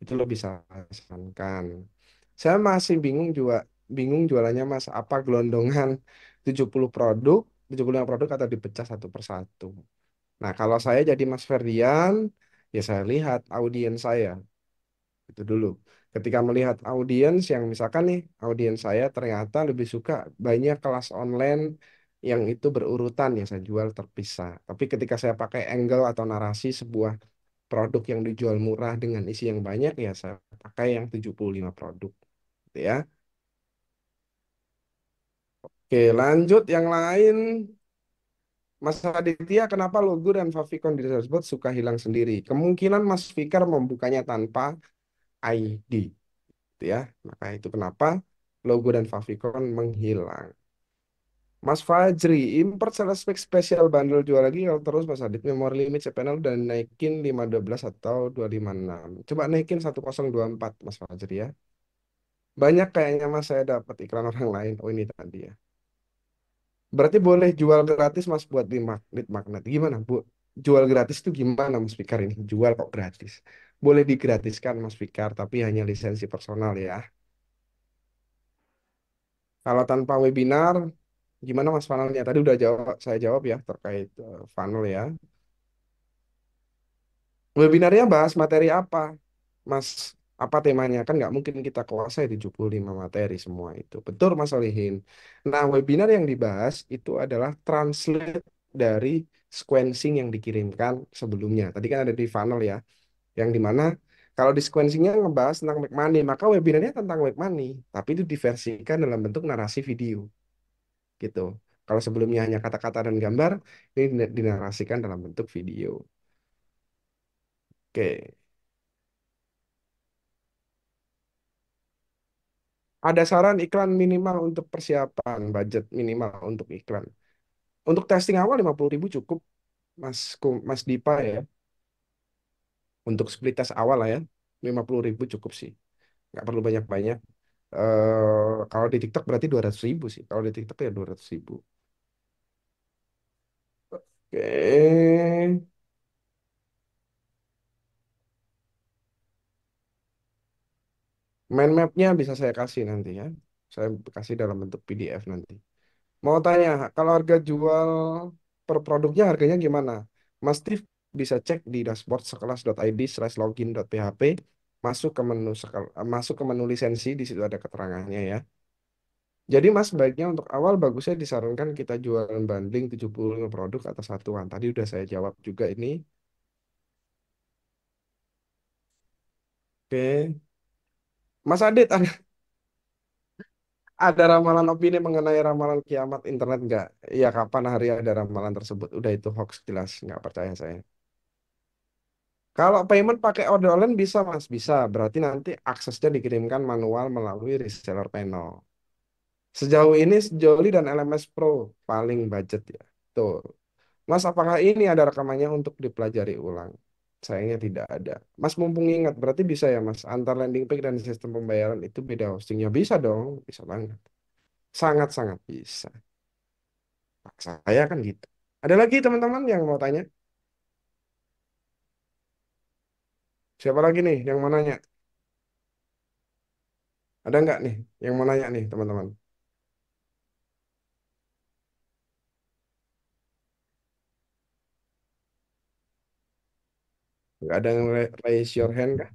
Speaker 1: itu lo bisa rasakan. Saya masih bingung jualannya Mas, apa gelondongan 70 produk, 75 produk atau dipecah satu persatu. Nah, kalau saya jadi Mas Ferdian, ya saya lihat audiens saya itu dulu. Ketika melihat audiens yang misalkan nih, audiens saya ternyata lebih suka banyak kelas online yang itu berurutan ya saya jual terpisah. Tapi ketika saya pakai angle atau narasi sebuah produk yang dijual murah dengan isi yang banyak ya saya pakai yang 75 produk. Gitu ya. Oke, lanjut yang lain. Mas Aditya, kenapa logo dan favicon di tersebut suka hilang sendiri? Kemungkinan Mas Fikar membukanya tanpa ID. Gitu ya. Maka itu kenapa logo dan favicon menghilang. Mas Fajri, import sales spek spesial bundle jual lagi kalau terus Mas Adit memori limit cPanel dan naikin 512 atau 256. Coba naikin 1024 Mas Fajri ya. Banyak kayaknya Mas saya dapat iklan orang lain. Oh ini tadi ya. Berarti boleh jual gratis Mas buat di magnet magnet. Gimana Bu? Jual gratis itu gimana Mas Fikar ini? Jual kok gratis? Boleh digratiskan Mas Fikar, tapi hanya lisensi personal ya. Kalau tanpa webinar, gimana Mas funnelnya? Tadi udah saya jawab ya terkait funnel ya. Webinarnya bahas materi apa, Mas? Apa temanya? Kan nggak mungkin kita kuasai 75 materi semua itu. Betul Mas Solihin. Nah, webinar yang dibahas itu adalah translate dari sequencing yang dikirimkan sebelumnya. Tadi kan ada di funnel ya, yang dimana kalau di sequencingnya ngebahas tentang make money, maka webinarnya tentang make money, tapi itu diversikan dalam bentuk narasi video. Gitu. Kalau sebelumnya hanya kata-kata dan gambar, ini dinarasikan dalam bentuk video. Oke. Ada saran iklan minimal untuk persiapan, budget minimal untuk iklan. Untuk testing awal 50.000 cukup, Mas Dipa ya. Untuk split test awal lah ya, 50.000 cukup sih. Nggak perlu banyak-banyak. Kalau di TikTok berarti 200.000 sih. Kalau di TikTok ya 200.000. Oke. Mind map-nya bisa saya kasih nanti ya. Saya kasih dalam bentuk PDF nanti. Mau tanya, kalau harga jual per produknya harganya gimana? Mas Steve bisa cek di dashboard sekelas.id/login.php, masuk ke menu lisensi, di situ ada keterangannya ya. Jadi Mas baiknya untuk awal bagusnya disarankan kita jualan bundling 70 produk atau satuan. Tadi udah saya jawab juga ini. Oke. Mas Adit, ada ramalan opini mengenai ramalan kiamat internet nggak? Iya, kapan hari ada ramalan tersebut? Udah itu hoax jelas, nggak percaya saya. Kalau payment pakai order online bisa Mas, bisa. Berarti nanti aksesnya dikirimkan manual melalui reseller panel. Sejauh ini Joli dan LMS Pro paling budget ya. Tuh. Mas, apakah ini ada rekamannya untuk dipelajari ulang? Sayangnya tidak ada. Mas mumpung ingat, berarti bisa ya Mas, antar landing page dan sistem pembayaran itu beda hostingnya. Bisa dong, bisa banget. Sangat-sangat bisa. Saya kan gitu. Ada lagi teman-teman yang mau tanya? Siapa lagi nih yang mau nanya? Ada nggak nih yang mau nanya nih teman-teman? Nggak ada yang raise your hand kah?